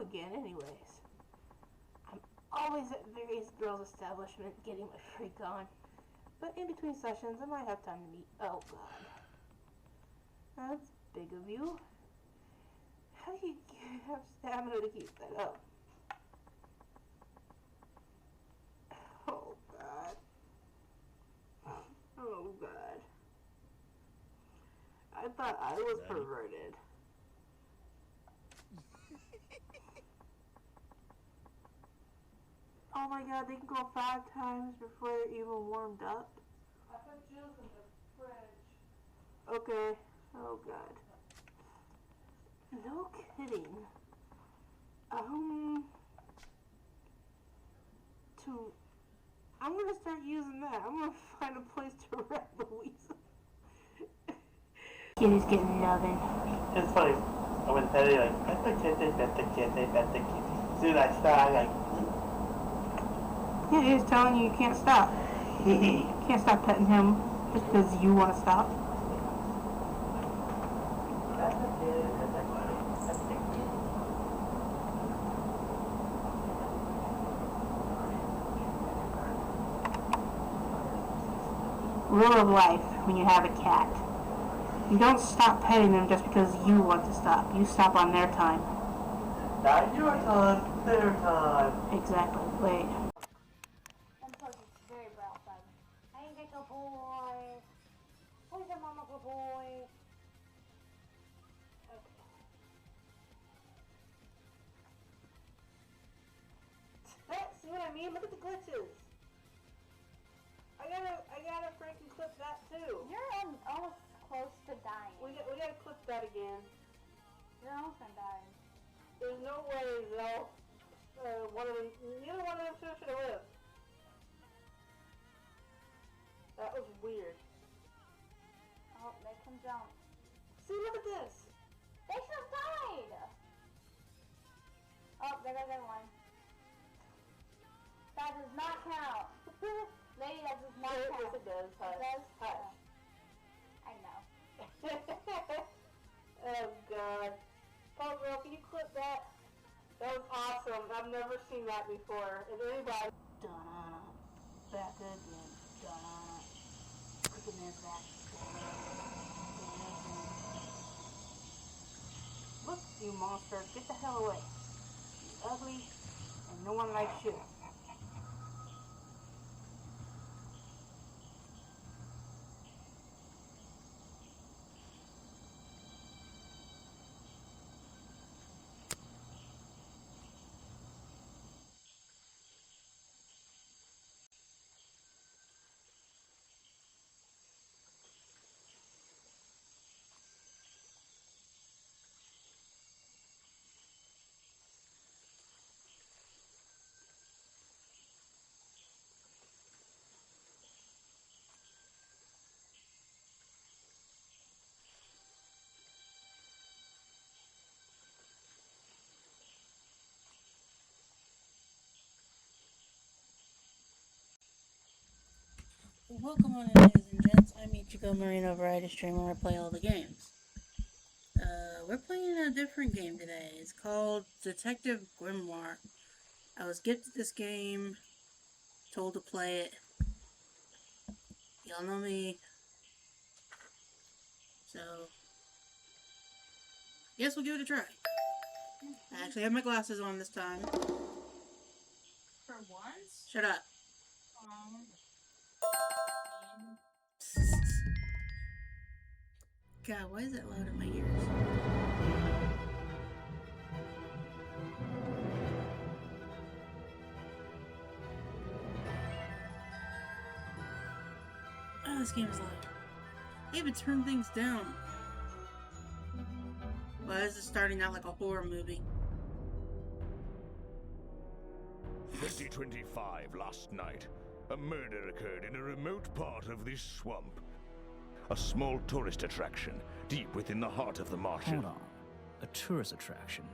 again anyways. I'm always at various girls' establishments getting my freak on. But in between sessions, I might have time to meet. Oh god. That's big of you. How do you have stamina to keep that up? Oh god. Oh god. I thought I was perverted. Oh my god, they can go 5 times before they're even warmed up? I put Jules in the fridge. Okay. Oh god. No kidding. I'm gonna start using that. I'm gonna find a place to wrap Louisa. Kitty's getting loving. It's funny. I went petty like, pet the kitty, pet the kitty, pet the kitty. Soon I start like, yeah, he's telling you can't stop. You can't stop petting him just because you want to stop. Rule of life when you have a cat. You don't stop petting them just because you want to stop. You stop on their time. not your time, their time. Exactly. Wait. And plus it's very bright outside. Hey, good boy. Where's your mama, good boy? Hey, see what I mean? Look at the glitches. I gotta freaking clip that too. You're almost close to dying. We gotta clip that again. You're almost gonna die. There's no way though. Neither one of them should have lived. That was weird. Oh, they can jump. See, look at this. They should have died. Oh, there goes everyone. That does not count. Lady, that does not count. Yes, it does. Hush. It does? Hush. I know. Oh, God. Oh, girl, can you clip that? That was awesome. I've never seen that before. If anybody... Dun-dun. Back again. Dun-dun. Clicking this back. Look, you monster. Get the hell away. You're ugly, and no one likes you. Welcome on in, ladies and gents. I'm Ichigo Marino Variety Streamer. I play all the games. We're playing a different game today. It's called Detective Grimoire. I was gifted this game, told to play it. Y'all know me. So, guess we'll give it a try. I actually have my glasses on this time. For once? Shut up. God, why is that loud in my ears? Oh, this game is loud. They even turn things down. Why is it starting out like a horror movie? 2025 last night. A murder occurred in a remote part of this swamp. A small tourist attraction, deep within the heart of the marshal. Hold on. A tourist attraction?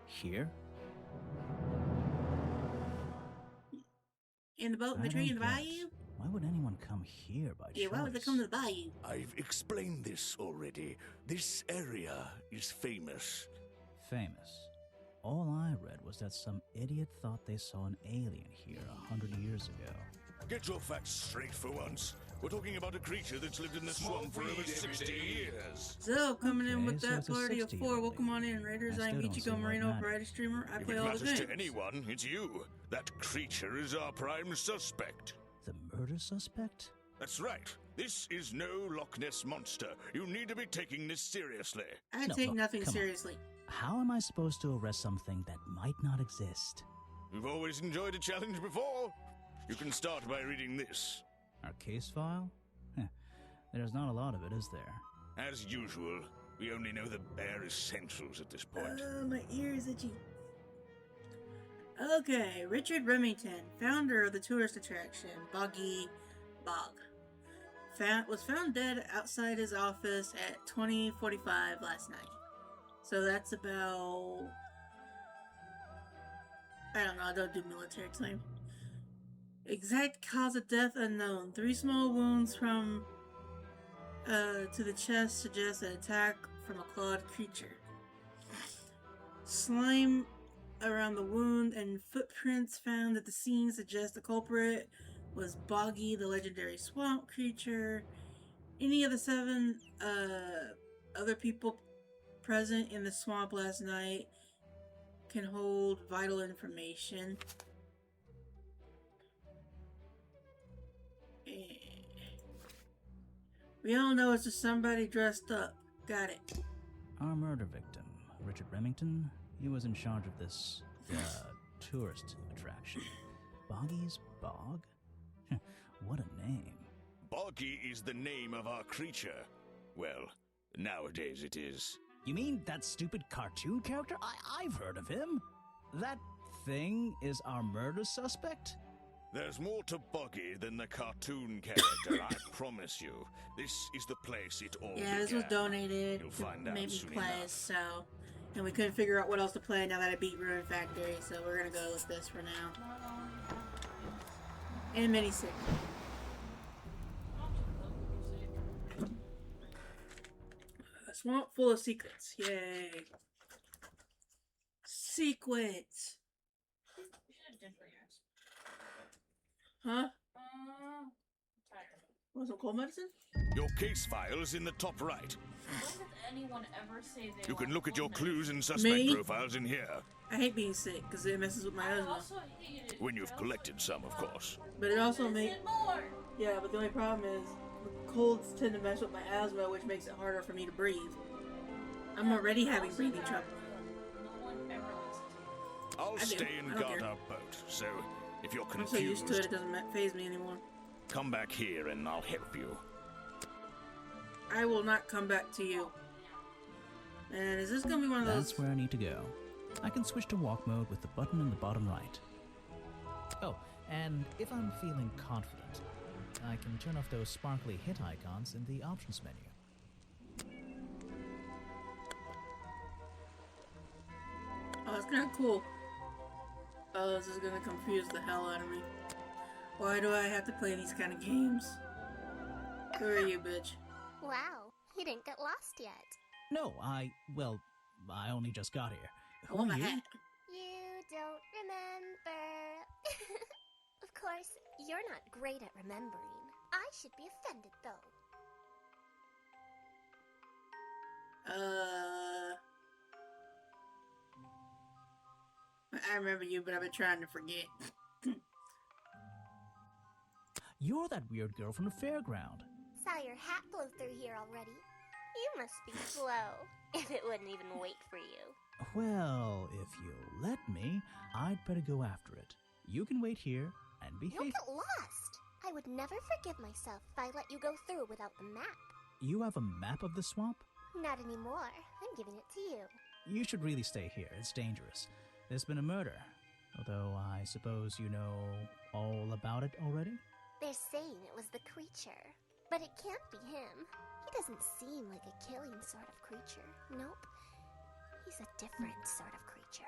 Here? In the boat, in the tree, in the bayou? Why would anyone come here by choice? Yeah, why would they come to the bayou? I've explained this already. This area is famous. Famous? All I read was that some idiot thought they saw an alien here 100 years ago. Get your facts straight for once. We're talking about a creature that's lived in the swamp for over 60 years. So, coming in with Okay, so that it's a party of 60 4. only. Welcome on in, Raiders. I I'm still don't see Ichigo what Marino, matters. variety streamer. I If play it all the matters games. to anyone, it's you. That creature is our prime suspect. The murder suspect? That's right. This is no Loch Ness monster. You need to be taking this seriously. I No, take look, nothing come on. seriously. How am I supposed to arrest something that might not exist? You've always enjoyed a challenge before. You can start by reading this. Our case file? Heh, there's not a lot of it, is there? As usual, we only know the bare essentials at this point. My ear is itchy. Okay, Richard Remington, founder of the tourist attraction Boggy Bog, was found dead outside his office at 20:45 last night. So that's about... I don't know, I don't do military time. Exact cause of death unknown. 3 small wounds from to the chest suggest an attack from a clawed creature. Slime around the wound and footprints found at the scene suggest the culprit was Boggy, the legendary swamp creature. Any of the 7 other people present in the swamp last night can hold vital information. We all know it's just somebody dressed up. Got it. Our murder victim, Richard Remington, he was in charge of this, tourist attraction. Boggy's Bog? What a name. Boggy is the name of our creature. Well, nowadays it is. You mean that stupid cartoon character? I've heard of him. That thing is our murder suspect? There's more to Boggy than the cartoon character, I promise you. This is the place it all Yeah, this was began. donated You'll to find out make me soon play, enough. so... And we couldn't figure out what else to play now that I beat Ruin Factory, so we're gonna go with this for now. And Minisig. A swamp full of secrets. Yay. Secrets. Huh? Want some cold medicine? Your case file's in the top right. When does anyone ever say they You can want look at your cold clues and suspect Me? profiles in here. I hate being sick because it messes with my medicine? I asthma. also hate it. When you've collected some, of course. But it also makes... Listen more. Yeah, but the only problem is the colds tend to mess with my asthma, which makes it harder for me to breathe. I'm already having breathing trouble. No one ever listens to you. I'll I do. stay and I don't guard care. our boat, so if you're I'm so used to it, confused, it doesn't faze me anymore. come back here and I'll help you. I will not come back to you. And is this gonna be one of those? That's where I need to go. I can switch to walk mode with the button in the bottom right. Oh, and if I'm feeling confident, I can turn off those sparkly hit icons in the options menu. Oh, it's kind of cool. Oh, this is gonna confuse the hell out of me. Why do I have to play these kind of games? Who are you, bitch? Wow, you didn't get lost yet. No, I only just got here. I Who want are my you? hat. You don't remember. Of course, you're not great at remembering. I should be offended, though. I remember you, but I've been trying to forget. You're that weird girl from the fairground. Saw your hat blow through here already. You must be slow, if it wouldn't even wait for you. Well, if you'll let me, I'd better go after it. You can wait here and You'll behave. get lost. I would never forgive myself if I let you go through without the map. You have a map of the swamp? Not anymore. I'm giving it to you. You should really stay here. It's dangerous. There's been a murder. Although I suppose you know all about it already? They're saying it was the creature, but it can't be him. He doesn't seem like a killing sort of creature. Nope. He's a different sort of creature.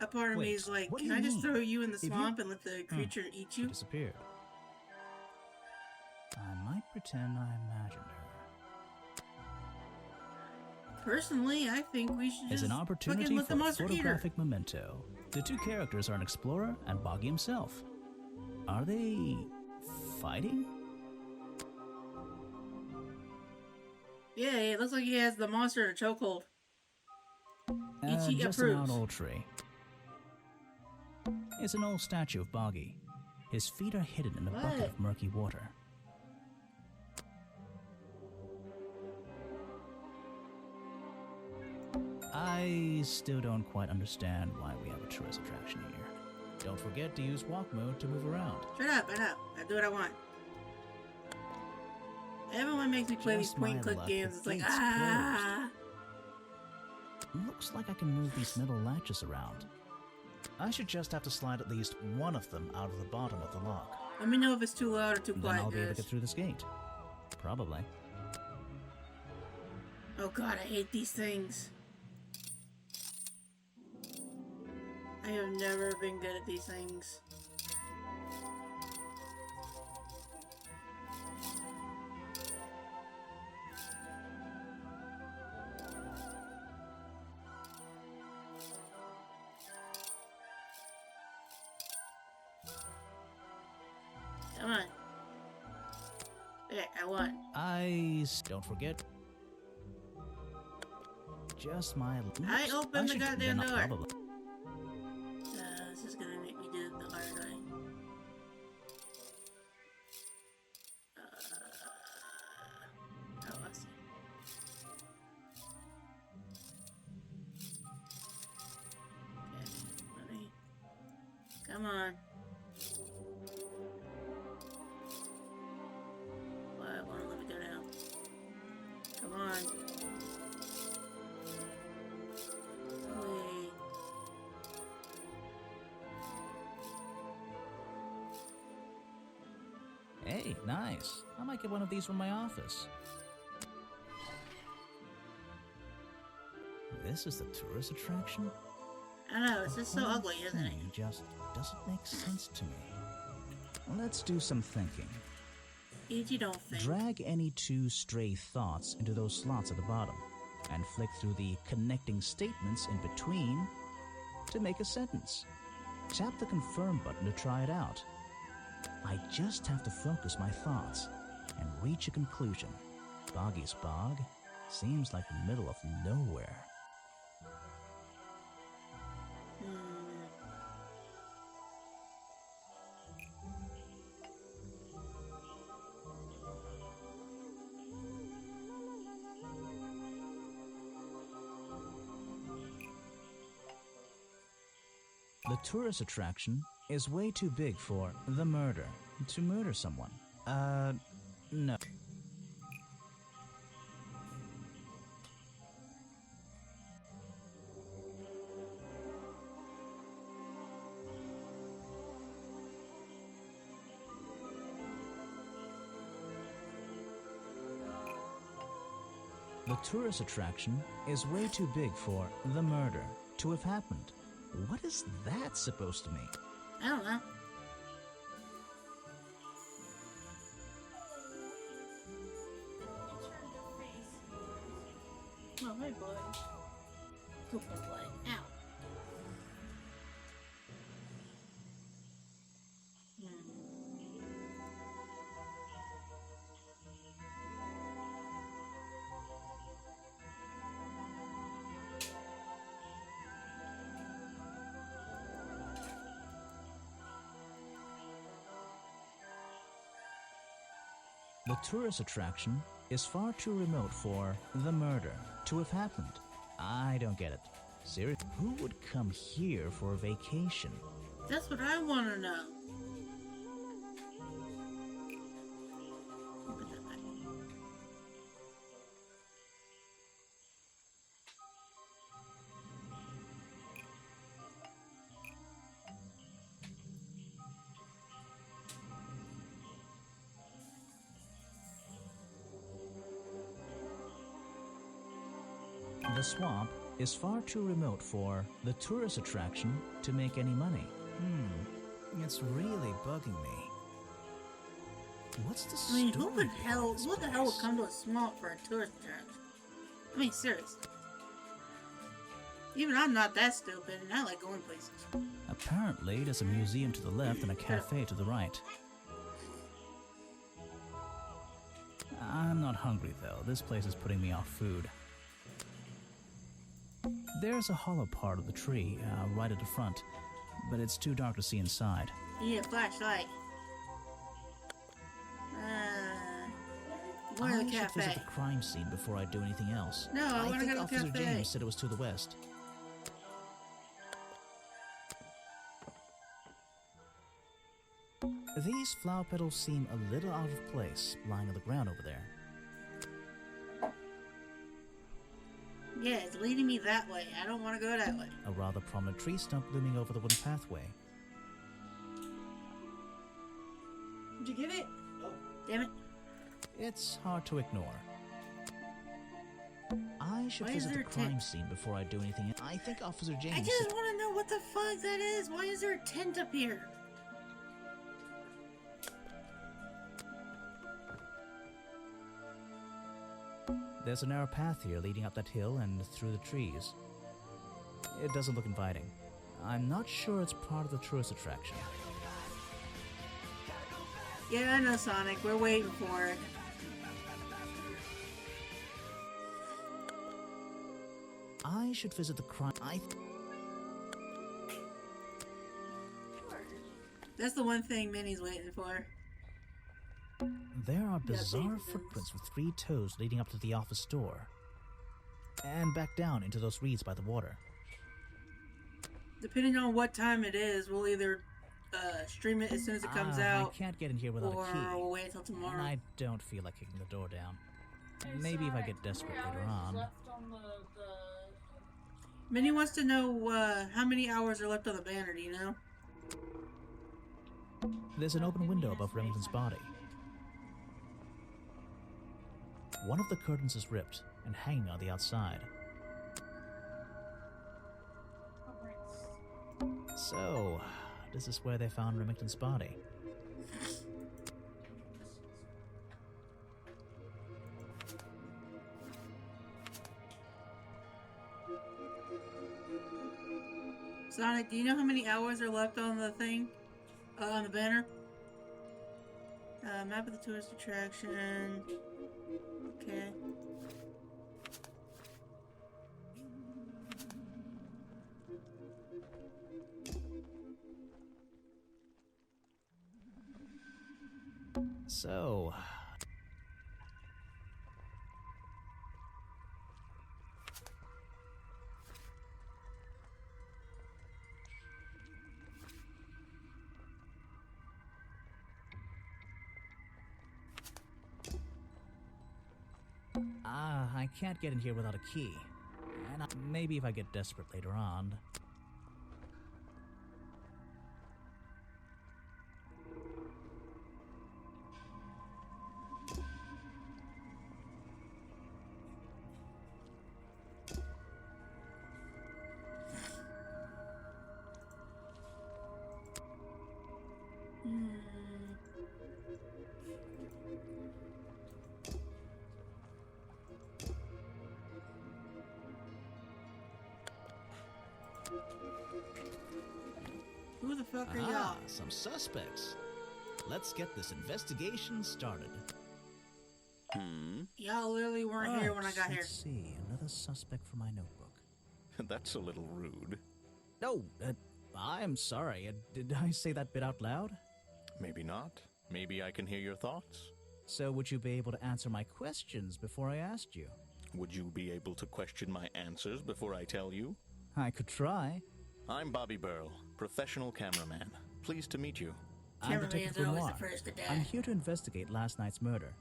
A part of me Wait, is like, what do can you I just mean? throw you in the If you- swamp and let the creature eat She you? disappeared. I might pretend I imagined her. Personally, I think we should Is just an fucking opportunity let for the a monster eat her. photographic memento. The two characters are an explorer and Boggy himself. Are they fighting? Yeah, it looks like he has the monster in a chokehold. Ichi Just an approves. old old tree. It's an old statue of Boggy. His feet are hidden in a bucket What? of murky water. I still don't quite understand why we have a tourist attraction here. Don't forget to use walk mode to move around. Shut up, I know. I do what I want. Everyone makes me play these Just my point click luck, games. the It's like, gate's ah. Looks like I can move these metal latches around. I should just have to slide at least one of them out of the bottom of the lock. Let me know if it's too loud or too Then quiet, I'll be able to guys. get through this gate. Probably. Oh god, I hate these things. I have never been good at these things. Come on. There, I won. Don't forget. Just my. I opened the should- goddamn then I'll door. probably- This is gonna make me do it the hard way. Oh, I see. Okay, let me. Come on. Why won't let me go down? Come on. Wait. Hey, nice. I might get one of these from my office. This is the tourist attraction? I know, it's just so The whole ugly, isn't it? thing just doesn't make sense to me. Let's do some thinking. Ichi don't think. Drag any two stray thoughts into those slots at the bottom, and flick through the connecting statements in between to make a sentence. Tap the confirm button to try it out. I just have to focus my thoughts and reach a conclusion. Boggy's Bog seems like the middle of nowhere. The tourist attraction is way too big for the murder. To murder someone. No. The tourist attraction is way too big for the murder to have happened. What is that supposed to mean? I don't know. Oh, hey, boy. Go for blood. Ow. The tourist attraction is far too remote for the murder to have happened. I don't get it. Seriously, who would come here for a vacation? That's what I want to know. Put that back. The swamp is far too remote for the tourist attraction to make any money. It's really bugging me. What's the I mean, story who the hell behind this would place? come to a swamp for a tourist attraction? I mean, seriously. Even I'm not that stupid, and I like going places. Apparently, there's a museum to the left and a cafe to the right. I'm not hungry, though. This place is putting me off food. There's a hollow part of the tree, right at the front, but it's too dark to see inside. You need a flashlight. Go to I the should cafe. visit the crime scene before I do anything else. No, I want to think go to the Officer cafe. James said it was to the west. These flower petals seem a little out of place, lying on the ground over there. Yeah, it's leading me that way. I don't want to go that way. A rather prominent tree stump looming over the wooden pathway. Did you get it? Oh. Damn it. It's hard to ignore. I should Why is visit the there a crime tent? scene before I do anything. I think Officer James... I just want to know what the fuck that is. Why is there a tent up here? There's a narrow path here leading up that hill and through the trees. It doesn't look inviting. I'm not sure it's part of the tourist attraction. Yeah, I know, Sonic. We're waiting for it. I should visit the crime... That's the one thing Minnie's waiting for. There are bizarre baby footprints with 3 toes leading up to the office door. And back down into those reeds by the water. Depending on what time it is, we'll either stream it as soon as it comes out, I can't get in here without or a key. we'll wait until tomorrow. And I don't feel like kicking the door down. Hey, Maybe if I Sonic, get desperate how many later hours on. left on Minnie wants to know how many hours are left on the banner, do you know? There's an open window above Remington's body. One of the curtains is ripped and hanging on the outside. So, this is where they found Remington's body. Sonic, do you know how many hours are left on the thing? On the banner? Map of the tourist attraction. Okay. So... I can't get in here without a key. And maybe if I get desperate later on. Who the fuck are y'all? Ah, some suspects. Let's get this investigation started. Y'all literally weren't here when I got here. Let's see, another suspect for my notebook. That's a little rude. No, I'm sorry. Did I say that bit out loud? Maybe not. Maybe I can hear your thoughts. So would you be able to answer my questions before I asked you? Would you be able to question my answers before I tell you? I could try. I'm Bobby Burl, professional cameraman. Pleased to meet you. I'm Cameraman's Detective always the Renoir. first to die. I'm here to investigate last night's murder.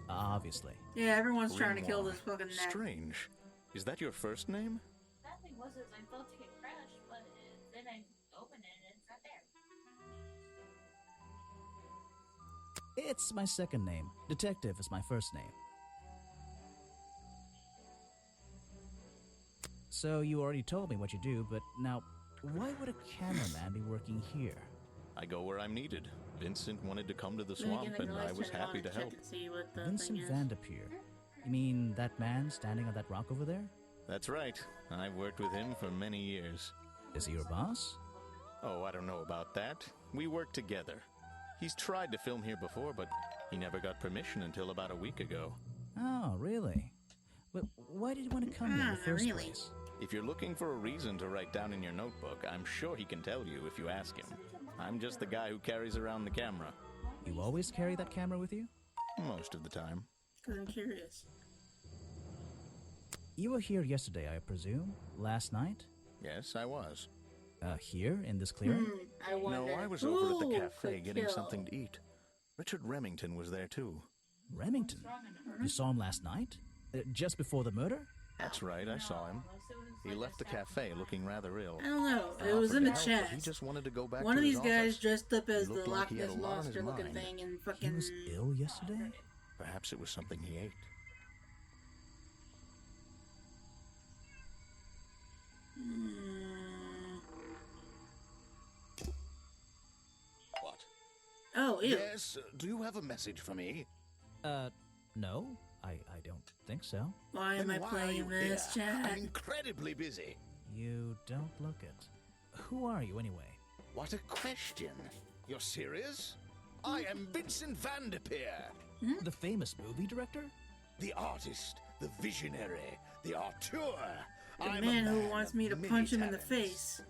Obviously. Yeah, everyone's trying to kill Renoir. this fucking neck. Strange. Is that your first name? That thing was as I thought to get crashed, but then I opened it and it's not there. It's my second name. Detective is my first name. So you already told me what you do, but now, why would a cameraman be working here? I go where I'm needed. Vincent wanted to come to the swamp, and I was happy to help. Vincent Vanderpeer. You mean that man standing on that rock over there? That's right. I've worked with him for many years. Is he your boss? Oh, I don't know about that. We work together. He's tried to film here before, but he never got permission until about a week ago. Oh, really? But why did you want to come here in the first really? place? If you're looking for a reason to write down in your notebook, I'm sure he can tell you if you ask him. I'm just the guy who carries around the camera. You always carry that camera with you? Most of the time. Because I'm curious. You were here yesterday, I presume? Last night? Yes, I was. Here, in this clearing? I wonder. No, I was over at the who cafe could getting kill? something to eat. Richard Remington was there too. Remington? You saw him last night? Just before the murder? That's right, I saw him. He left the cafe looking rather ill. I don't know. I It was in the offered to help, chat. but He just wanted to go back One to of his these guys office. dressed up as He the looked like he Loch had Ness a lot on his monster looking mind. thing and He fucking. was ill yesterday? Perhaps it was something he ate. What? Oh, ew. Yes, do you have a message for me? No. I don't think so. Why am I Then why are playing you this here? chat? I'm incredibly busy. You don't look it. Who are you, anyway? What a question. You're serious? I am Vincent Van Der Peer, The famous movie director? the artist, the visionary, the auteur. The I'm man a who man wants of me to many punch him in the talents. face.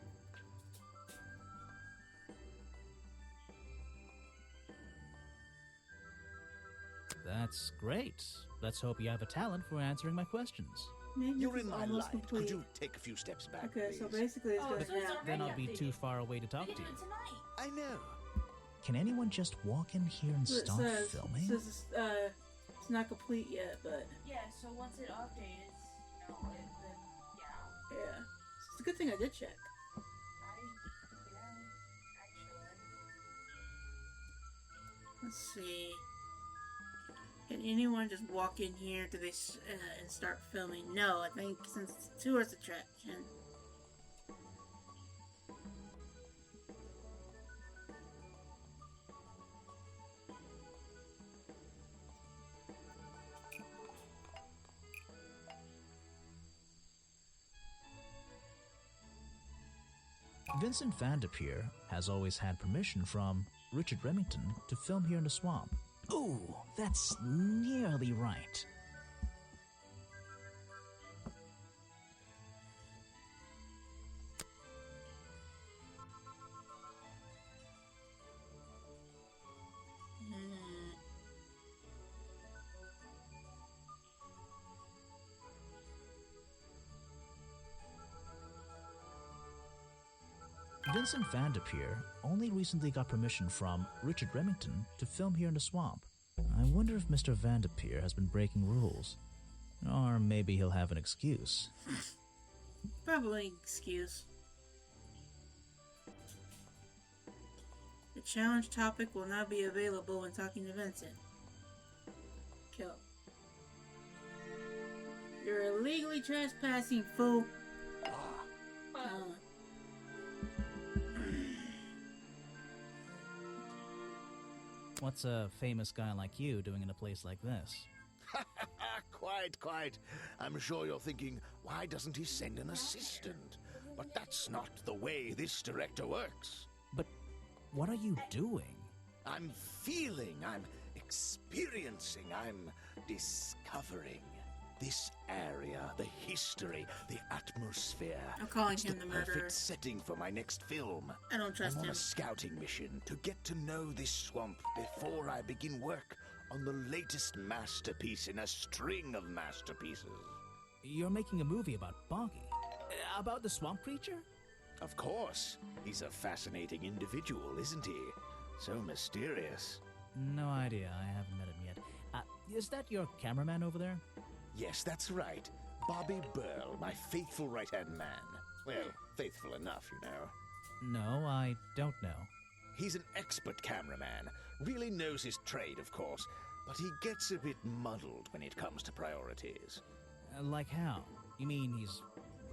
That's great. Let's hope you have a talent for answering my questions. Maybe You're this in is my almost light. complete. Could you take a few steps back, Okay, so please? basically it's Oh, gonna so it's have. already Then I'll be updated. too far away to We talk can to do you. it tonight. I know. Can anyone just walk in here and It start says, filming? it's not complete yet, but Yeah, so once it updates, then yeah. yeah. It's a good thing I did check. Actually. Let's see. Can anyone just walk in here to this and start filming? No, I think since it's a tourist attraction. Vincent Van Der Peer has always had permission from Richard Remington to film here in the swamp. Ooh, that's nearly right. Vincent Van Der Peer only recently got permission from Richard Remington to film here in the swamp. I wonder if Mr. Van Der Peer has been breaking rules. Or maybe he'll have an excuse. Probably an excuse. The challenge topic will not be available when talking to Vincent. Kill. You're illegally trespassing, fool. What's a famous guy like you doing in a place like this? Quite. I'm sure you're thinking, why doesn't he send an assistant? But that's not the way this director works. But what are you doing? I'm feeling, I'm experiencing, I'm discovering. This area, the history, the atmosphere. I'm calling it's him the murderer. perfect setting for my next film. I don't trust I'm on him. a scouting mission to get to know this swamp before I begin work on the latest masterpiece in a string of masterpieces. You're making a movie about Boggy. About the swamp creature? Of course. He's a fascinating individual, isn't he? So mysterious. No idea. I haven't met him yet. Is that your cameraman over there? Yes, that's right. Bobby Burl, my faithful right-hand man. Well, faithful enough, you know. No, I don't know. He's an expert cameraman. Really knows his trade, of course. But he gets a bit muddled when it comes to priorities. Like how? You mean he's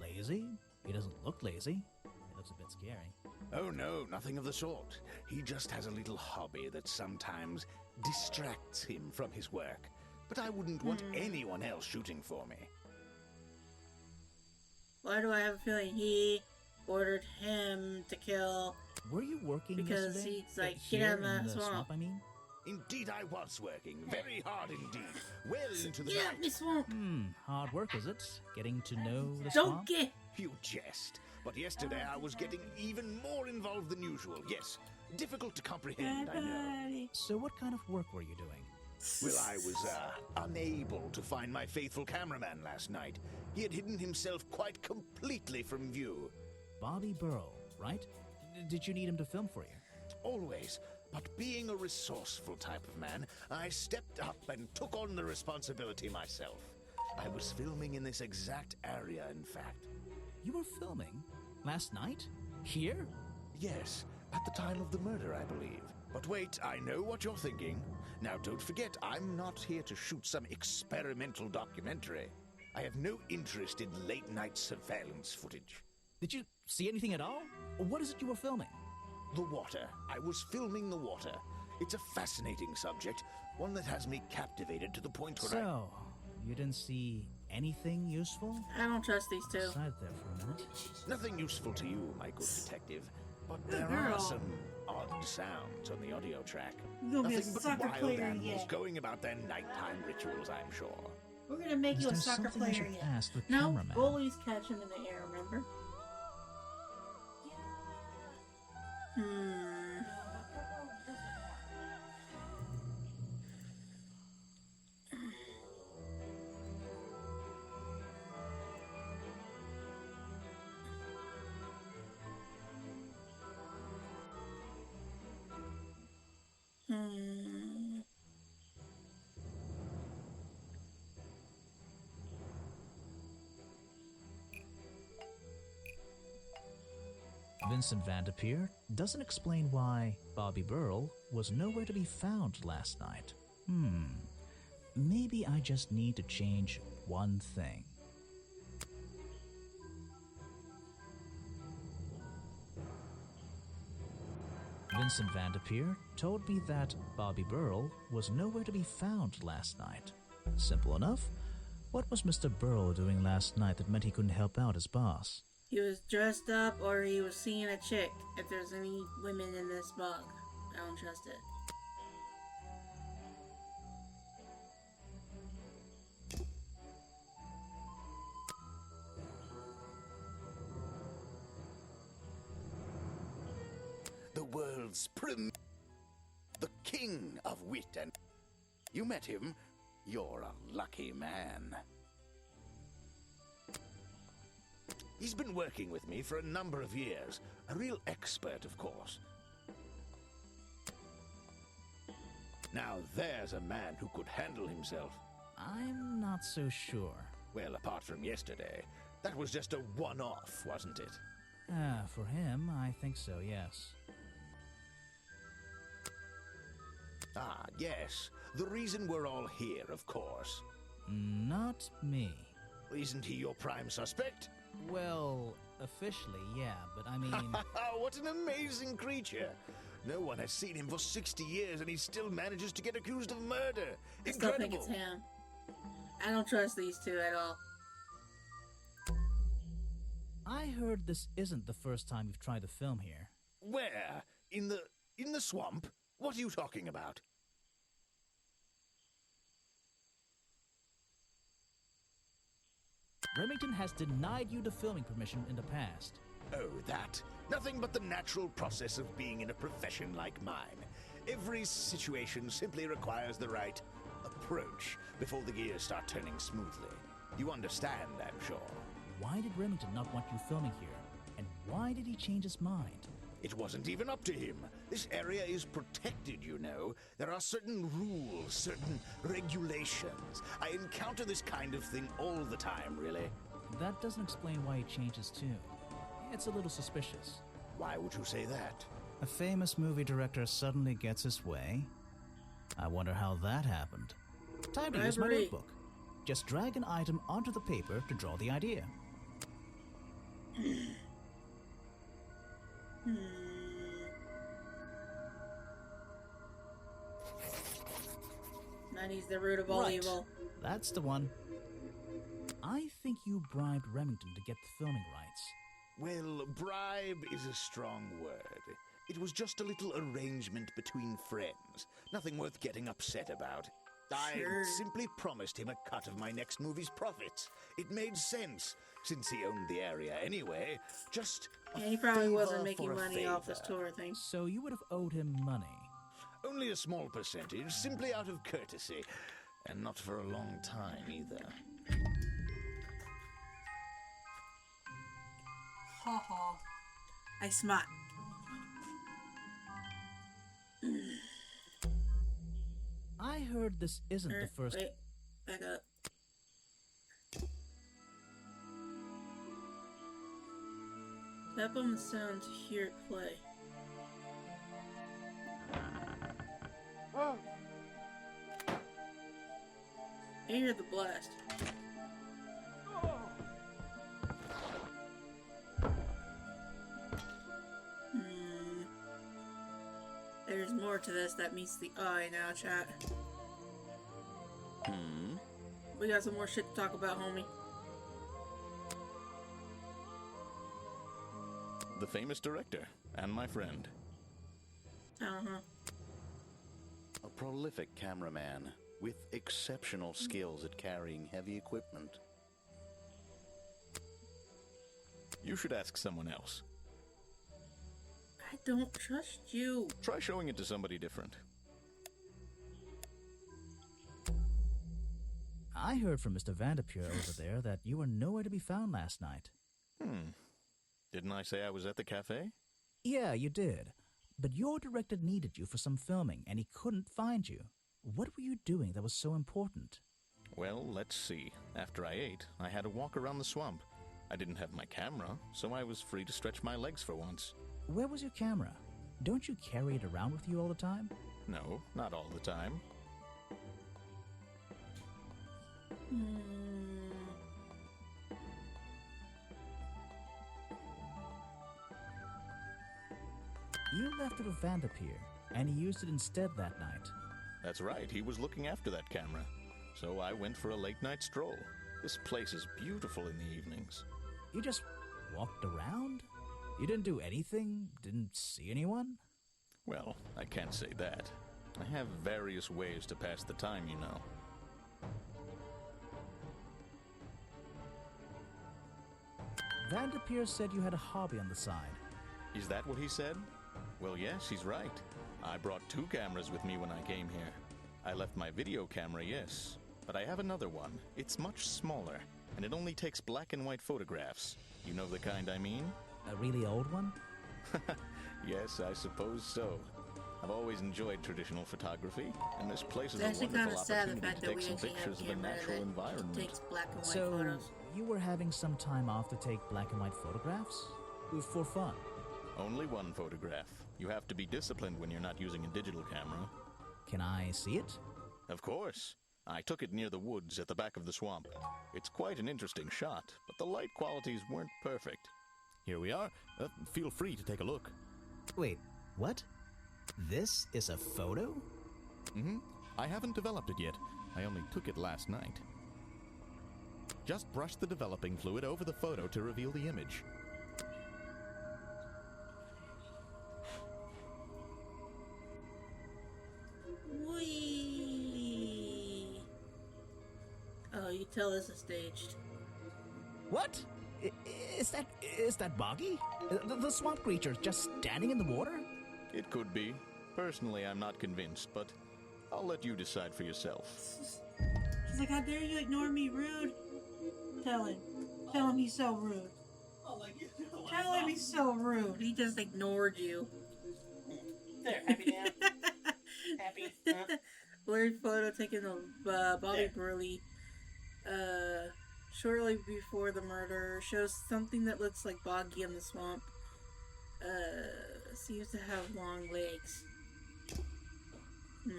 lazy? He doesn't look lazy. He looks a bit scary. Oh no, nothing of the sort. He just has a little hobby that sometimes distracts him from his work. But I wouldn't want anyone else shooting for me. Why do I have a feeling he ordered him to kill? Were you working Because yesterday? he's like, Here get out of in the the swamp. I mean? Indeed, I was working. Very hard indeed. Well into the Get out night. of the swamp! Hard work, is it? Getting to know the Don't swamp? get. You jest. But yesterday I was getting even more involved than usual. Yes, difficult to comprehend, I know. So what kind of work were you doing? Well, I was unable to find my faithful cameraman last night. He had hidden himself quite completely from view. Bobby Burrow, right? Did you need him to film for you? Always. But being a resourceful type of man, I stepped up and took on the responsibility myself. I was filming in this exact area, in fact. You were filming? Last night? Here? Yes, at the time of the murder, I believe. But wait, I know what you're thinking. Now, don't forget, I'm not here to shoot some experimental documentary. I have no interest in late-night surveillance footage. Did you see anything at all? What is it you were filming? The water. I was filming the water. It's a fascinating subject, one that has me captivated to the point where So, you didn't see anything useful? I don't trust these two. Side there for a minute. Nothing useful to you, my good detective. But there girl. are some odd sounds on the audio track. You're gonna be a Nothing but soccer wild player animals yet. going about their nighttime rituals, I'm sure. We're gonna make Is you a there soccer something I player should yet. ask the No, cameraman? goalies catch him in the air, remember? Vincent Vanderpeer doesn't explain why Bobby Burrell was nowhere to be found last night. Maybe I just need to change one thing. Vincent Vanderpeer told me that Bobby Burrell was nowhere to be found last night. Simple enough. What was Mr. Burrell doing last night that meant he couldn't help out his boss? He was dressed up or he was seeing a chick. If there's any women in this bug, I don't trust it. The world's the king of wit, and you met him. You're a lucky man. He's been working with me for a number of years. A real expert, of course. Now there's a man who could handle himself. I'm not so sure. Well, apart from yesterday, that was just a one-off, wasn't it? For him, I think so, yes. Ah, yes. The reason we're all here, of course. Not me. Isn't he your prime suspect? Well, officially, yeah, but I mean... What an amazing creature! No one has seen him for 60 years and he still manages to get accused of murder. I still think Incredible! it's him. I don't trust these two at all. I heard this isn't the first time you've tried to film here. Where? In the swamp? What are you talking about? Remington has denied you the filming permission in the past. Oh, that. Nothing but the natural process of being in a profession like mine. Every situation simply requires the right approach before the gears start turning smoothly. You understand, I'm sure. Why did Remington not want you filming here? And why did he change his mind? It wasn't even up to him. This area is protected, you know. There are certain rules, certain regulations. I encounter this kind of thing all the time, really. That doesn't explain why he changed his tune. It's a little suspicious. Why would you say that? A famous movie director suddenly gets his way. I wonder how that happened. Time to use my Bribery. notebook. Just drag an item onto the paper to draw the idea. Money's the root of all Right. evil. That's the one. I think you bribed Remington to get the filming rights. Well, bribe is a strong word. It was just a little arrangement between friends. Nothing worth getting upset about. Sure. I simply promised him a cut of my next movie's profits. It made sense, since he owned the area anyway. Just a Yeah, he probably wasn't favor making for a money off this favor. tour thing. So you would have owed him money. Only a small percentage, simply out of courtesy. And not for a long time, either. Ha ha. I smart. I heard this isn't the first... Wait, back up. Tap on the sound to hear it play. I hear the blast. There's more to this that meets the eye now, chat. We got some more shit to talk about, homie. The famous director, and my friend. Uh-huh. A prolific cameraman with exceptional skills at carrying heavy equipment. You should ask someone else. I don't trust you. Try showing it to somebody different. I heard from Mr. Vanderpure over there that you were nowhere to be found last night. Didn't I say I was at the cafe? Yeah, you did. But your director needed you for some filming, and he couldn't find you. What were you doing that was so important? Well, let's see. After I ate, I had a walk around the swamp. I didn't have my camera, so I was free to stretch my legs for once. Where was your camera? Don't you carry it around with you all the time? No, not all the time. You left it with Vanderpeer, and he used it instead that night. That's right, he was looking after that camera. So I went for a late-night stroll. This place is beautiful in the evenings. You just walked around? You didn't do anything? Didn't see anyone? Well, I can't say that. I have various ways to pass the time, you know. Vanderpeer said you had a hobby on the side. Is that what he said? Well, yes, he's right. I brought 2 cameras with me when I came here. I left my video camera, yes, but I have another one. It's much smaller, and it only takes black and white photographs. You know the kind I mean? A really old one? Yes, I suppose so. I've always enjoyed traditional photography, and this place is It's a actually wonderful kind of sad the opportunity fact to that take we some actually have pictures of a camera natural that environment. takes black and white So, photos. you were having some time off to take black and white photographs? For fun? Only one photograph. You have to be disciplined when you're not using a digital camera. Can I see it? Of course. I took it near the woods at the back of the swamp. It's quite an interesting shot, but the light qualities weren't perfect. Here we are. Feel free to take a look. Wait, what? This is a photo? I haven't developed it yet. I only took it last night. Just brush the developing fluid over the photo to reveal the image. Whee! Oh, you tell this is staged. What? Is that Boggy? The swamp creature just standing in the water? It could be. Personally, I'm not convinced, but I'll let you decide for yourself. She's like, how dare you ignore me, rude? Tell him. Tell him he's so rude. Tell him he's so rude. He just ignored you. There, happy now? Happy? Huh? Blurry photo taken of Bobby Burley shortly before the murder shows something that looks like Boggy in the swamp. Seems to have long legs. I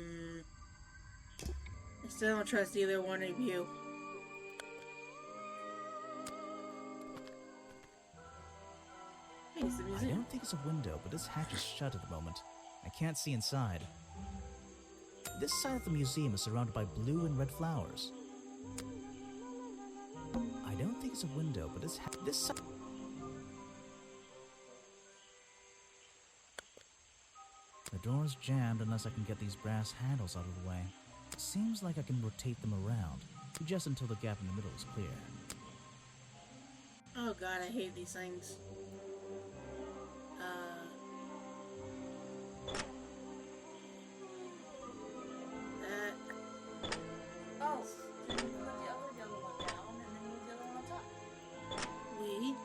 still don't trust either one of you. Hey, it's the I museum. don't think it's a window, but this hatch is shut at the moment. I can't see inside. This side of the museum is surrounded by blue and red flowers. I don't think it's a window, but this. The door's jammed unless I can get these brass handles out of the way. Seems like I can rotate them around, just until the gap in the middle is clear. Oh god, I hate these things. Oh, then put the other one down and then move the other one on top. We?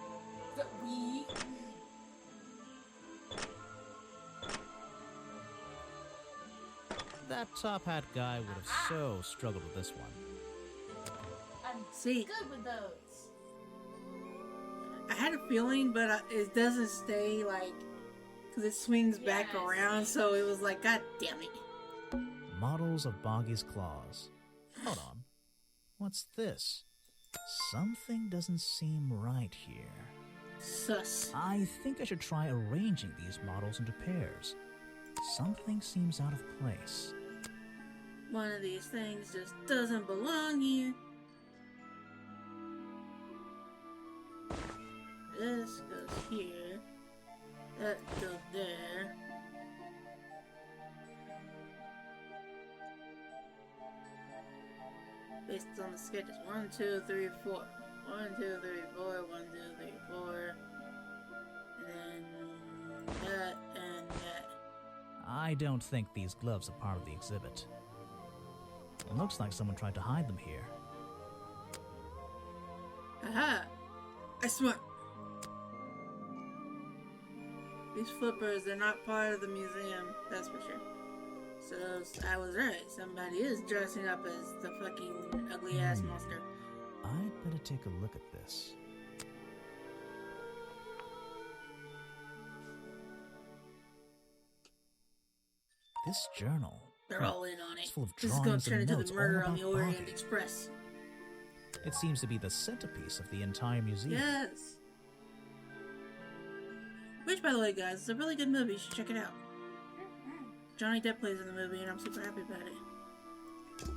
But we? That top hat guy would have so struggled with this one. I'm See, good with those. I had a feeling, but it doesn't stay like, because it swings back Yes. around, so it was like, god damn it. Models of Boggy's claws. Hold on. What's this? Something doesn't seem right here. Sus. I think I should try arranging these models into pairs. Something seems out of place. One of these things just doesn't belong here. This goes here. That goes there. Based on the sketches. 1, 2, 3, 4. 1, 2, 3, 4. 1, 2, 3, 4. And then that and that. I don't think these gloves are part of the exhibit. It looks like someone tried to hide them here. Aha! I smart. These flippers, they're not part of the museum, that's for sure. So I was right. Somebody is dressing up as the fucking ugly ass monster. I'd better take a look at this. This journal. They're all in on it. It's full of This is gonna drawings turn and into notes the murder all on the about Orient Boggy. Express. It seems to be the centerpiece of the entire museum. Yes. Which, by the way, guys, is a really good movie. You should check it out. Johnny Depp plays in the movie, and I'm super happy about it.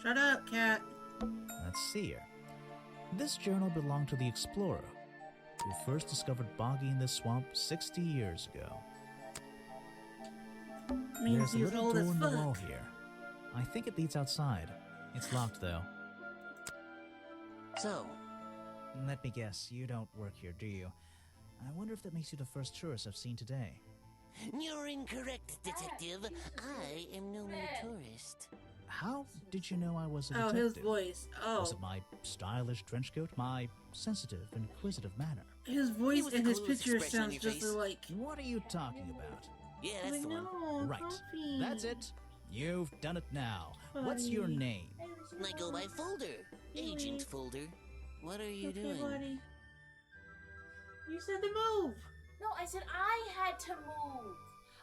Shut up, cat. Let's see here. This journal belonged to the explorer who first discovered Boggy in this swamp 60 years ago. Means There's a he's little old door as in the wall fuck. here. I think it leads outside. It's locked, though. So, Let me guess, you don't work here, do you? I wonder if that makes you the first tourist I've seen today. you're incorrect, detective. I am no mere tourist. How did you know I was a Oh, detective? his voice. Oh. Was it my stylish trench coat? My sensitive, inquisitive manner? His It voice was and the his coolest picture expression on sounds your just face. like. What are you talking about? Yeah, that's the one. No, Right. Coffee. That's it. You've done it now. What's your Buddy. name? I go by Folder. Agent Folder. What are you Okay, doing? buddy. You said to move. No, I said I had to move.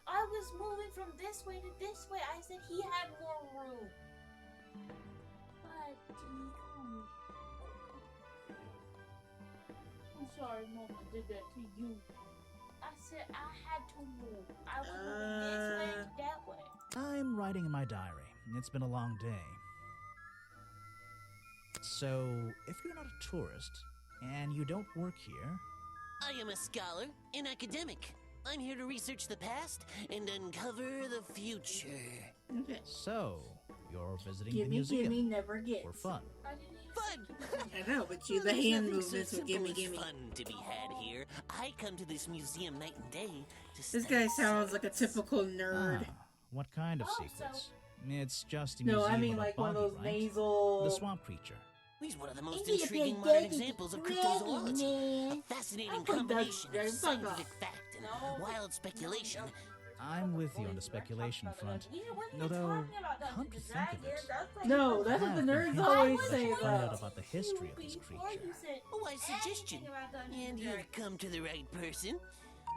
I was moving from this way to this way. I said he had more room. But I'm sorry, Mama did that to you. I said I had to move. I was moving this way to that way. I'm writing in my diary. It's been a long day. So, if you're not a tourist, and you don't work here, I am a scholar, an academic. I'm here to research the past and uncover the future. Okay. so you're visiting the Gimme, museum gimme, never gets. for fun. I didn't even Fun! I know, but you, Well, the there's hand nothing so movements will simple gimme, as gimme. fun to be had here. I come to this museum night and day to This study guy sounds like a science. typical nerd. Ah, what kind of Oh, secrets? It's just a No, museum I mean of like one of Boggy, those right? nasal. The swamp creature. He's one of the most Is he a intriguing big modern daddy examples of dragon, cryptozoology. man? A fascinating I think that's combination very of fuck scientific off. fact and No. wild speculation. I'm with you on the speculation front. Yeah, what are you Although, talking about, Dungeons come to and think of Dragons? it, That's like No, that's what the I've been nerds hinting always that I say, should find out though. about the history of this creature. Oh, I suggestion. And you've come to the right person.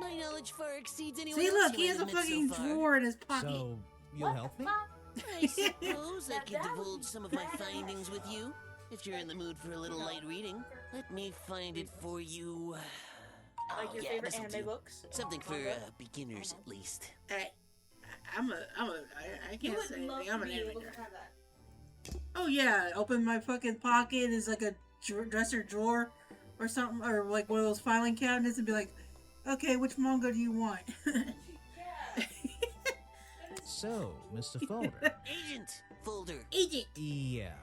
My knowledge far exceeds anyone See, else look, who he I has a have met fucking so far. drawer in his pocket. So, you'll help me? I suppose I Now could that divulge would be some of my badass. findings with you. If you're in the mood for a little light reading, let me find it for you. Like Oh, your yeah, favorite this'll anime do. books? Something for beginners, at least. I You can't would say love anything. to I'm an be able anime to nerd. have that. Oh yeah, open my fucking pocket is like a dresser drawer or something, or like one of those filing cabinets, and be like, okay, which manga do you want? So, Mr. Folder. Agent Folder. Agent! Yeah.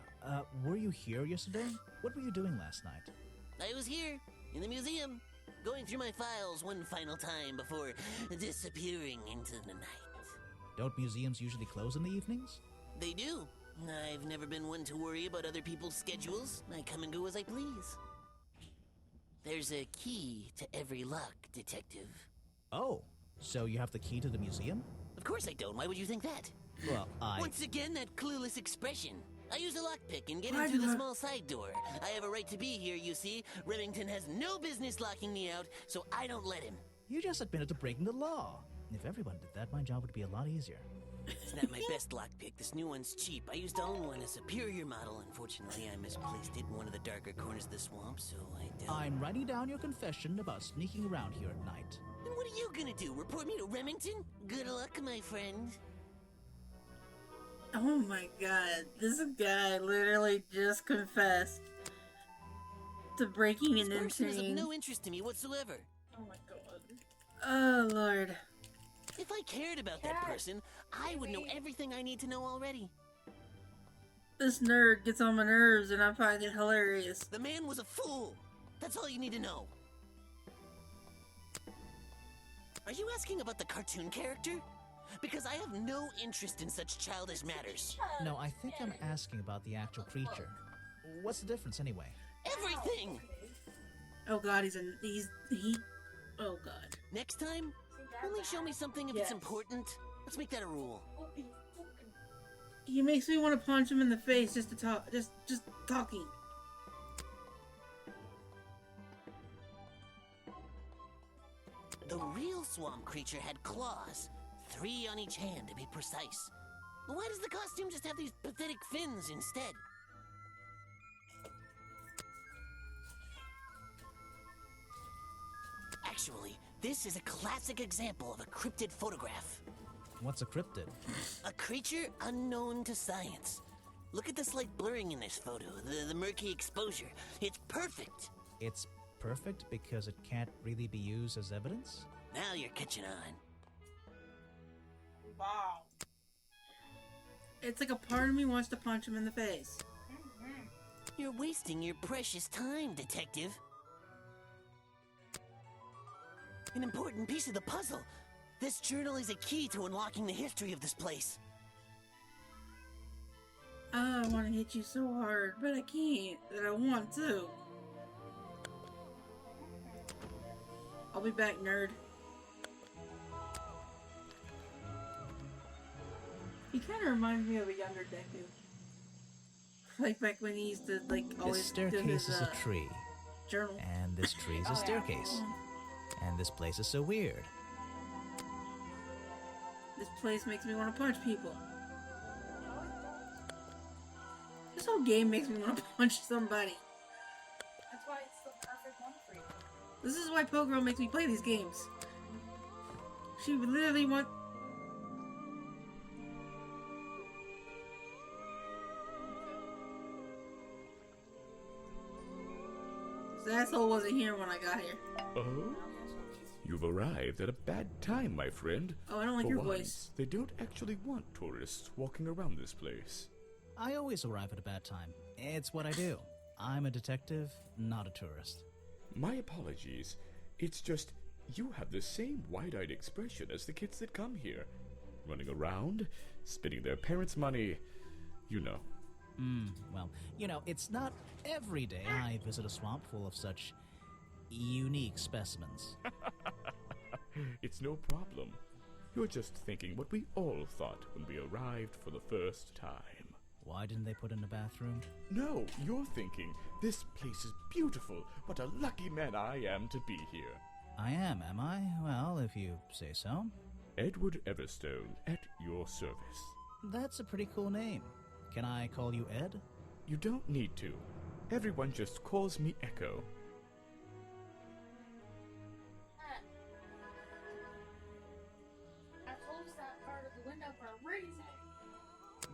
Were you here yesterday? What were you doing last night? I was here, in the museum, going through my files one final time before disappearing into the night. Don't museums usually close in the evenings? They do. I've never been one to worry about other people's schedules. I come and go as I please. There's a key to every lock, Detective. Oh, so you have the key to the museum? Of course I don't. Why would you think that? Well, Once again, that clueless expression. I use a lockpick and get in through the small side door. I have a right to be here, you see. Remington has no business locking me out, so I don't let him. You just admitted to breaking the law. If everyone did that, my job would be a lot easier. It's not my best lockpick. This new one's cheap. I used to own one, a superior model. Unfortunately, I misplaced it in one of the darker corners of the swamp, so I don't... I'm writing down your confession about sneaking around here at night. And what are you gonna do? Report me to Remington? Good luck, my friend. Oh my god, this guy literally just confessed to breaking and This person is of entering. no interest to me whatsoever. Oh my god. Oh lord. If I cared about that person, I would know everything I need to know already. This nerd gets on my nerves and I find it hilarious. The man was a fool. That's all you need to know. Are you asking about the cartoon character? Because I have no interest in such childish matters. No, I think I'm asking about the actual creature. What's the difference anyway? Everything! Oh god, oh god. Next time, only show me something if it's important. Let's make that a rule. He makes me want to punch him in the face just to talk, just talking. The real swamp creature had claws. 3 on each hand, to be precise. Why does the costume just have these pathetic fins instead? Actually, this is a classic example of a cryptid photograph. What's a cryptid? A creature unknown to science. Look at the slight blurring in this photo, the murky exposure. It's perfect. It's perfect because it can't really be used as evidence? Now you're catching on. Wow. It's like a part of me wants to punch him in the face. You're wasting your precious time, Detective. An important piece of the puzzle. This journal is a key to unlocking the history of this place. I want to hit you so hard, but I can't. That I want to. I'll be back, nerd. He kind of reminds me of a younger detective. Like back when he used to, like, always This do staircase his, is a tree. journal. And this tree is a staircase. And this place is so weird. This place makes me want to punch people. This whole game makes me want to punch somebody. That's why it's the perfect one for you. This is why Pogirl makes me play these games. She would literally want... This asshole wasn't here when I got here. Oh? You've arrived at a bad time, my friend. Oh, I don't like For your once, voice. They don't actually want tourists walking around this place. I always arrive at a bad time. It's what I do. I'm a detective, not a tourist. My apologies. It's just, you have the same wide-eyed expression as the kids that come here. Running around, spending their parents' money, you know. Well, you know, it's not every day I visit a swamp full of such unique specimens. It's no problem. You're just thinking what we all thought when we arrived for the first time. Why didn't they put in a bathroom? No, you're thinking, this place is beautiful. What a lucky man I am to be here. I am I? Well, if you say so. Edward Everstone, at your service. That's a pretty cool name. Can I call you Ed? You don't need to. Everyone just calls me Echo. I closed that part of the window for a reason.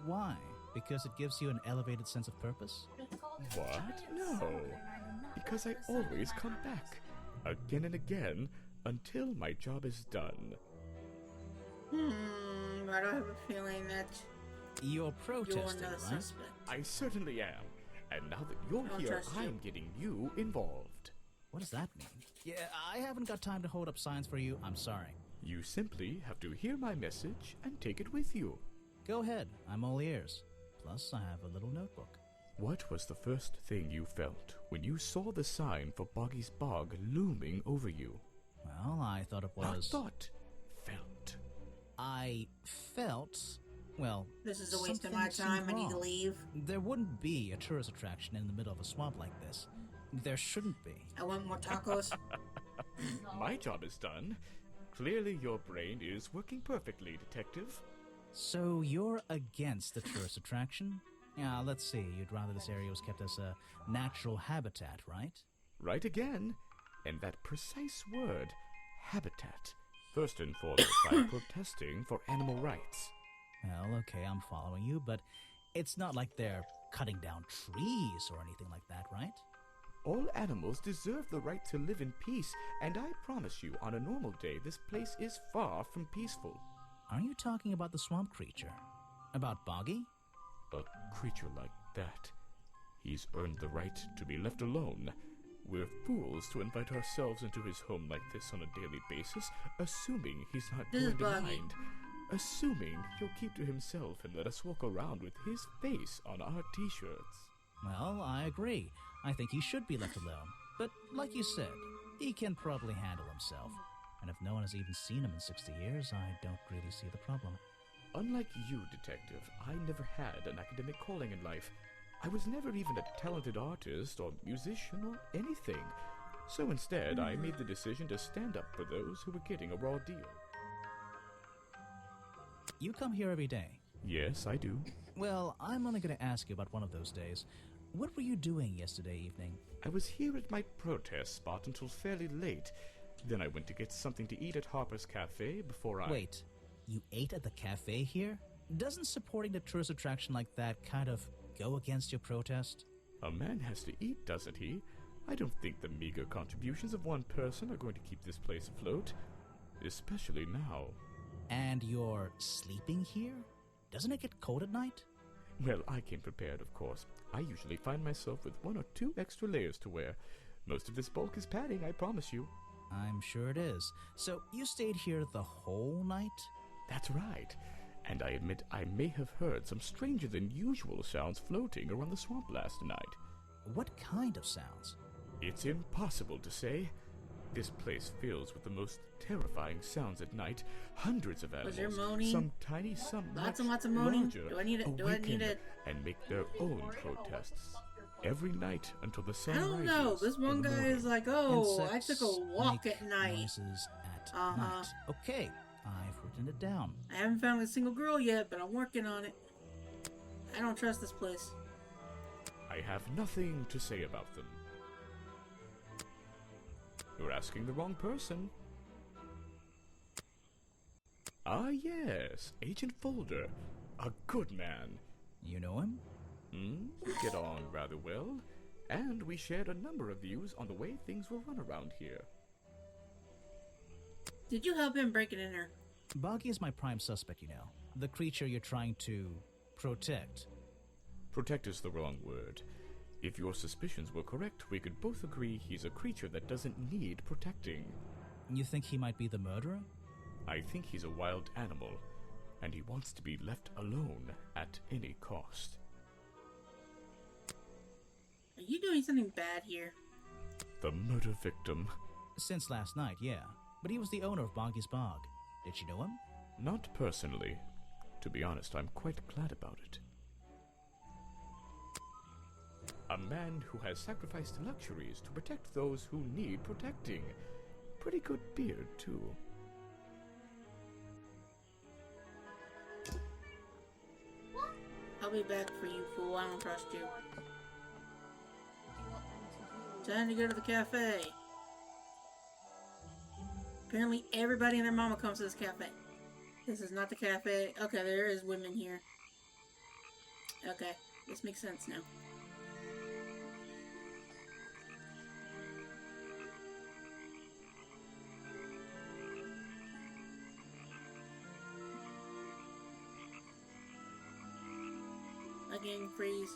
Why? Because it gives you an elevated sense of purpose? It's called a What? giant No. sword, and I do not Because I represent always that. come back, again and again, until my job is done. I don't have a feeling that You're you're protesting, another right? suspect. I certainly am. And now that you're don't here, trust you. I'm getting you involved. What does that mean? Yeah, I haven't got time to hold up signs for you. I'm sorry. You simply have to hear my message and take it with you. Go ahead. I'm all ears. Plus, I have a little notebook. What was the first thing you felt when you saw the sign for Boggy's Bog looming over you? Well, I thought it Not was... thought, felt. I felt... Well, This is a waste of my something time. I seemed need to wrong. leave. There wouldn't be a tourist attraction in the middle of a swamp like this. There shouldn't be. I want more tacos. My job is done. Clearly your brain is working perfectly, Detective. So you're against the tourist attraction? Yeah, let's see. You'd rather this area was kept as a natural habitat, right? Right again. And that precise word, habitat. First and foremost, I'm protesting for animal rights. Well, okay, I'm following you, but it's not like they're cutting down trees or anything like that, right? All animals deserve the right to live in peace, and I promise you, on a normal day, this place is far from peaceful. Are you talking about the swamp creature? About Boggy? A creature like that. He's earned the right to be left alone. We're fools to invite ourselves into his home like this on a daily basis, assuming he's not This is going to Boggy. mind. Assuming he'll keep to himself and let us walk around with his face on our t-shirts. Well, I agree. I think he should be left alone. But like you said, he can probably handle himself. And if no one has even seen him in 60 years, I don't really see the problem. Unlike you, Detective, I never had an academic calling in life. I was never even a talented artist or musician or anything. So instead, I made the decision to stand up for those who were getting a raw deal. You come here every day. Yes, I do. Well, I'm only going to ask you about one of those days. What were you doing yesterday evening? I was here at my protest spot until fairly late. Then I went to get something to eat at Harper's Cafe before I... Wait, you ate at the cafe here? Doesn't supporting a tourist attraction like that kind of go against your protest? A man has to eat, doesn't he? I don't think the meager contributions of one person are going to keep this place afloat. Especially now. And you're sleeping here? Doesn't it get cold at night? Well, I came prepared, of course. I usually find myself with 1 or 2 extra layers to wear. Most of this bulk is padding, I promise you. I'm sure it is. So you stayed here the whole night? That's right. And I admit I may have heard some stranger than usual sounds floating around the swamp last night. What kind of sounds? It's impossible to say. This place fills with the most terrifying sounds at night. Hundreds of animals, there moaning? some tiny, some Lots much and lots of moaning? larger, Do I need it? awaken and make their own protests. Every night until the sun I don't rises. know. This one in the guy morning. is like, oh, I Insects took a walk make at night. noises at Uh-huh. night. Okay, I've written it down. I haven't found a single girl yet, but I'm working on it. I don't trust this place. I have nothing to say about them. You're asking the wrong person. Ah, yes, Agent Folder. A good man. You know him? We get on rather well, and we shared a number of views on the way things were run around here. Did you help him break it in her? Boggy is my prime suspect, you know. The creature you're trying to protect. Protect is the wrong word. If your suspicions were correct, we could both agree he's a creature that doesn't need protecting. You think he might be the murderer? I think he's a wild animal, and he wants to be left alone at any cost. Are you doing something bad here? The murder victim. Since last night, yeah. But he was the owner of Boggy's Bog. Did you know him? Not personally. To be honest, I'm quite glad about it. A man who has sacrificed luxuries to protect those who need protecting. Pretty good beard, too. I'll be back for you, fool. I don't trust you. Time to go to the cafe. Apparently everybody and their mama comes to this cafe. This is not the cafe. Okay, there is women here. Okay, this makes sense now. Again, freeze.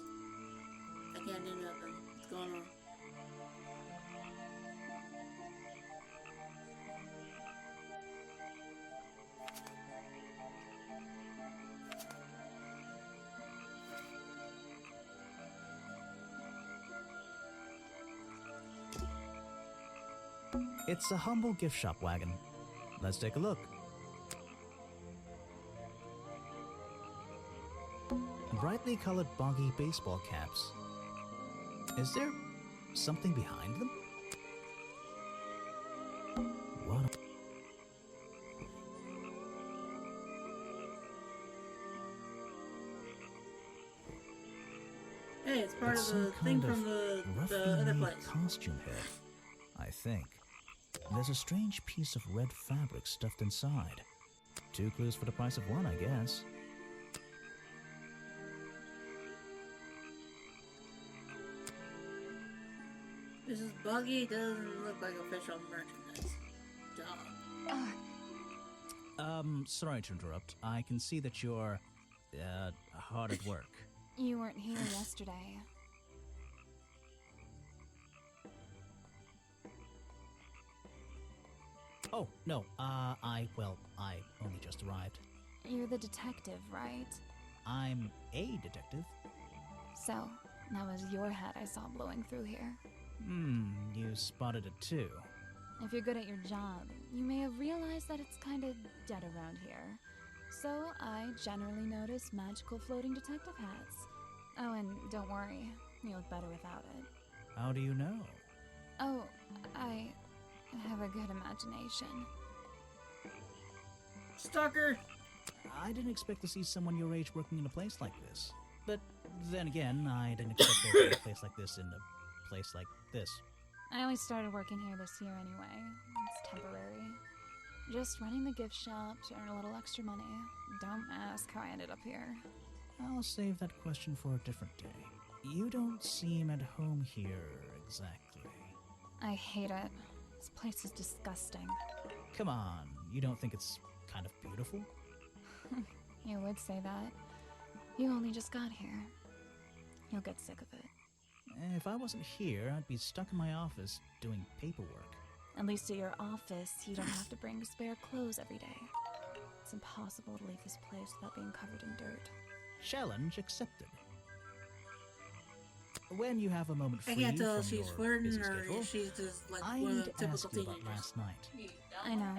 I can't do nothing. What's going on? It's a humble gift shop wagon. Let's take a look. Brightly colored boggy baseball caps. Is there something behind them? What? Hey, it's part It's of the some thing kind from of the other roughly place. costume head, I think. There's a strange piece of red fabric stuffed inside. 2 clues for the price of 1, I guess. This is buggy. Doesn't look like official merchandise. Duh. Sorry to interrupt. I can see that you're, hard at work. You weren't here yesterday. Oh, no, I only just arrived. You're the detective, right? I'm a detective. So, that was your head I saw blowing through here. You spotted it too. If you're good at your job, you may have realized that it's kind of dead around here. So, I generally notice magical floating detective hats. Oh, and don't worry, you look better without it. How do you know? Oh, I have a good imagination. Stalker! I didn't expect to see someone your age working in a place like this. But then again, I didn't expect there to be a place like this in a place like this. I only started working here this year anyway. It's temporary. Just running the gift shop to earn a little extra money. Don't ask how I ended up here. I'll save that question for a different day. You don't seem at home here exactly. I hate it. This place is disgusting. Come on, you don't think it's kind of beautiful? You would say that. You only just got here. You'll get sick of it. If I wasn't here, I'd be stuck in my office doing paperwork. At least at your office, you don't have to bring spare clothes every day. It's impossible to leave this place without being covered in dirt. Challenge accepted. When you have a moment free I can't tell from if she's your flirting busy or schedule, if she's just like I one need of the to ask typical you about teenagers. last night. I know,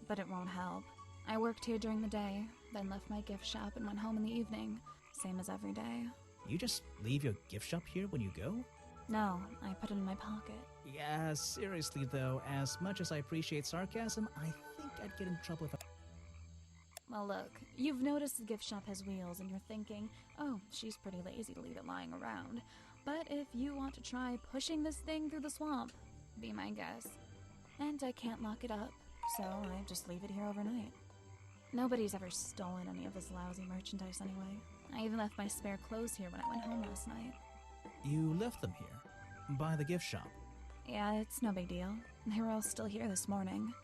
but it won't help. I worked here during the day, then left my gift shop and went home in the evening. Same as every day. You just leave your gift shop here when you go? No, I put it in my pocket. Yeah, seriously though, as much as I appreciate sarcasm, I think I'd get in trouble if I... Well, look, you've noticed the gift shop has wheels, and you're thinking, oh, she's pretty lazy to leave it lying around. But if you want to try pushing this thing through the swamp, be my guest. And I can't lock it up, so I just leave it here overnight. Nobody's ever stolen any of this lousy merchandise anyway. I even left my spare clothes here when I went home last night. You left them here? By the gift shop? Yeah, it's no big deal. They were all still here this morning.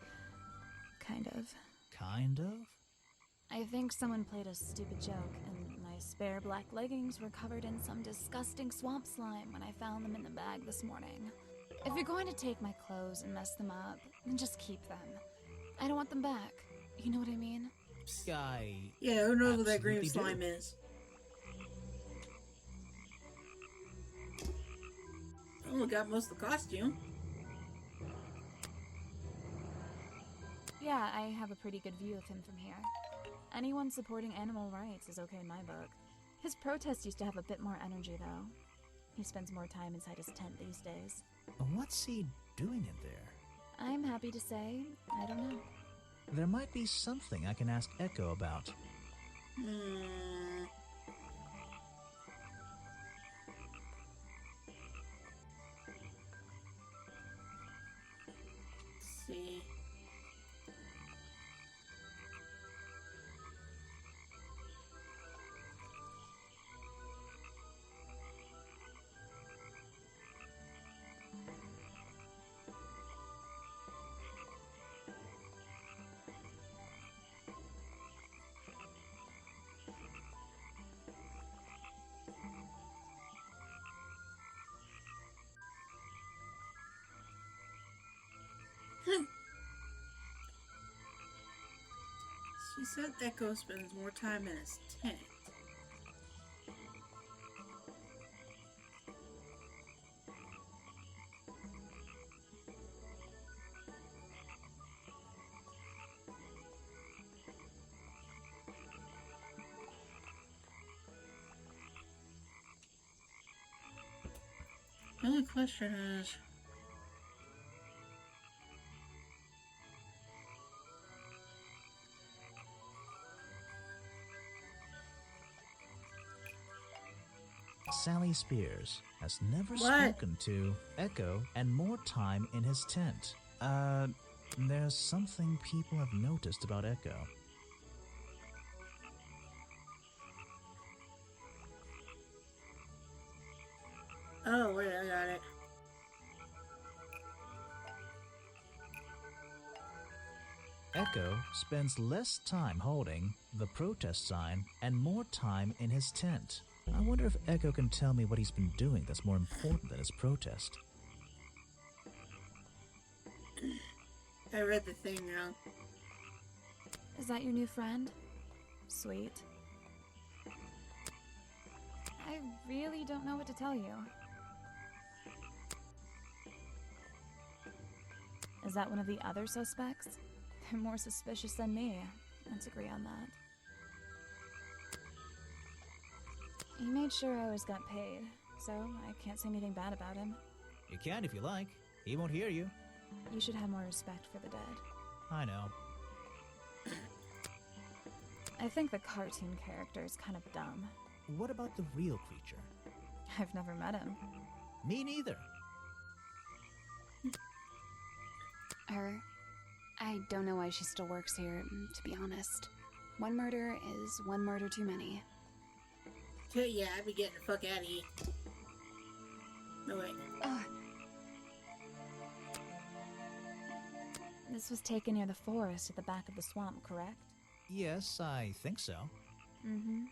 Kind of. Kind of? I think someone played a stupid joke, and my spare black leggings were covered in some disgusting swamp slime when I found them in the bag this morning. If you're going to take my clothes and mess them up, then just keep them. I don't want them back. You know what I mean? Yeah, who knows what that green slime is? I only got most of the costume. Yeah, I have a pretty good view of him from here. Anyone supporting animal rights is okay in my book. His protest used to have a bit more energy, though. He spends more time inside his tent these days. What's he doing in there? I'm happy to say, I don't know. There might be something I can ask Echo about. Let's see. She said Echo spends more time in his tent. The only question is, Sally Spears has never spoken to Echo and more time in his tent. There's something people have noticed about Echo. oh wait, I got it. Echo spends less time holding the protest sign and more time in his tent. I wonder if Echo can tell me what he's been doing that's more important than his protest. I read the thing wrong. Is that your new friend? Sweet. I really don't know what to tell you. Is that one of the other suspects? They're more suspicious than me. Let's agree on that. He made sure I always got paid, so I can't say anything bad about him. You can if you like. He won't hear you. You should have more respect for the dead. I know. I think the cartoon character is kind of dumb. What about the real creature? I've never met him. Me neither. I don't know why she still works here, to be honest. One murder is one murder too many. Yeah, I'd be getting the fuck out of here. No way. This was taken near the forest at the back of the swamp, correct? Yes, I think so. Mm-hmm.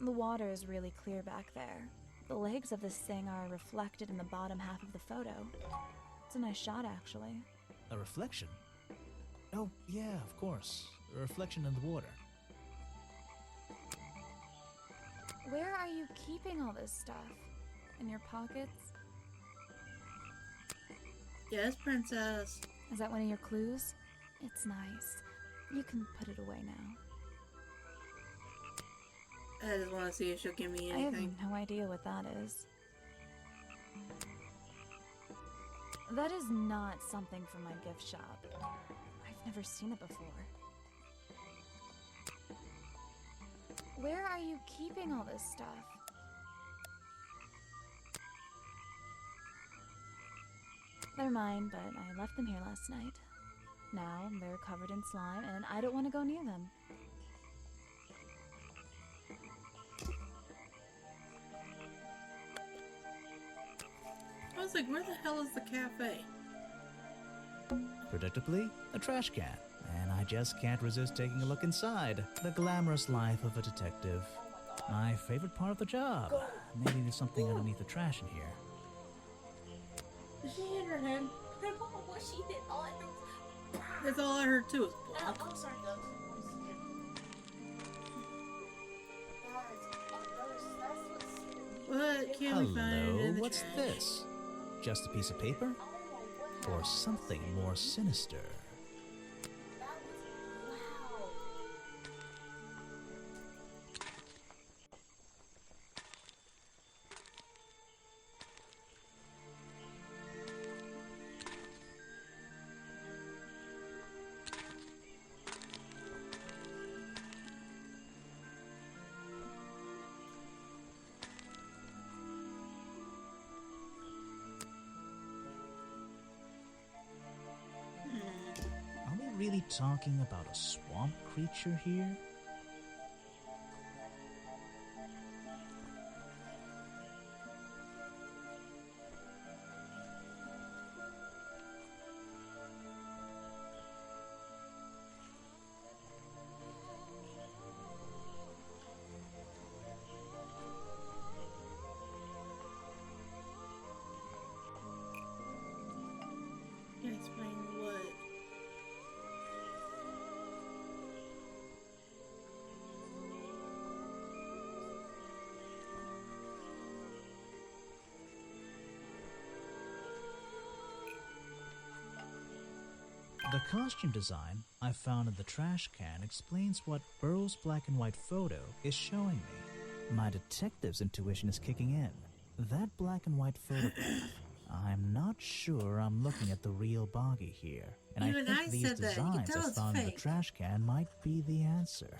The water is really clear back there. The legs of this thing are reflected in the bottom half of the photo. It's a nice shot, actually. A reflection? Oh, yeah, of course. A reflection in the water. Where are you keeping all this stuff? In your pockets? Yes, princess. Is that one of your clues? It's nice. You can put it away now. I just want to see if she'll give me I have anything. no idea what that is. That is not something from my gift shop. I've never seen it before. Where are you keeping all this stuff? They're mine, but I left them here last night. Now they're covered in slime, and I don't want to go near them. I was like, where the hell is the cafe? Predictably, a trash can. And I just can't resist taking a look inside. The glamorous life of a detective. My favorite part of the job. Maybe there's something underneath the trash in here. Did she hit her head? I don't know what she did. All I know is... That's all I heard too. I'm sorry, guys. What can we find in Hello, the what's trash? this? Just a piece of paper? Or something more sinister? Are we really talking about a swamp creature here? Can you explain what? costume design I found in the trash can explains what Burrow's black and white photo is showing me. My detective's intuition is kicking in. That black and white photograph, I'm not sure I'm looking at the real Boggy here. And Even I think I these said that. You can designs tell I it's found in the fake. trash can might be the answer.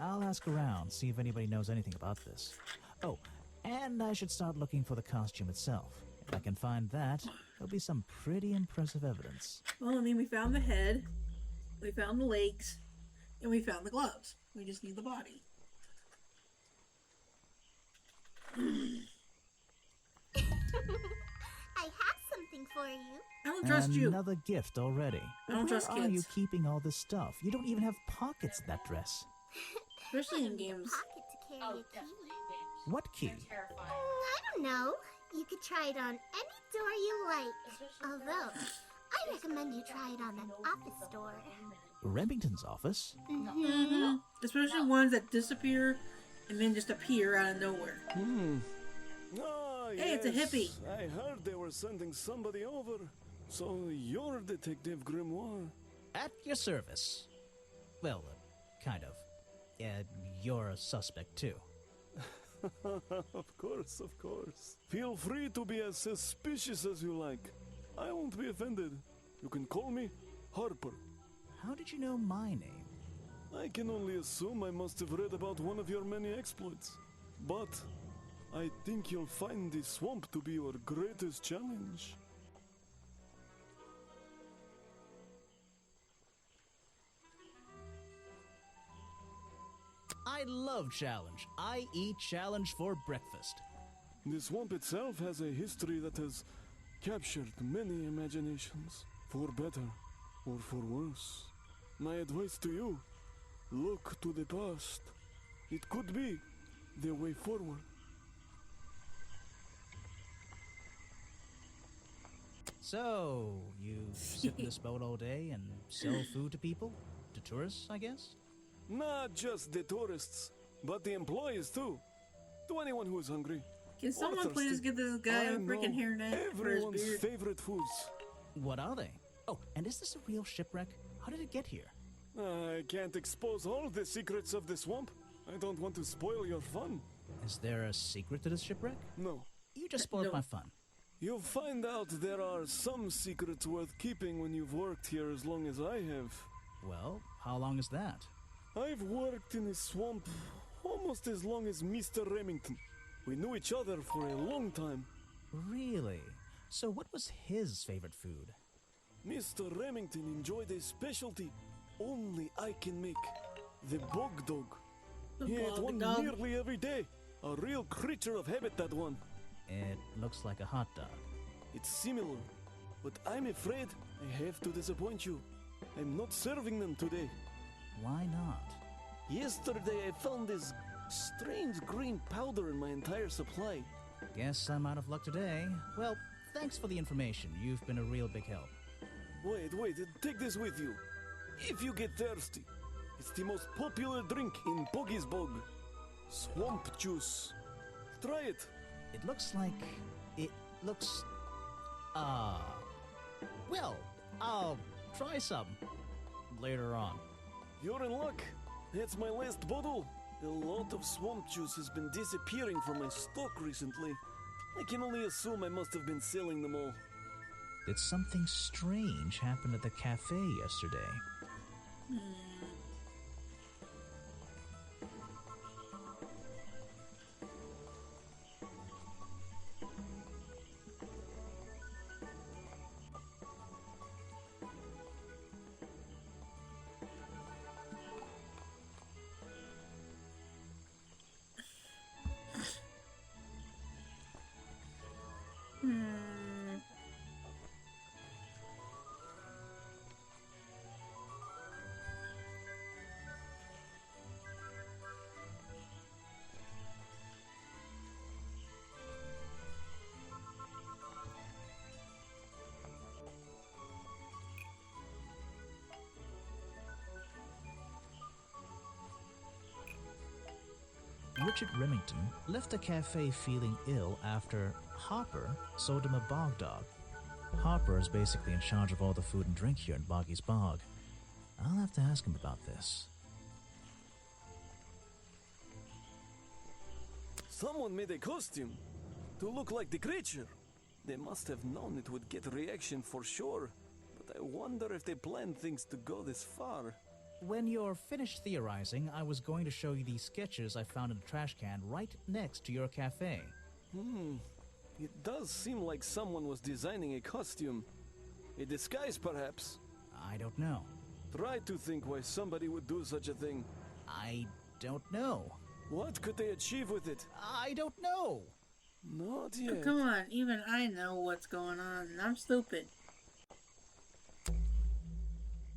I'll ask around, see if anybody knows anything about this. Oh, and I should start looking for the costume itself. If I can find that, there'll be some pretty impressive evidence. Well, I mean, we found the head, we found the legs, and we found the gloves. We just need the body. I have something for you. I don't trust you. Another gift already. I don't trust Where are you kids. keeping all this stuff? You don't even have pockets in that dress. Especially in games. Pocket to carry a key. What key? I don't know. You could try it on any door you like. Although, I recommend you try it on an office door. Remington's office? Mm-hmm. Especially ones that disappear and then just appear out of nowhere. Ah, Hey, it's a hippie. I heard they were sending somebody over. So you're Detective Grimoire. At your service. Well, kind of. You're a suspect too. Of course, of course. Feel free to be as suspicious as you like. I won't be offended. You can call me Harper. How did you know my name? I can only assume I must have read about one of your many exploits. But I think you'll find the swamp to be your greatest challenge. I love challenge. I eat challenge for breakfast. The swamp itself has a history that has captured many imaginations, for better or for worse. My advice to you, look to the past. It could be the way forward. So, you sit in this boat all day and sell food to people? To tourists, I guess? Not just the tourists, but the employees too. To anyone who is hungry. Can someone please get this guy a freaking hairnet for his Everyone's beard? favorite foods. What are they? Oh, and is this a real shipwreck? How did it get here? I can't expose all the secrets of the swamp. I don't want to spoil your fun. Is there a secret to this shipwreck? No. You just spoiled my fun. You'll find out there are some secrets worth keeping when you've worked here as long as I have. Well, how long is that? I've worked in the swamp almost as long as Mr. Remington. We knew each other for a long time. Really? So what was his favorite food? Mr. Remington enjoyed a specialty only I can make. The bog dog. He ate one nearly every day. A real creature of habit, that one. It looks like a hot dog. It's similar, but I'm afraid I have to disappoint you. I'm not serving them today. Why not? Yesterday I found this strange green powder in my entire supply. Guess I'm out of luck today. Well, thanks for the information. You've been a real big help. Wait, take this with you. If you get thirsty, it's the most popular drink in Boggy's Bog. Swamp juice. Try it. It looks like... Well, I'll try some later on. You're in luck. That's my last bottle. A lot of swamp juice has been disappearing from my stock recently. I can only assume I must have been selling them all. Did something strange happen at the cafe yesterday? Richard Remington left the cafe feeling ill after Hopper sold him a bog dog. Harper is basically in charge of all the food and drink here in Boggy's Bog. I'll have to ask him about this. Someone made a costume to look like the creature. They must have known it would get a reaction for sure, but I wonder if they planned things to go this far. When you're finished theorizing, I was going to show you these sketches I found in a trash can right next to your cafe. It does seem like someone was designing a costume. A disguise, perhaps? I don't know. Try to think why somebody would do such a thing. I don't know. What could they achieve with it? I don't know. Not Oh, yet. come on, even I know what's going on, and I'm stupid.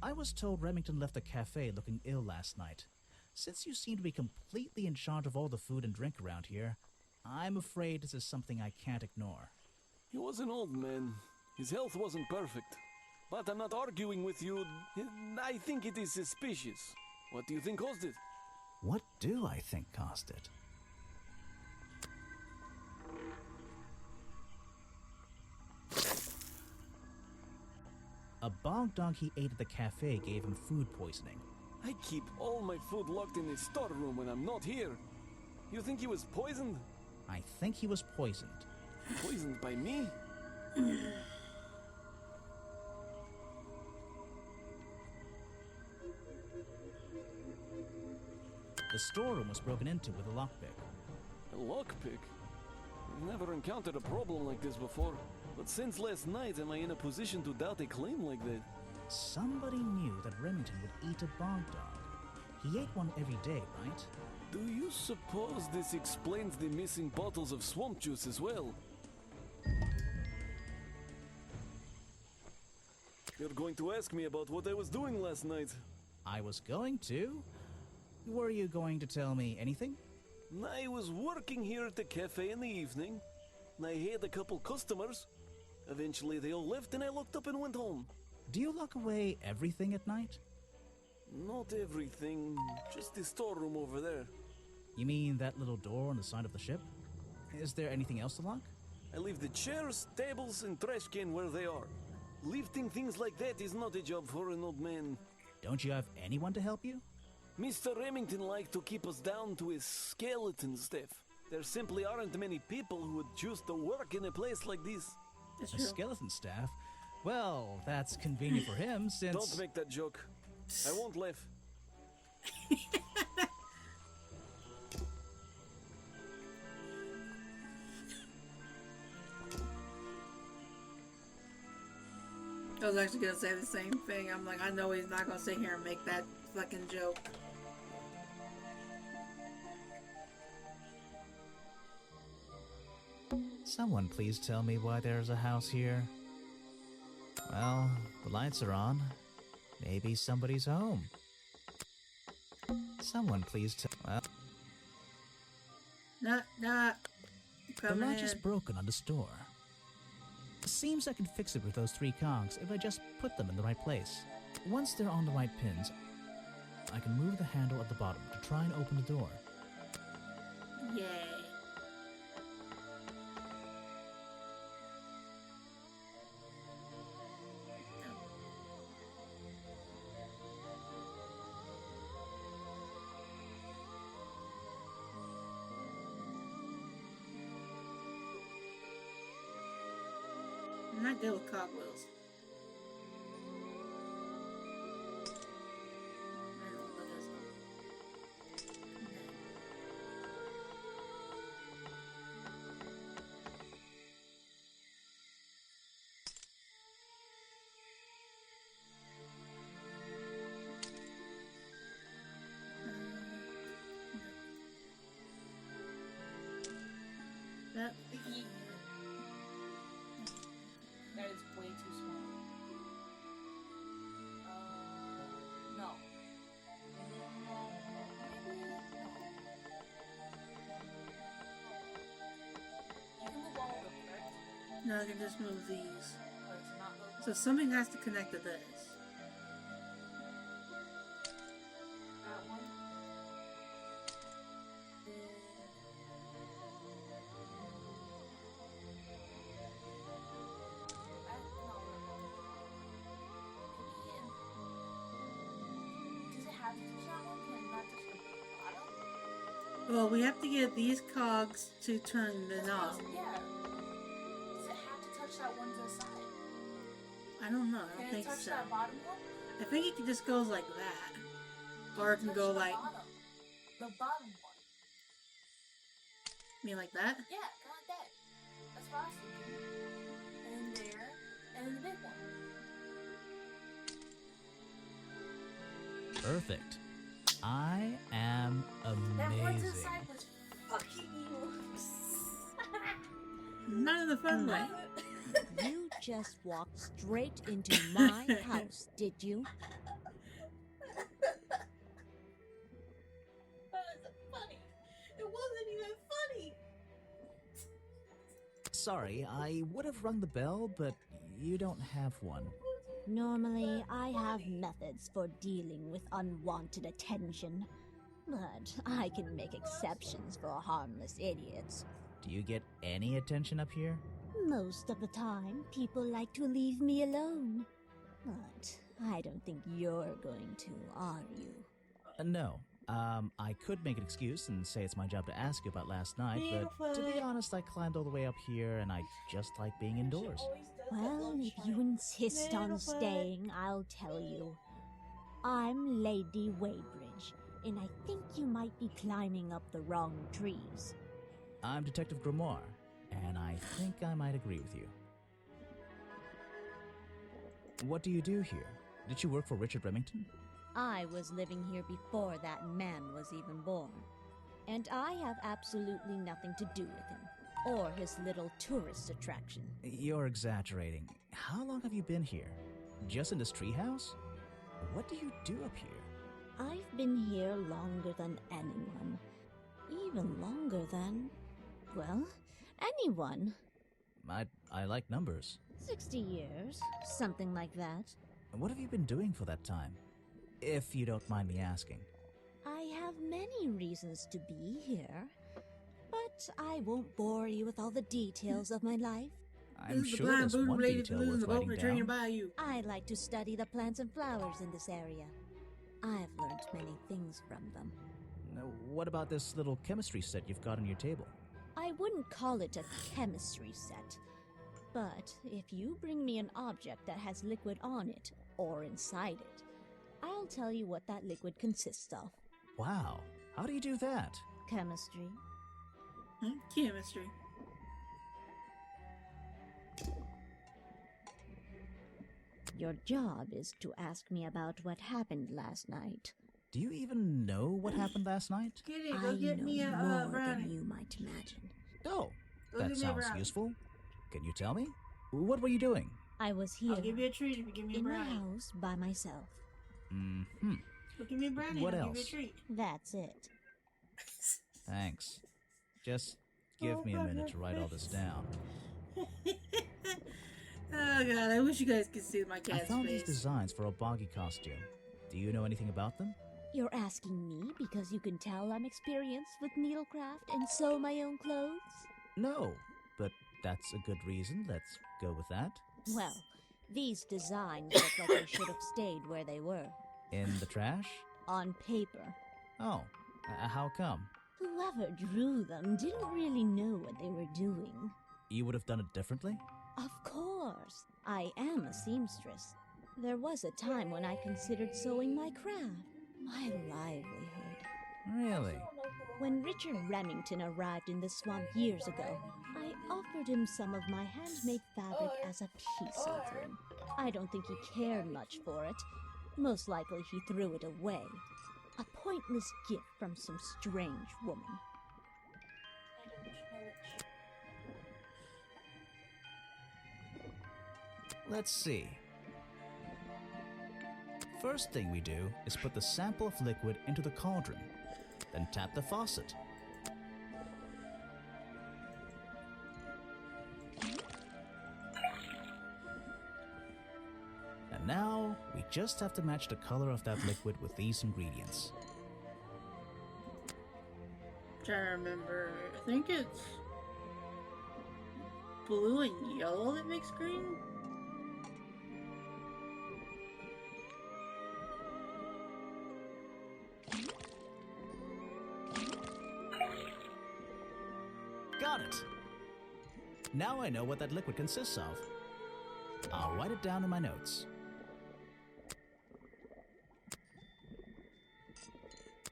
I was told Remington left the cafe looking ill last night. Since you seem to be completely in charge of all the food and drink around here, I'm afraid this is something I can't ignore. He was an old man. His health wasn't perfect. But I'm not arguing with you. I think it is suspicious. What do you think caused it? What do I think caused it? A bog dog he ate at the cafe gave him food poisoning. I keep all my food locked in the storeroom when I'm not here. You think he was poisoned? I think he was poisoned. Poisoned by me? The storeroom was broken into with a lockpick. A lockpick? I've never encountered a problem like this before. But since last night, am I in a position to doubt a claim like that? Somebody knew that Remington would eat a bog dog. He ate one every day, right? Do you suppose this explains the missing bottles of swamp juice as well? You're going to ask me about what I was doing last night. I was going to? Were you going to tell me anything? I was working here at the cafe in the evening. I had a couple customers. Eventually they all left and I locked up and went home. Do you lock away everything at night? Not everything, just the storeroom over there. You mean that little door on the side of the ship? Is there anything else to lock? I leave the chairs, tables, and trash can where they are. Lifting things like that is not a job for an old man. Don't you have anyone to help you? Mr. Remington liked to keep us down to his skeleton staff. There simply aren't many people who would choose to work in a place like this. A skeleton staff? Well, that's convenient for him since... Don't make that joke. I won't laugh. I was actually gonna say the same thing. I'm like, I know he's not gonna sit here and make that fucking joke. Someone please tell me why there's a house here. Well, the lights are on. Maybe somebody's home. Someone please tell... Well... Nah. The latch is broken on this door. Seems I can fix it with those 3 cogs if I just put them in the right place. Once they're on the right pins, I can move the handle at the bottom to try and open the door. Yay. I'm not good with cogwheels. I don't know what that is. That That is way too small. No. You can move all of them, correct? no, I can just move these. Or it's not those. So something has to connect to this. That one. No. Well, we have to get these cogs to turn the knob. Yeah. Does it have to touch that one to the side? I don't know. I don't Can think it touch so. that bottom one? I think it just goes like that. Or it can go like... The bottom one. You mean like that? Yeah, kind of like that. That's what I was thinking. And then there, and then the big one. Perfect. I am That one to the amazing. side was fucking you. None of the fun way. You just walked straight into my house, did you? That wasn't funny. It wasn't even funny. Sorry, I would have rung the bell, but you don't have one. Normally, I have methods for dealing with unwanted attention, but I can make exceptions for harmless idiots. Do you get any attention up here? Most of the time, people like to leave me alone. But I don't think you're going to, are you? No. I could make an excuse and say it's my job to ask you about last night, but to be honest, I climbed all the way up here and I just like being indoors. Well, if you insist on staying, I'll tell you. I'm Lady Weybridge, and I think you might be climbing up the wrong trees. I'm Detective Grimoire, and I think I might agree with you. What do you do here? Did you work for Richard Remington? I was living here before that man was even born, and I have absolutely nothing to do with him, or his little tourist attraction. You're exaggerating. How long have you been here? Just in this treehouse? What do you do up here? I've been here longer than anyone. Even longer than, well, anyone. I like numbers. 60 years, something like that. What have you been doing for that time? If you don't mind me asking. I have many reasons to be here, but I won't bore you with all the details of my life. I'm sure there's one detail worth writing down. I like to study the plants and flowers in this area. I've learned many things from them. What about this little chemistry set you've got on your table? I wouldn't call it a chemistry set, but if you bring me an object that has liquid on it, or inside it, I'll tell you what that liquid consists of. Wow, how do you do that? Chemistry. Chemistry. Your job is to ask me about what happened last night. Do you even know what happened last night? Kitty, go get me a more brownie. than you might imagine. Oh, Go that get me a sounds brownie. useful. Can you tell me? What were you doing? I was here I'll give you a treat if you give me a in my brownie. house by myself. Mm-hmm. Well, give me a brownie. What I'll else? give you a treat. That's it. Thanks. Just give me a minute to write all this down. Oh god, I wish you guys could see my I cat's found face. these designs for a boggy costume. Do you know anything about them? You're asking me because you can tell I'm experienced with needlecraft and sew my own clothes? No, but that's a good reason. Let's go with that. Well, these designs look like they should have stayed where they were. In the trash? On paper. Oh, how come? Whoever drew them didn't really know what they were doing. You would have done it differently? Of course. I am a seamstress. There was a time when I considered sewing my craft, my livelihood. Really? When Richard Remington arrived in the swamp years ago, I offered him some of my handmade fabric as a peace offering. I don't think he cared much for it. Most likely he threw it away. A pointless gift from some strange woman. Let's see. First thing we do is put the sample of liquid into the cauldron, then tap the faucet. And now, we just have to match the color of that liquid with these ingredients. Trying to remember. I think it's blue and yellow that makes green. Got it. Now I know what that liquid consists of. I'll write it down in my notes.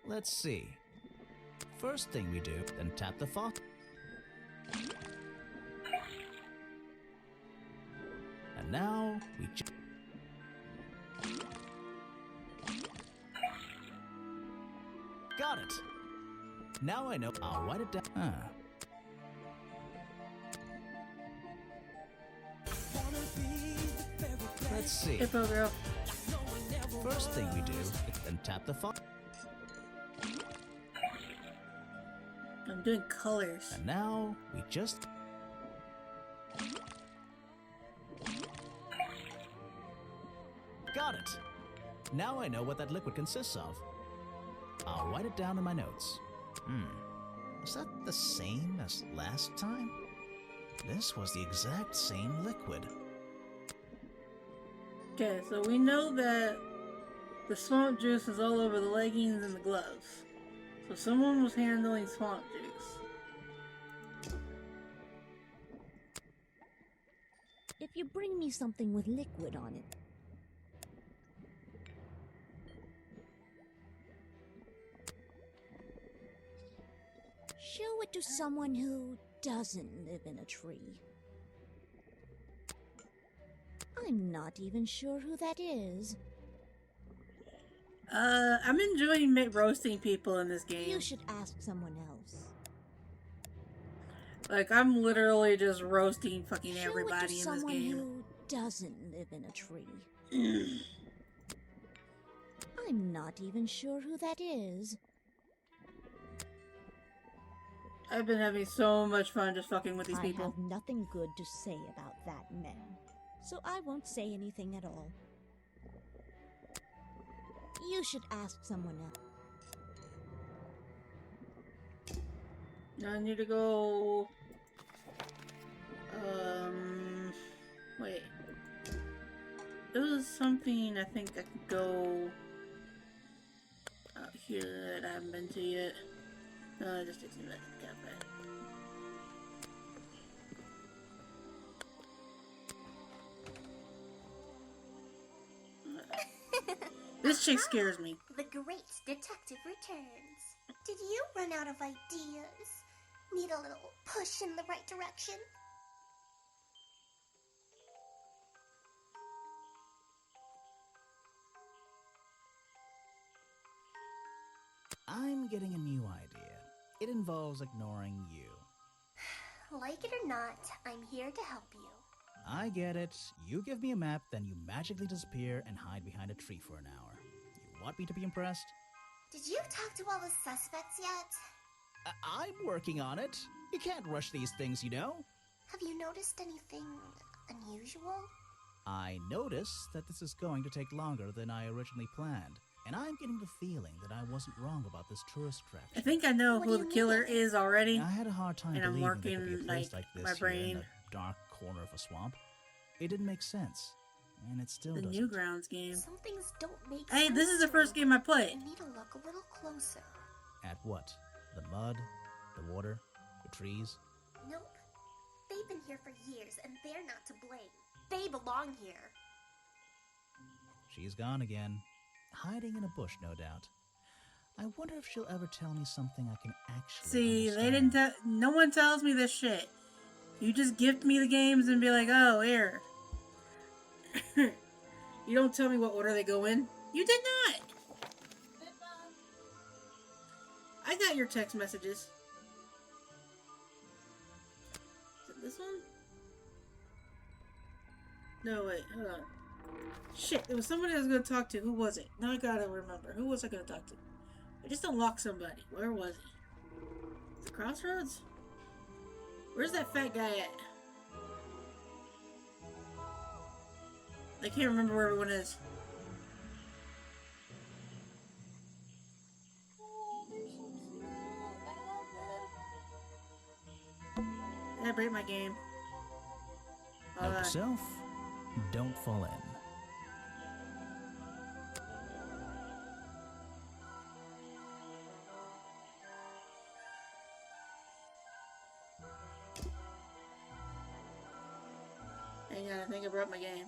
Let's see. First thing we do, then tap the faucet. And now we got it. Now I know. I'll write it down. Let's see. Hippo girl. First thing we do, then tap the faucet. I'm doing colors. And now we just. Got it. Now I know what that liquid consists of. I'll write it down in my notes. Is that the same as last time? This was the exact same liquid. Okay, so we know that the swamp juice is all over the leggings and the gloves. So someone was handling swamp juice. If you bring me something with liquid on it. Show it to someone who doesn't live in a tree. I'm not even sure who that is. I'm enjoying roasting people in this game. You should ask someone else. Like, I'm literally just roasting fucking Show everybody it to in this someone game. who doesn't live in a tree. I'm not even sure who that is. I've been having so much fun just fucking with these people. I have nothing good to say about that man, so I won't say anything at all. You should ask someone else. Now I need to go... Wait. There was something I think I could go... out here that I haven't been to yet. No, it just takes me back to the cafe. This chick scares me. The great detective returns. Did you run out of ideas? Need a little push in the right direction? I'm getting a new idea. It involves ignoring you. Like it or not, I'm here to help you. I get it. You give me a map, then you magically disappear and hide behind a tree for an hour. You want me to be impressed? Did you talk to all the suspects yet? I'm working on it. You can't rush these things, you know. Have you noticed anything unusual? I notice that this is going to take longer than I originally planned, and I'm getting the feeling that I wasn't wrong about this tourist attraction. I think I know who the killer is already. I had a hard time and I'm believing there could be a working place like this my here brain. in the dark corner of a swamp. It didn't make sense, and it still The doesn't. Newgrounds game. Some things don't make Hey, sense. this is the first game I played. You need to look a little closer. At what? The mud? The water? The trees? Nope. They've been here for years, and they're not to blame. They belong here. She's gone again. Hiding in a bush, no doubt. I wonder if she'll ever tell me something I can actually See, understand. they didn't tell. No one tells me this shit. You just gift me the games and be like, oh, here. You don't tell me what order they go in. You did not. I got your text messages. Is it this one? No, wait, hold on. Shit, there was somebody I was going to talk to. Who was it? Now I gotta remember. Who was I going to talk to? I just unlocked somebody. Where was he? Is it Crossroads? Where's that fat guy at? I can't remember where everyone is. Did I break my game? Hold Note on. to self, don't fall in. Hang on, I think I brought my game.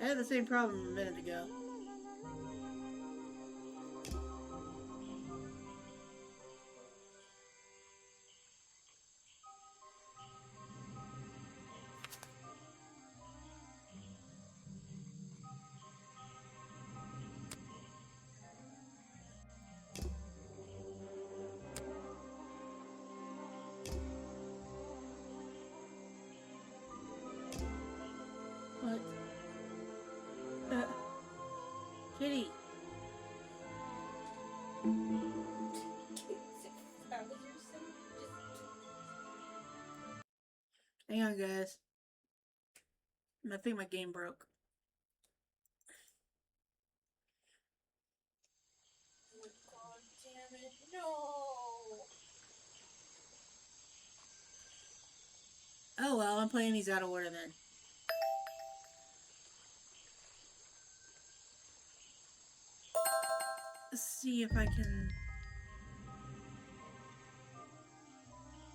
I had the same problem a minute ago. What? Kitty. Hang on, guys. I think my game broke. God damn it, no! Oh well, I'm playing these out of order then. Let's see if I can...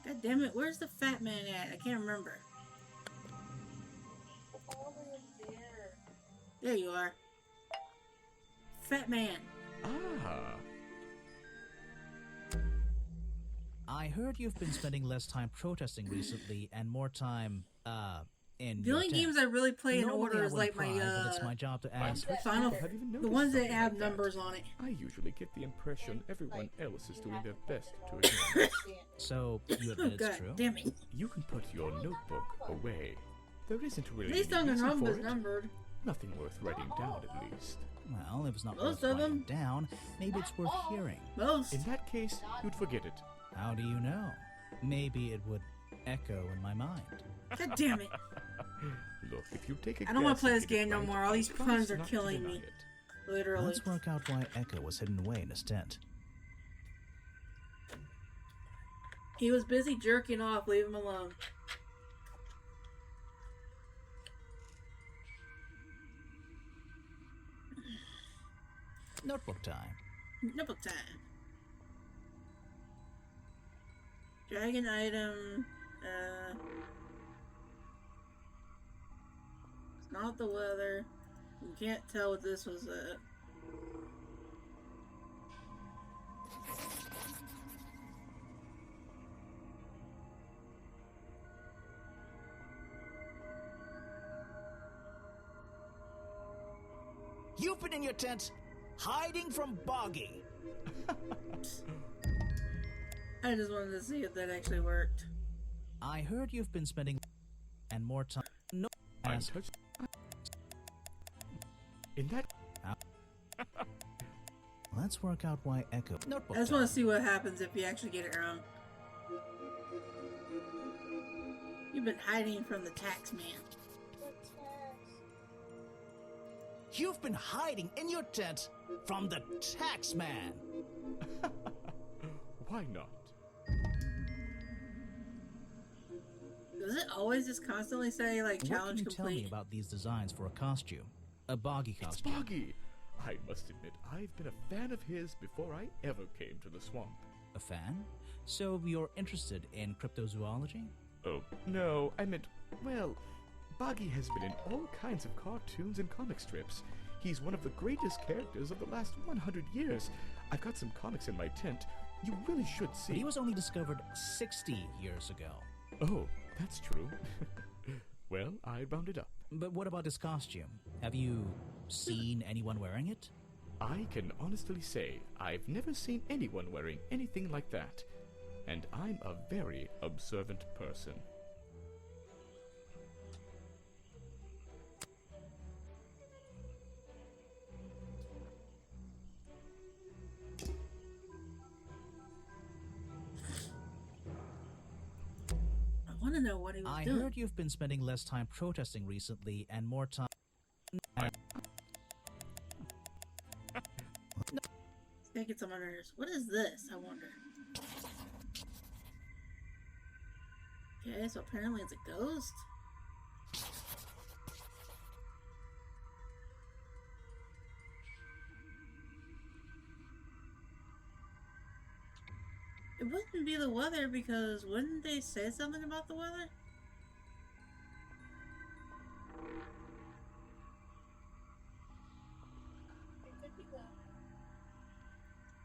God damn it, where's the fat man at? I can't remember. There you are. Fat man. Ah. I heard you've been spending less time protesting recently and more time, in The only games I really play in order is like my, but it's my job to ask. The ones that have numbers on it. I usually get the impression everyone else is doing their best to ignore it. So, you admit it's true? Damn it. You can put your notebook away. There isn't really At least any on the reason for numbers it. numbered. Nothing worth writing down, at least. Well, if it's not Most worth of writing them. down, maybe it's worth hearing. Most. In that case, you'd forget it. How do you know? Maybe it would echo in my mind. God damn it. Look, if you take a I don't want guess to play and this get it game no right, more. All these puns are not to killing deny me. it. Literally. Let's work out why Echo was hidden away in his tent. He was busy jerking off. Leave him alone. Notebook time. Notebook time. Dragon item. It's not the weather. You can't tell what this was at. You've been in your tent, hiding from Boggy. I just wanted to see if that actually worked. I heard you've been spending and more time. No. In that. Let's work out why Echo. Notebook. I just want to see what happens if you actually get it wrong. You've been hiding from the tax man. You've been hiding in your tent from the tax man. Why not? Does it always just constantly say, like, challenge complete? What can you tell me about these designs for a costume? A Boggy costume. It's Boggy! I must admit, I've been a fan of his before I ever came to the swamp. A fan? So you're interested in cryptozoology? Oh, no, I meant, well, Boggy has been in all kinds of cartoons and comic strips. He's one of the greatest characters of the last 100 years. I've got some comics in my tent. You really should see. But he was only discovered 60 years ago. Oh, that's true. Well, I rounded up. But what about his costume? Have you seen anyone wearing it? I can honestly say I've never seen anyone wearing anything like that. And I'm a very observant person. I want to know what he was doing. I heard you've been spending less time protesting recently and more time... Taking some others. What is this, I wonder? Okay, so apparently it's a ghost? It wouldn't be the weather because wouldn't they say something about the weather?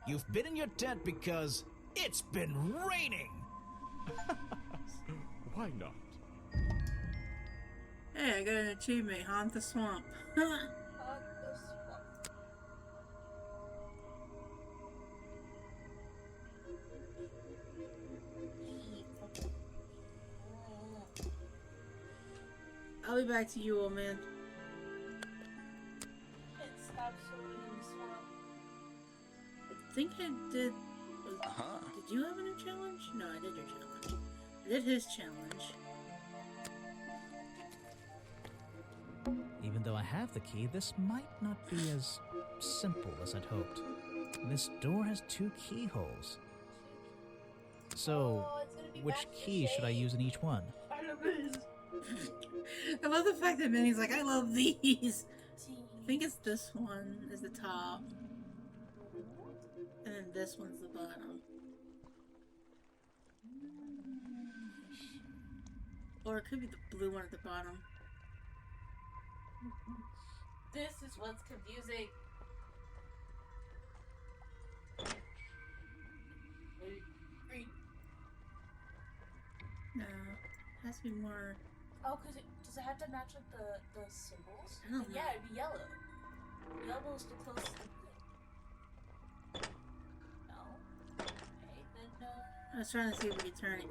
You've been in your tent because it's been raining! Why not? Hey, I got an achievement. Haunt the swamp. I'll be back to you, old man. It stopped swimming in the swamp. I think I did. Did you have a new challenge? No, I did your challenge. I did his challenge. Even though I have the key, this might not be as simple as I'd hoped. This door has 2 keyholes. So, which key should I use in each one? I love the fact that Minnie's like, I love these. I think it's this one is the top. And then this one's the bottom. Or it could be the blue one at the bottom. This is what's confusing. Green. No, it has to be more. Oh, does it have to match like the symbols? I don't know. Yeah, it'd be yellow. Yellow is the closest to blue. No. Okay, then no. I was trying to see if we could turn it.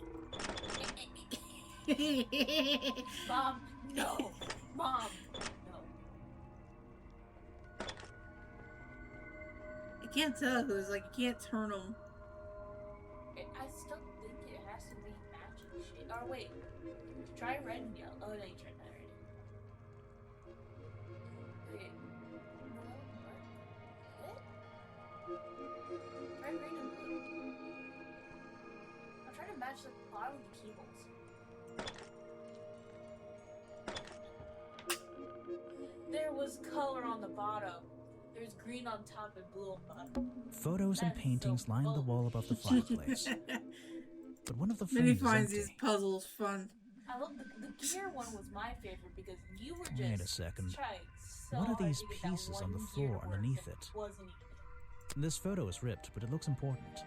Mom, no. Mom, no. I can't tell who's like, you can't turn them. I still think it has to be matching shade. Or wait, try red and yellow. Oh no, you tried that already. Wait, no, what? Try green and blue. I'm trying to match the bottom of the keyholes. There was color on the bottom. There's green on top and blue on bottom. Photos and paintings line the wall above the fireplace. But one of the Minnie frames is finds empty. these puzzles fun. I love the gear one was my favorite because you were just Wait a second. trying so What are hard these to get that pieces on the one floor gear to work underneath that it? wasn't even This photo is ripped, but it looks important.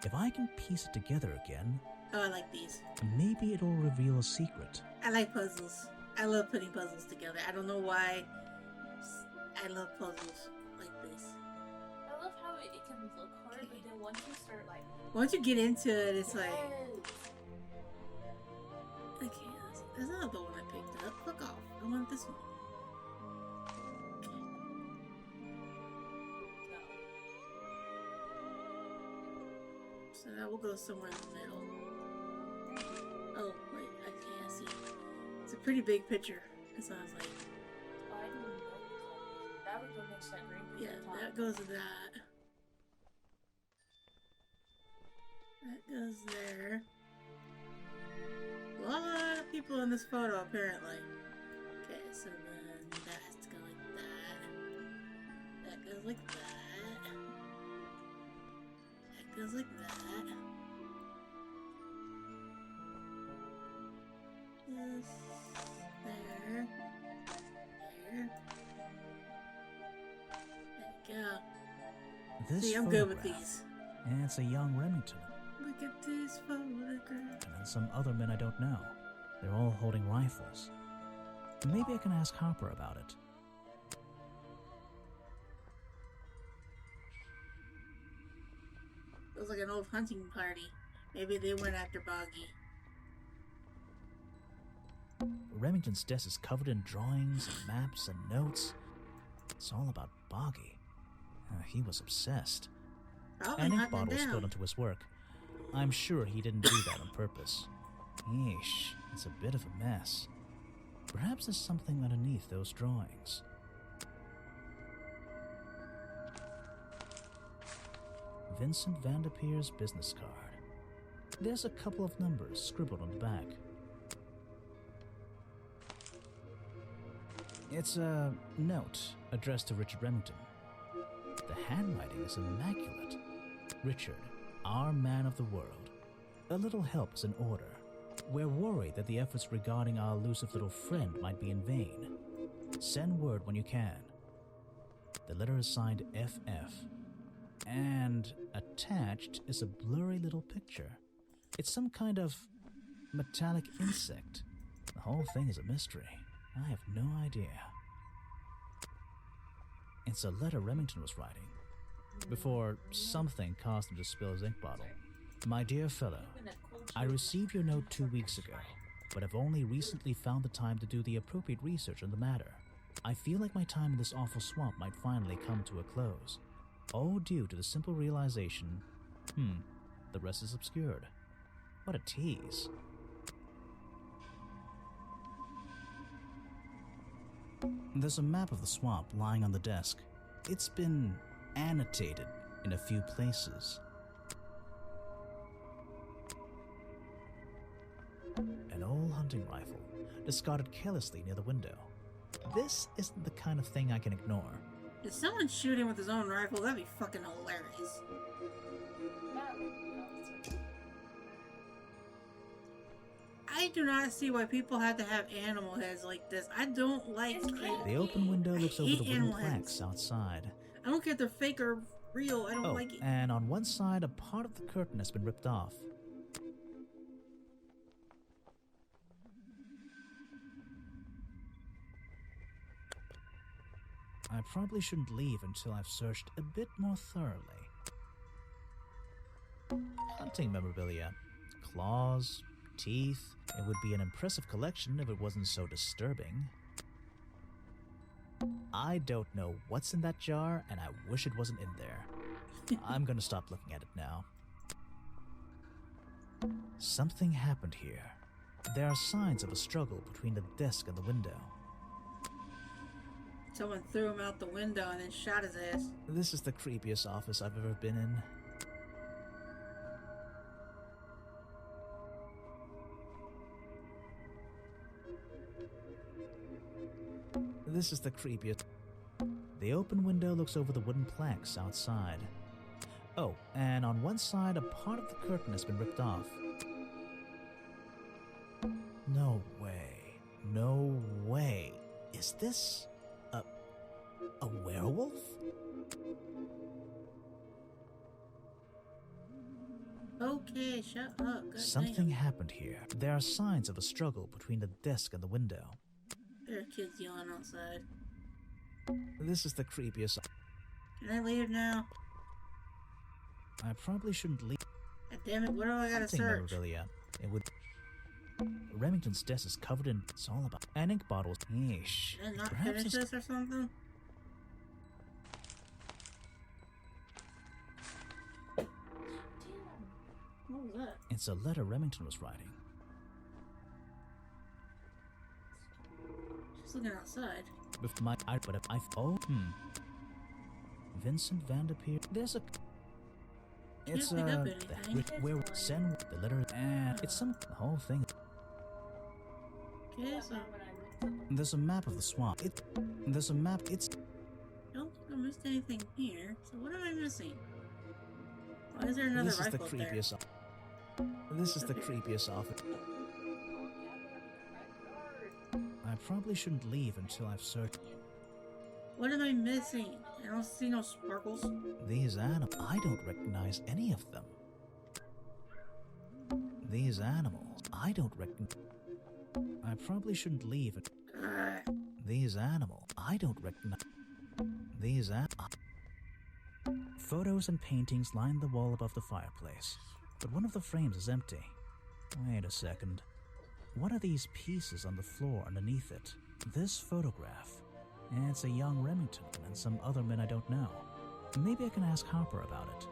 If I can piece it together again, Oh, I like these. maybe it'll reveal a secret. I like puzzles. I love putting puzzles together. I don't know why. I love puzzles like this. I love how it can look hard, but then once you start like Once you get into it, it's like, yes. okay, that's not the one I picked up. Fuck off. I want this one. So that will go somewhere in the middle. Oh, wait, okay, I see. It's a pretty big picture. It sounds like. Oh, I didn't even know that would go next to that green piece Yeah, on top. that goes to that. That goes there. A lot of people in this photo, apparently. Okay, so then that has to go like that. That goes like that. That goes like that. This, there. There. There we go. This See, I'm good with photograph, these. It's a young Remington, Look at these photographs. and some other men I don't know. They're all holding rifles. Maybe I can ask Harper about it. It was like an old hunting party. Maybe they went after Boggy. Remington's desk is covered in drawings and maps and notes. It's all about Boggy. He was obsessed. Probably An ink hunting bottle down. spilled into his work. I'm sure he didn't do that on purpose. Yeesh, it's a bit of a mess. Perhaps there's something underneath those drawings. Vincent Vanderpeer's business card. There's a couple of numbers scribbled on the back. It's a note addressed to Richard Remington. The handwriting is immaculate. Richard, our man of the world. A little help is in order. We're worried that the efforts regarding our elusive little friend might be in vain. Send word when you can. The letter is signed FF. And attached is a blurry little picture. It's some kind of metallic insect. The whole thing is a mystery. I have no idea. It's a letter Remington was writing before something caused him to spill his ink bottle. My dear fellow, I received your note 2 weeks ago, but have only recently found the time to do the appropriate research on the matter. I feel like my time in this awful swamp might finally come to a close. All due to the simple realization, the rest is obscured. What a tease. There's a map of the swamp lying on the desk. It's been annotated in a few places. An old hunting rifle, discarded carelessly near the window. This isn't the kind of thing I can ignore. If someone shooting with his own rifle, that'd be fucking hilarious. I do not see why people had to have animal heads like this. I don't like it. The open window looks over the wooden planks outside. I don't care if they're fake or real. I don't like it. And on one side, a part of the curtain has been ripped off. I probably shouldn't leave until I've searched a bit more thoroughly. Hunting memorabilia. Claws, teeth. It would be an impressive collection if it wasn't so disturbing. I don't know what's in that jar, and I wish it wasn't in there. I'm gonna stop looking at it now. Something happened here. There are signs of a struggle between the desk and the window. Someone threw him out the window and then shot his ass. This is the creepiest office I've ever been in. This is the creepiest. The open window looks over the wooden planks outside. Oh, and on one side, a part of the curtain has been ripped off. No way. No way. Is this a werewolf? Okay, shut up. God Something damn. happened here. There are signs of a struggle between the desk and the window. There are kids yelling outside. This is the creepiest. Can I leave now? I probably shouldn't leave. God damn it, what do I gotta Hunting search? memorabilia. It would. Remington's desk is covered in. It's all about. And ink bottles. Yeesh. Did I not Perhaps finish it's- this or something? What was that? It's a letter Remington was writing. She's looking outside. With my eye, but if I. Vincent Vanderpeer. There's a. It's pick up that anything. where send the letter and it's some the whole thing. Okay, so There's a map of the swamp. There's a map. It's. I don't think I missed anything here. So what am I missing? Why is there another This is the rifle up there? creepiest. This is the creepiest office. I probably shouldn't leave until I've searched. What am I missing? I don't see no sparkles. These animals. I don't recognize any of them. These animals. I don't recognize. I probably shouldn't leave it. These animals. I don't recognize. These Photos and paintings line the wall above the fireplace, but one of the frames is empty. Wait a second. What are these pieces on the floor underneath it? This photograph. It's a young Remington and some other men I don't know. Maybe I can ask Harper about it.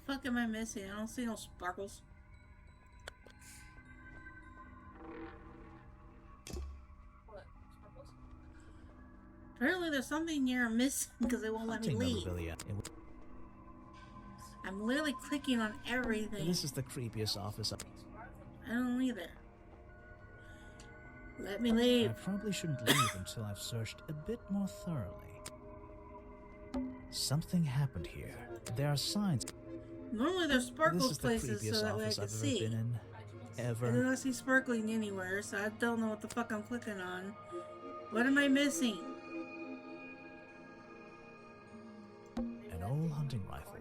The fuck am I missing? I don't see no sparkles. Apparently there's something here I'm missing because they won't let me Hunting leave. memorabilia. I'm literally clicking on everything. This is the creepiest office. I don't either. Let me leave. I probably shouldn't leave until I've searched a bit more thoroughly. Something happened here. There are signs. Normally there's sparkles This is the places creepiest so that way I office can I've ever see. been in. Ever. I do not see sparkling anywhere, so I don't know what the fuck I'm clicking on. What am I missing? An old hunting rifle.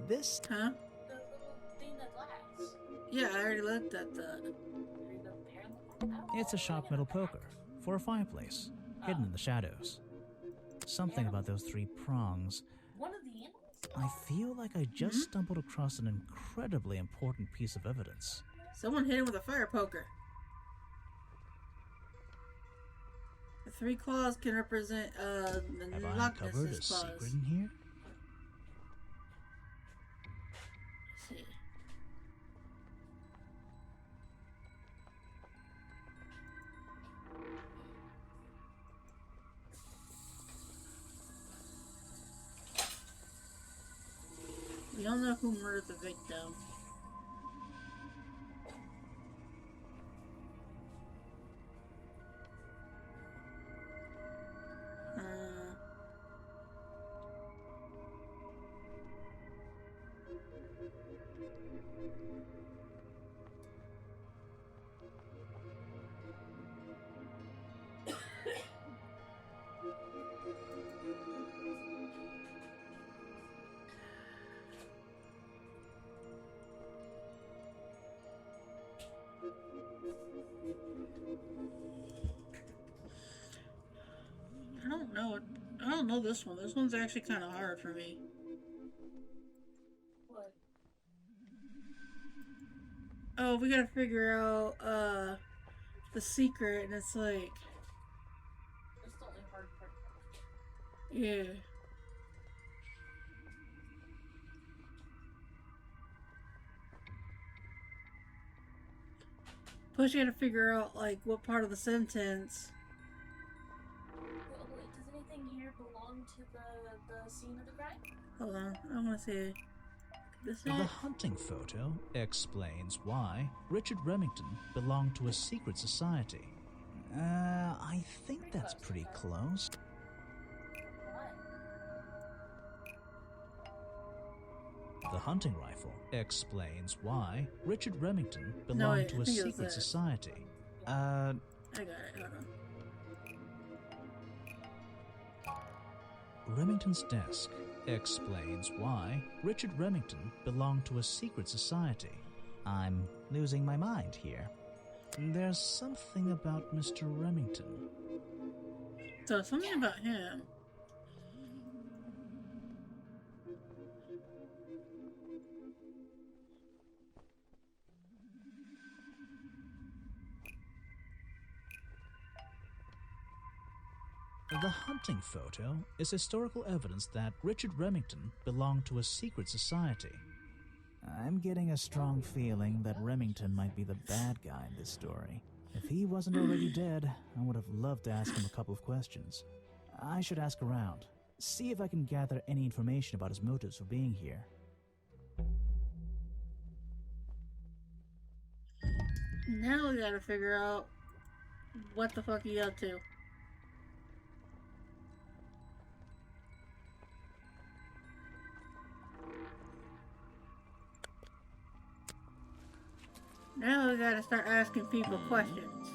This? Huh? The little thing that lasts. Yeah, I already looked at that. It's a sharp metal poker for a fireplace, hidden in the shadows. Something about those 3 prongs. One of the animals? I feel like I just stumbled across an incredibly important piece of evidence. Someone hit him with a fire poker. The 3 claws can represent the Have I Loch uncovered a Ness's claws. secret in here? Let's see. We don't know who murdered the victim. I don't know this one. This one's actually kind of hard for me. What? Oh, we gotta figure out the secret, and it's like, It's the only hard part. yeah. Plus, you gotta figure out like what part of the sentence. Oh, wait, does anything here belong to the scene of the crime? Hold on, I want to see. This The hunting photo explains why Richard Remington belonged to a secret society. I think that's pretty close. The hunting rifle explains why Richard Remington belonged to a secret society. I got it, hold on. Remington's desk explains why Richard Remington belonged to a secret society. I'm losing my mind here. There's something about Mr. Remington. So, something about him. The hunting photo is historical evidence that Richard Remington belonged to a secret society. I'm getting a strong feeling that Remington might be the bad guy in this story. If he wasn't already dead, I would have loved to ask him a couple of questions. I should ask around, see if I can gather any information about his motives for being here. Now we gotta figure out what the fuck he up to. Now we gotta start asking people questions.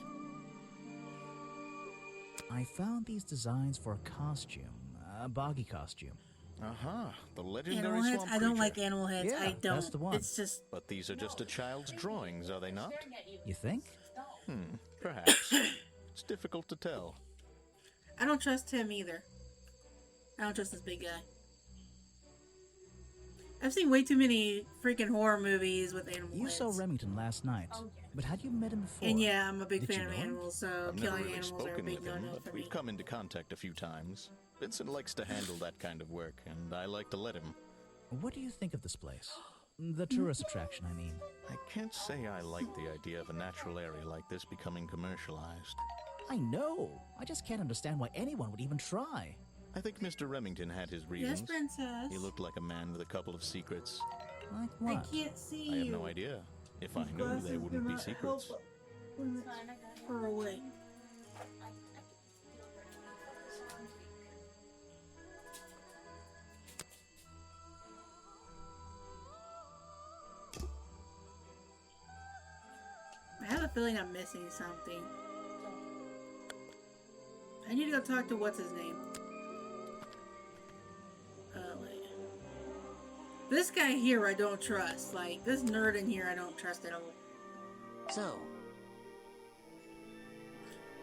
I found these designs for a costume, a boggy costume. The legendary Animal heads? swamp I don't creature. like animal heads. Yeah, I don't. that's the one. It's just. But these are just a child's drawings, are they not? You think? Perhaps. It's difficult to tell. I don't trust him either. I don't trust this big guy. I've seen way too many freaking horror movies with animal You heads. saw Remington last night, but had you met him before? And yeah, I'm a big Did fan you of know him? animals, so I've never killing really animals are a spoken big with him, no-no but for me. we've come into contact a few times. Vincent likes to handle that kind of work, and I like to let him. What do you think of this place? The tourist attraction, I mean. I can't say I like the idea of a natural area like this becoming commercialized. I know. I just can't understand why anyone would even try. I think Mr. Remington had his reasons. Yes, princess. He looked like a man with a couple of secrets. Like I what? can't see I have you. no idea. If I These knew, glasses they wouldn't do be not secrets. help when it's far away. feeling I'm missing something. I need to go talk to what's his name. Wait. This guy here I don't trust. Like, this nerd in here I don't trust at all. So.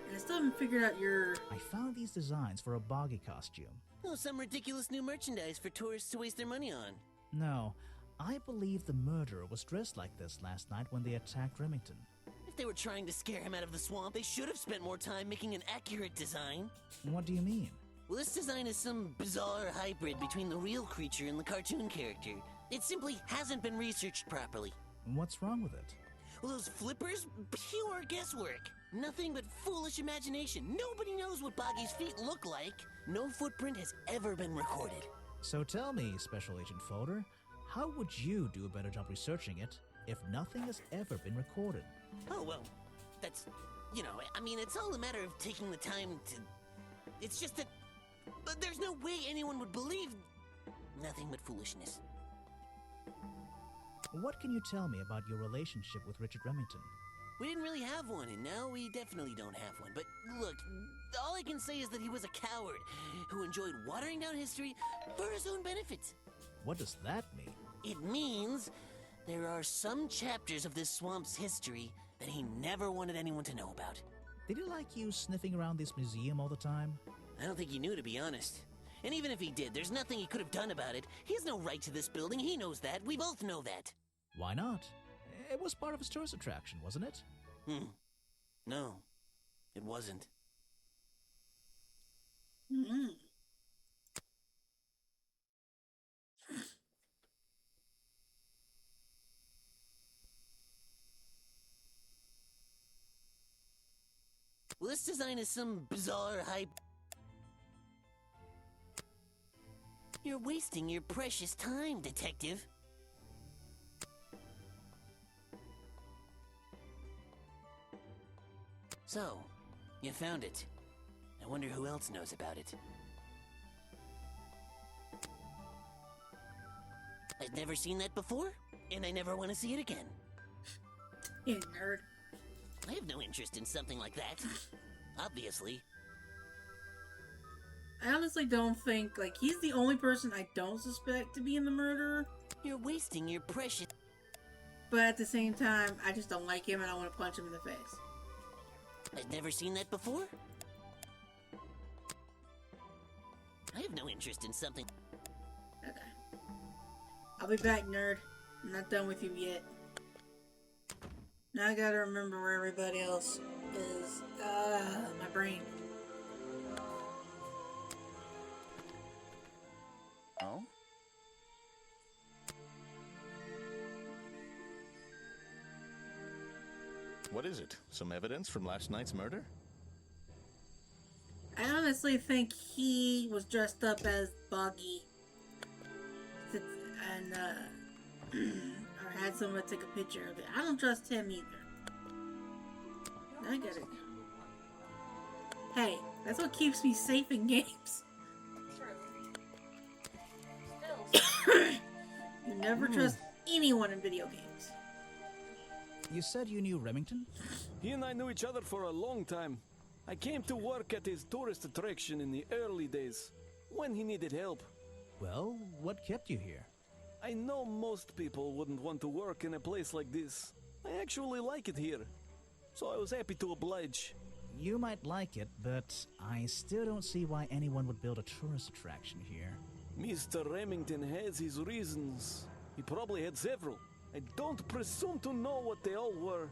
And I still haven't figured out your... I found these designs for a boggy costume. Oh, some ridiculous new merchandise for tourists to waste their money on. No, I believe the murderer was dressed like this last night when they attacked Remington. If they were trying to scare him out of the swamp, they should have spent more time making an accurate design. What do you mean? Well, this design is some bizarre hybrid between the real creature and the cartoon character. It simply hasn't been researched properly. What's wrong with it? Well, those flippers? Pure guesswork. Nothing but foolish imagination. Nobody knows what Boggy's feet look like. No footprint has ever been recorded. So tell me, Special Agent Folder, how would you do a better job researching it if nothing has ever been recorded? Oh, well, that's, you know, I mean, it's all a matter of taking the time to... It's just that... But there's no way anyone would believe... Nothing but foolishness. What can you tell me about your relationship with Richard Remington? We didn't really have one, and now we definitely don't have one. But look, all I can say is that he was a coward who enjoyed watering down history for his own benefit. What does that mean? It means there are some chapters of this swamp's history that he never wanted anyone to know about. Did he like you sniffing around this museum all the time? I don't think he knew, to be honest. And even if he did, there's nothing he could have done about it. He has no right to this building. He knows that. We both know that. Why not? It was part of his tourist attraction, wasn't it? No, it wasn't. Well, this design is some bizarre hype. You're wasting your precious time, Detective. So, you found it. I wonder who else knows about it. I've never seen that before, and I never want to see it again. You nerd. I have no interest in something like that. Obviously. I honestly don't think, like, he's the only person I don't suspect to be in the murderer. You're wasting your precious... But at the same time, I just don't like him and I want to punch him in the face. I've never seen that before? I have no interest in something... Okay. I'll be back, nerd. I'm not done with you yet. Now I gotta remember where everybody else is. My brain. Oh? What is it? Some evidence from last night's murder? I honestly think he was dressed up as Boggy. And, or had someone take a picture of it. I don't trust him either. I get it. Hey, that's what keeps me safe in games. You never trust anyone in video games. You said you knew Remington? He and I knew each other for a long time. I came to work at his tourist attraction in the early days, when he needed help. Well, what kept you here? I know most people wouldn't want to work in a place like this. I actually like it here, so I was happy to oblige. You might like it, but I still don't see why anyone would build a tourist attraction here. Mr. Remington has his reasons. He probably had several. I don't presume to know what they all were.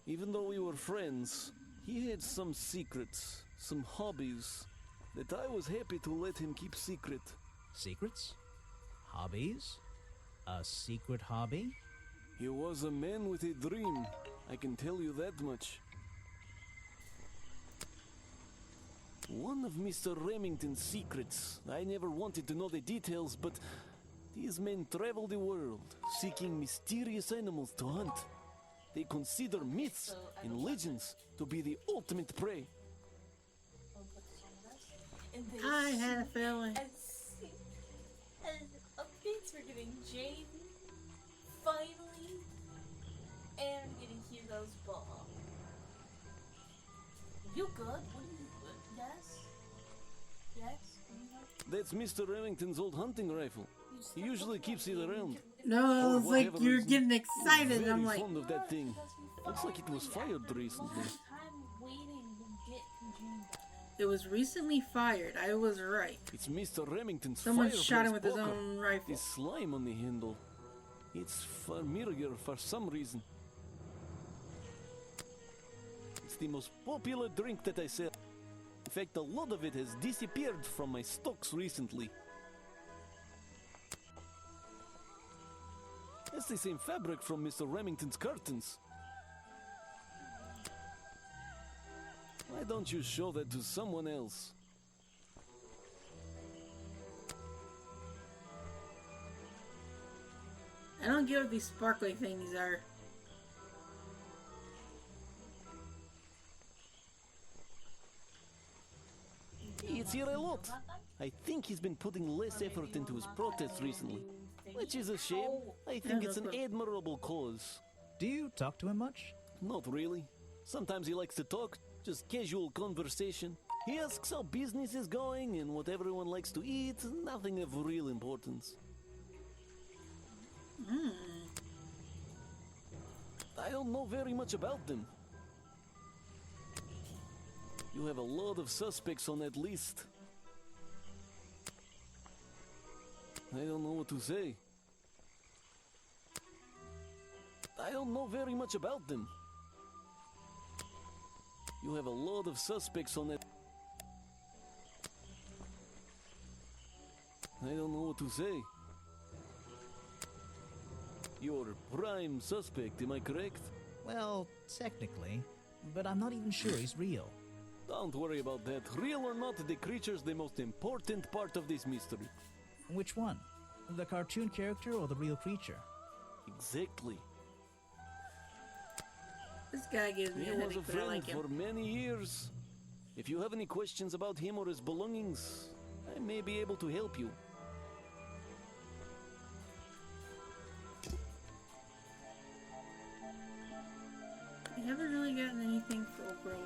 Even though we were friends, he had some secrets, some hobbies, that I was happy to let him keep secret. Secrets? Hobbies? A secret hobby? He was a man with a dream, I can tell you that much. One of Mr. Remington's secrets, I never wanted to know the details, but these men travel the world, seeking mysterious animals to hunt. They consider myths and legends to be the ultimate prey. I had a feeling. And updates for getting Jane finally, and getting Hugo's ball. You good? What are you good? Yes? Yes? That's Mr. Remington's old hunting rifle. He usually keeps it around. No, For it's like whatever you're reason, getting he's excited. very I'm like, fond of that thing. Looks like it was fired recently. Time waiting will get Eugene by now. it was recently fired. I was right. It's Mr. Remington's Someone fireplace shot him with his poker. own rifle. This slime on the handle. It's familiar for some reason. It's the most popular drink that I sell. In fact, a lot of it has disappeared from my stocks recently. It's the same fabric from Mr. Remington's curtains. Why don't you show that to someone else? I don't get what these sparkly things are. It's here a lot. I think he's been putting less effort into his protests recently, which is a shame. I think it's an admirable cause. Do you talk to him much? Not really. Sometimes he likes to talk, just casual conversation. He asks how business is going and what everyone likes to eat, nothing of real importance. I don't know very much about them. You have a lot of suspects on that list. I don't know what to say. I don't know very much about them. You have a lot of suspects on that. I don't know what to say. You're prime suspect, am I correct? Well, technically, but I'm not even sure he's real. Don't worry about that. Real or not, the creature's the most important part of this mystery. Which one? The cartoon character or the real creature? Exactly. This guy gives me He a was a headache, but I friend like him. for many years. If you have any questions about him or his belongings, I may be able to help you. I haven't really gotten anything for bro.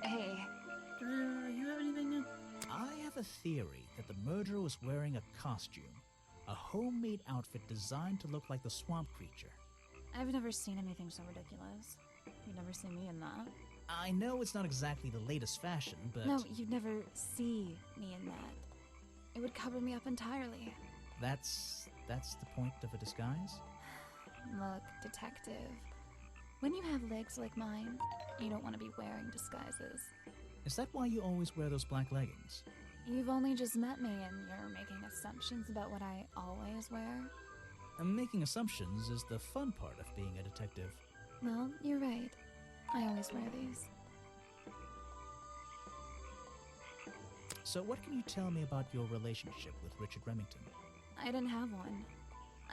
Hey. You have anything new? I have a theory that the murderer was wearing a costume. A homemade outfit designed to look like the swamp creature. I've never seen anything so ridiculous. You'd never see me in that. I know it's not exactly the latest fashion, but... No, you'd never see me in that. It would cover me up entirely. That's the point of a disguise? Look, detective. When you have legs like mine, you don't want to be wearing disguises. Is that why you always wear those black leggings? You've only just met me and you're making assumptions about what I always wear. Making assumptions is the fun part of being a detective. Well, you're right. I always wear these. So what can you tell me about your relationship with Richard Remington? I didn't have one.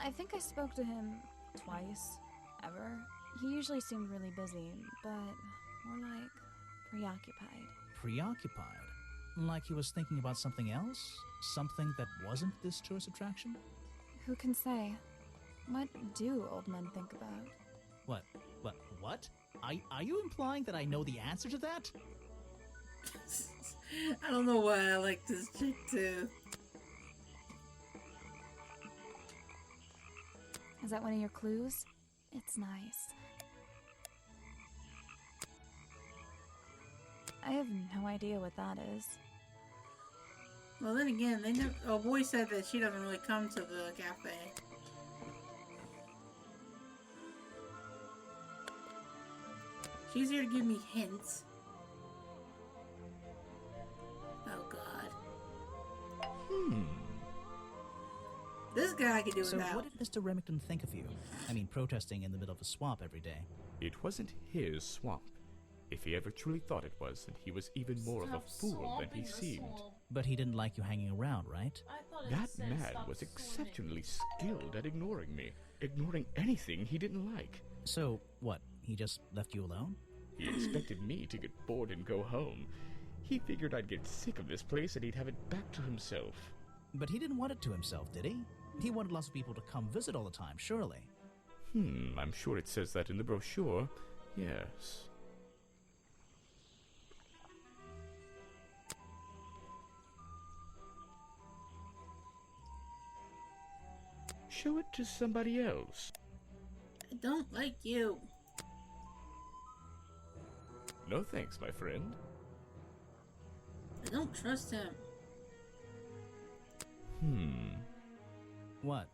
I think I spoke to him twice, ever. He usually seemed really busy, but more like preoccupied. Preoccupied? Like he was thinking about something else? Something that wasn't this tourist attraction? Who can say? What do old men think about? What? Are you implying that I know the answer to that? I don't know why I like this chick too. Is that one of your clues? It's nice. I have no idea what that is. Well, then again, they never. Oh, boy said that she doesn't really come to the cafe. She's here to give me hints. Oh God. This guy I could do So without. what did Mr. Remington think of you? I mean, protesting in the middle of a swamp every day. It wasn't his swamp. If he ever truly thought it was, then he was even more of a fool than he seemed. But he didn't like you hanging around, right? That man was exceptionally skilled at ignoring me. Ignoring anything he didn't like. So, what, he just left you alone? He expected me to get bored and go home. He figured I'd get sick of this place and he'd have it back to himself. But he didn't want it to himself, did he? He wanted lots of people to come visit all the time, surely. I'm sure it says that in the brochure. Yes. Show it to somebody else. I don't like you. No thanks, my friend. I don't trust him. What?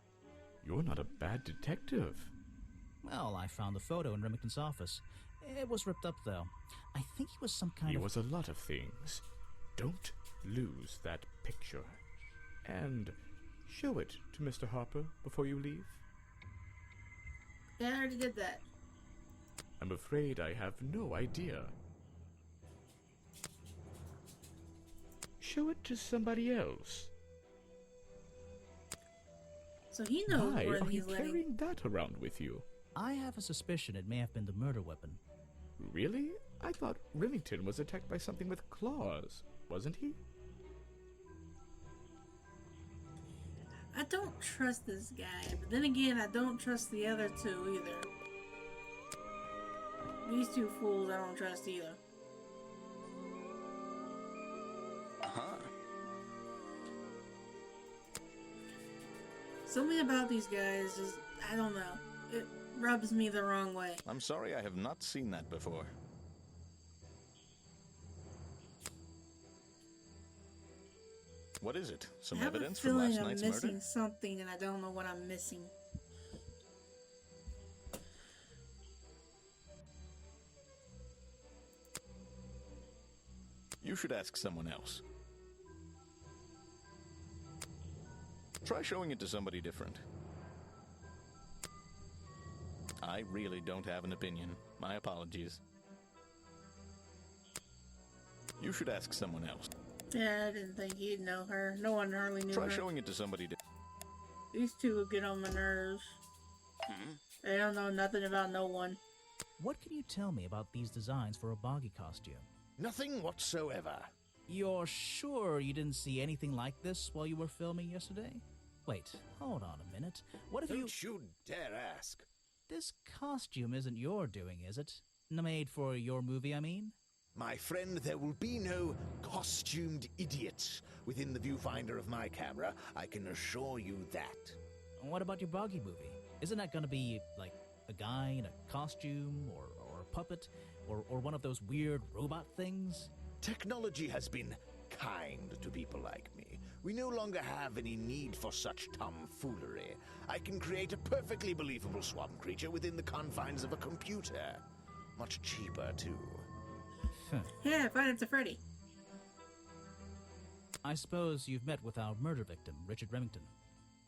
You're not a bad detective. Well, I found the photo in Remington's office. It was ripped up, though. I think he was some kind He of... was a lot of things. Don't lose that picture. And show it to Mr. Harper before you leave. Yeah, I already did that. I'm afraid I have no idea. Show it to somebody else. So he knows Why where are you he's letting... carrying that around with you? I have a suspicion it may have been the murder weapon. Really? I thought Remington was attacked by something with claws, wasn't he? I don't trust this guy, but then again, I don't trust the other two either. These two fools I don't trust either. Something about these guys is, I don't know, it rubs me the wrong way. I'm sorry, I have not seen that before. What is it? Some evidence from last night's I'm murder? missing something and I don't know what I'm missing. You should ask someone else. Try showing it to somebody different. I really don't have an opinion. My apologies. You should ask someone else. Yeah, I didn't think he'd know her. No one hardly knew her. Try showing it to somebody different. These two will get on my nerves. They don't know nothing about no one. What can you tell me about these designs for a boggy costume? Nothing whatsoever. You're sure you didn't see anything like this while you were filming yesterday? Wait, hold on a minute. What if Don't you dare ask. This costume isn't your doing, is it? Made for your movie, I mean? My friend, there will be no costumed idiots within the viewfinder of my camera. I can assure you that. What about your boggy movie? Isn't that gonna be, like, a guy in a costume, or a puppet, or one of those weird robot things? Technology has been kind to people like me. We no longer have any need for such tomfoolery. I can create a perfectly believable swamp creature within the confines of a computer. Much cheaper, too. Yeah, Five Nights at Freddy. I suppose you've met with our murder victim, Richard Remington.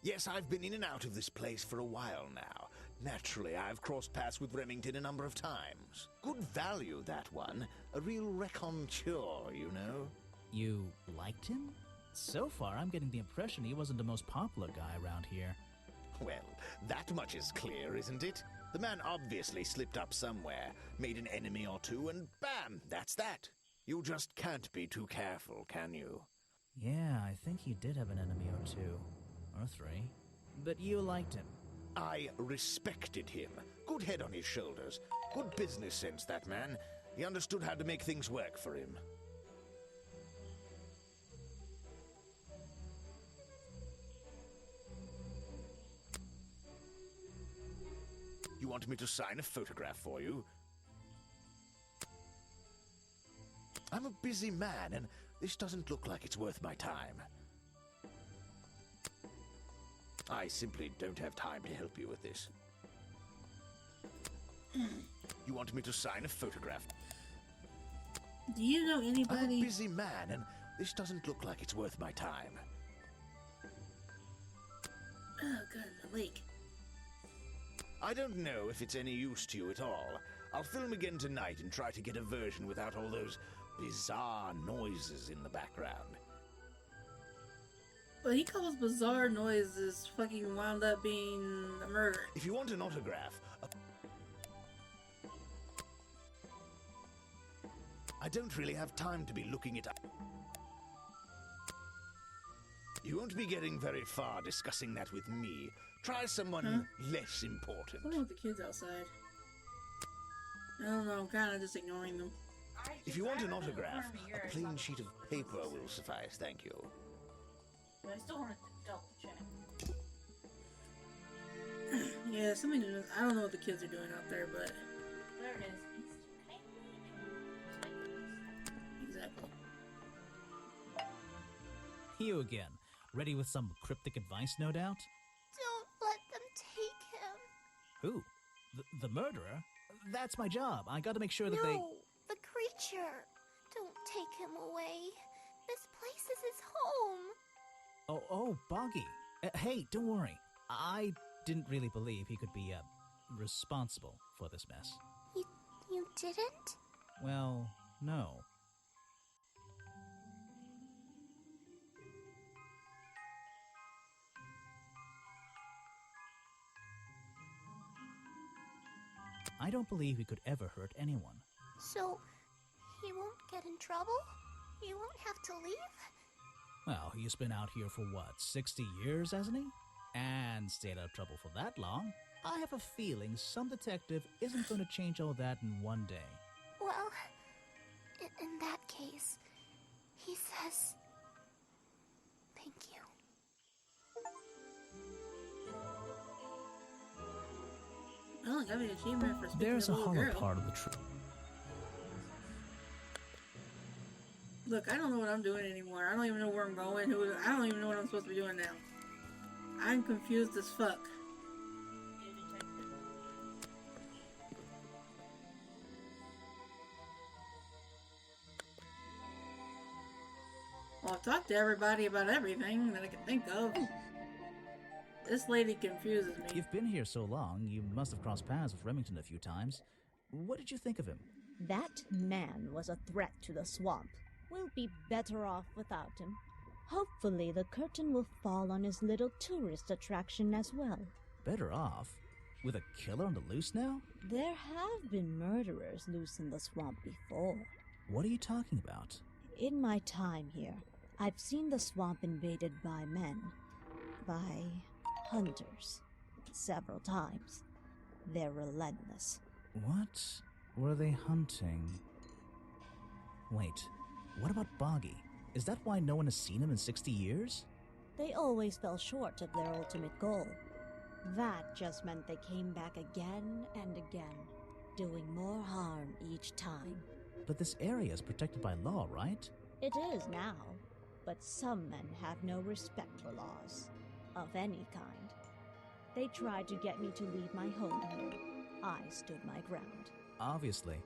Yes, I've been in and out of this place for a while now. Naturally, I've crossed paths with Remington a number of times. Good value, that one. A real raconteur, you know. You liked him? So far, I'm getting the impression he wasn't the most popular guy around here. Well, that much is clear, isn't it? The man obviously slipped up somewhere, made an enemy or two, and bam, that's that. You just can't be too careful, can you? Yeah, I think he did have an enemy or two. Or three. But you liked him. I respected him. Good head on his shoulders. Good business sense, that man. He understood how to make things work for him. You want me to sign a photograph for you? I'm a busy man, and this doesn't look like it's worth my time. I simply don't have time to help you with this. You want me to sign a photograph? Do you know anybody? I'm a busy man, and this doesn't look like it's worth my time. Oh, God, the lake. I don't know if it's any use to you at all. I'll film again tonight and try to get a version without all those bizarre noises in the background. But he calls bizarre noises fucking wound up being a murder. If you want an autograph, I don't really have time to be looking it up. You won't be getting very far discussing that with me. Try someone less important. What about the kids outside? I don't know, I'm kind of just ignoring them. If you want an autograph, a plain sheet of paper will suffice, thank you. But I still want to double check. Yeah, something. I don't know what the kids are doing out there, but There it is. exactly. You again. Ready with some cryptic advice, no doubt? Don't let them take him. Who? The murderer? That's my job. I gotta make sure that they... No, the creature. Don't take him away. This place is his home. Oh, Boggy. Hey, don't worry. I didn't really believe he could be, responsible for this mess. You didn't? Well, no. I don't believe he could ever hurt anyone. So, he won't get in trouble? He won't have to leave? Well, he's been out here for what, 60 years, hasn't he? And stayed out of trouble for that long. I have a feeling some detective isn't going to change all that in one day. Well, in that case, he says... Thank you. I don't have an achievement for speaking There's to a a little hollow girl. part of the truth. Look, I don't know what I'm doing anymore. I don't even know where I'm going. I don't even know what I'm supposed to be doing now. I'm confused as fuck. Well, I've talked to everybody about everything that I can think of. This lady confuses me. You've been here so long, you must have crossed paths with Remington a few times. What did you think of him? That man was a threat to the swamp. We'll be better off without him. Hopefully the curtain will fall on his little tourist attraction as well. Better off? With a killer on the loose now? There have been murderers loose in the swamp before. What are you talking about? In my time here, I've seen the swamp invaded by men. By hunters. Several times. They're relentless. What were they hunting? Wait, what about Boggy? Is that why no one has seen him in 60 years? They always fell short of their ultimate goal. That just meant they came back again and again, doing more harm each time. But this area is protected by law, right? It is now, but some men have no respect for laws, of any kind. They tried to get me to leave my home here. I stood my ground. Obviously.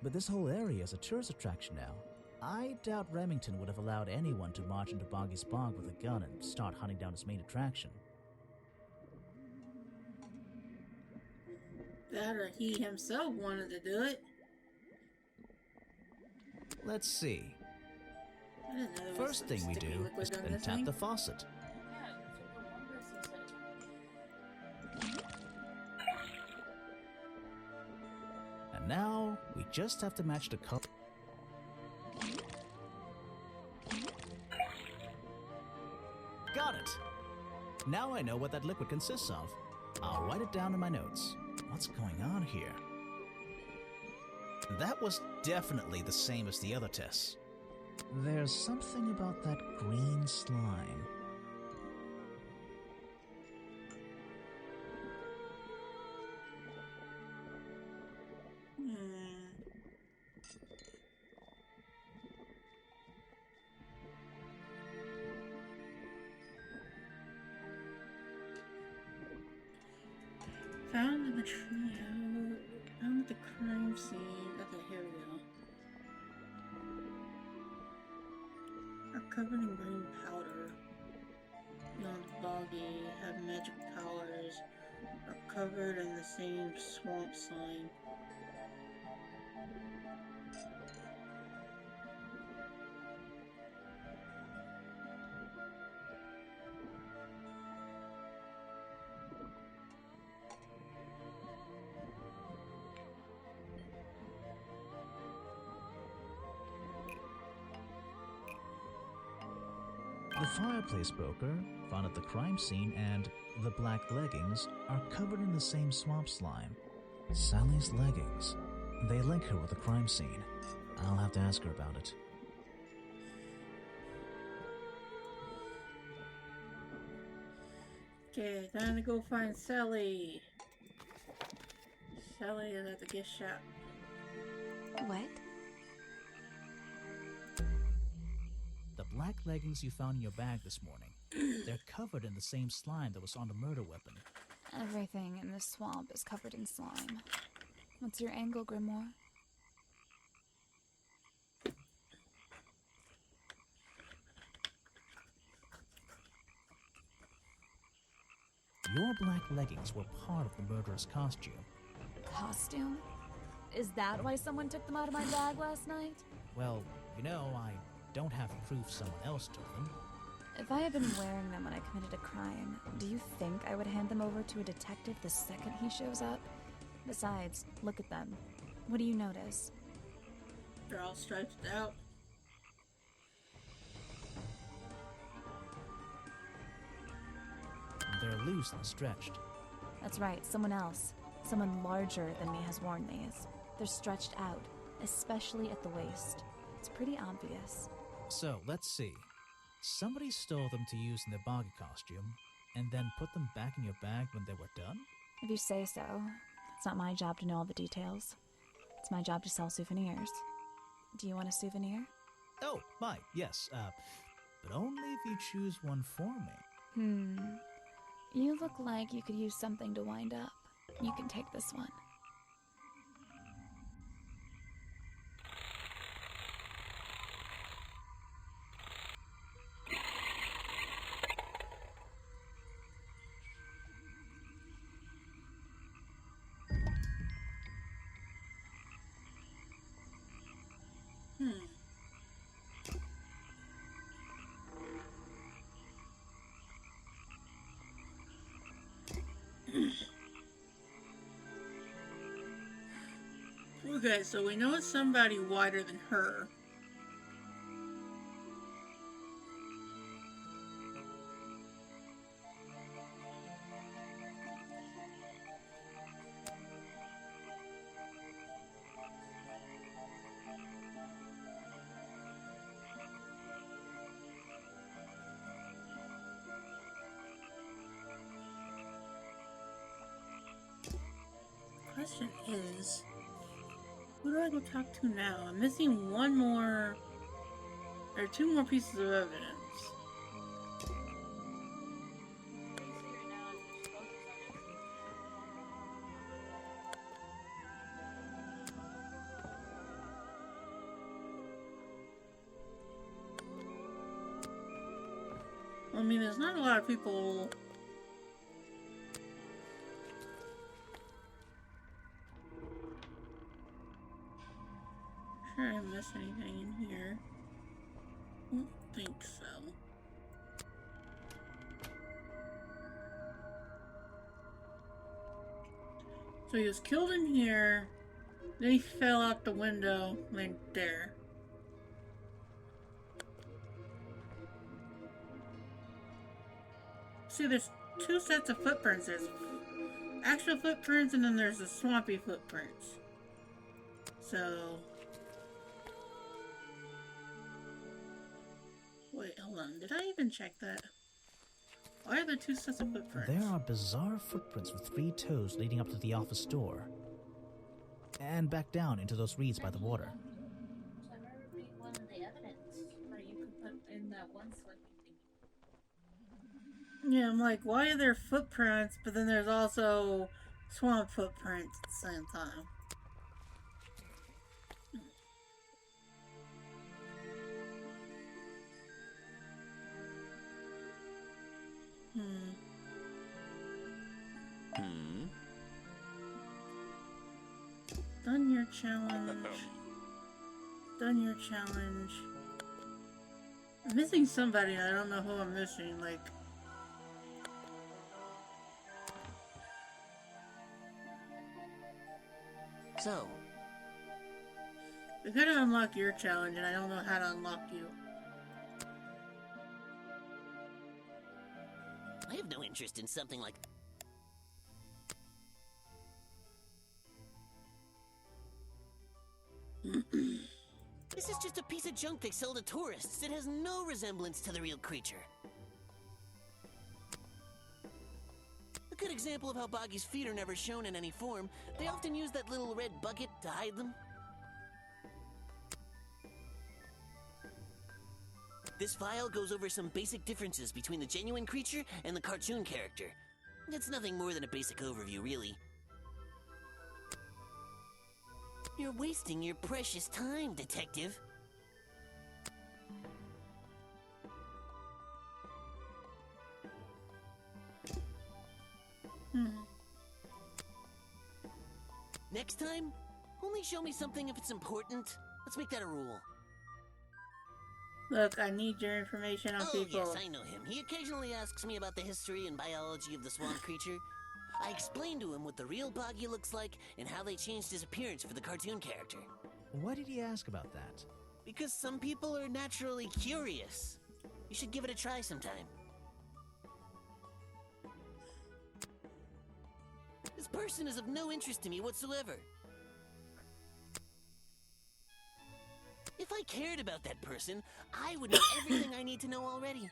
But this whole area is a tourist attraction now. I doubt Remington would have allowed anyone to march into Boggy's Bog with a gun and start hunting down his main attraction. That or he himself wanted to do it. Let's see. I didn't know there was First some thing we sticky do liquid is on then this tap thing. the faucet. And now, we just have to match the color. Got it! Now I know what that liquid consists of. I'll write it down in my notes. What's going on here? That was definitely the same as the other tests. There's something about that green slime. Found in the trio. Found at the crime scene. Okay, here we go. Are covered in green powder. Beyond Boggy, have magic powers. Are covered in the same swamp slime. The fireplace broker, found at the crime scene, and the black leggings are covered in the same swamp slime. Sally's leggings. They link her with the crime scene. I'll have to ask her about it. Okay, time to go find Sally. Sally is at the gift shop. What? The black leggings you found in your bag this morning. They're covered in the same slime that was on the murder weapon. Everything in this swamp is covered in slime. What's your angle, Grimoire? Your black leggings were part of the murderer's costume. Costume? Is that why someone took them out of my bag last night? Well, you know, I don't have proof someone else took them. If I had been wearing them when I committed a crime, do you think I would hand them over to a detective the second he shows up? Besides, look at them. What do you notice? They're all striped out. They're loose and stretched. That's right, someone else. Someone larger than me has worn these. They're stretched out, especially at the waist. It's pretty obvious. So, let's see. Somebody stole them to use in their boggy costume, and then put them back in your bag when they were done? If you say so. It's not my job to know all the details. It's my job to sell souvenirs. Do you want a souvenir? Oh, my, yes, but only if you choose one for me. You look like you could use something to wind up. You can take this one. Okay, so we know it's somebody wider than her. Question is, who do I go talk to now? I'm missing one more, or two more pieces of evidence. I mean, there's not a lot of people. Sure, I missed anything in here? Don't think so. So he was killed in here, then he fell out the window, right there. See, there's two sets of footprints. There's actual footprints, and then there's the swampy footprints. So... Wait, hold on. Did I even check that? Why are there two sets of footprints? There are bizarre footprints with 3 toes leading up to the office door. And back down into those reeds by the water. So I remember reading one of the evidence where you could put in that one slipping thing. Yeah, I'm like, why are there footprints, but then there's also swamp footprints at the same time? Done your challenge. Done your challenge. I'm missing somebody, and I don't know who I'm missing, like... So... We gotta unlock your challenge, and I don't know how to unlock you. I have no interest in something like... This is just a piece of junk they sell to tourists. It has no resemblance to the real creature. A good example of how Boggy's feet are never shown in any form, they often use that little red bucket to hide them. This file goes over some basic differences between the genuine creature and the cartoon character. It's nothing more than a basic overview, really. You're wasting your precious time, Detective. Next time, only show me something if it's important. Let's make that a rule. Look, I need your information on people. Yes, I know him. He occasionally asks me about the history and biology of the swamp creature. I explained to him what the real Boggy looks like and how they changed his appearance for the cartoon character. Why did he ask about that? Because some people are naturally curious. You should give it a try sometime. This person is of no interest to me whatsoever. If I cared about that person, I would know everything I need to know already.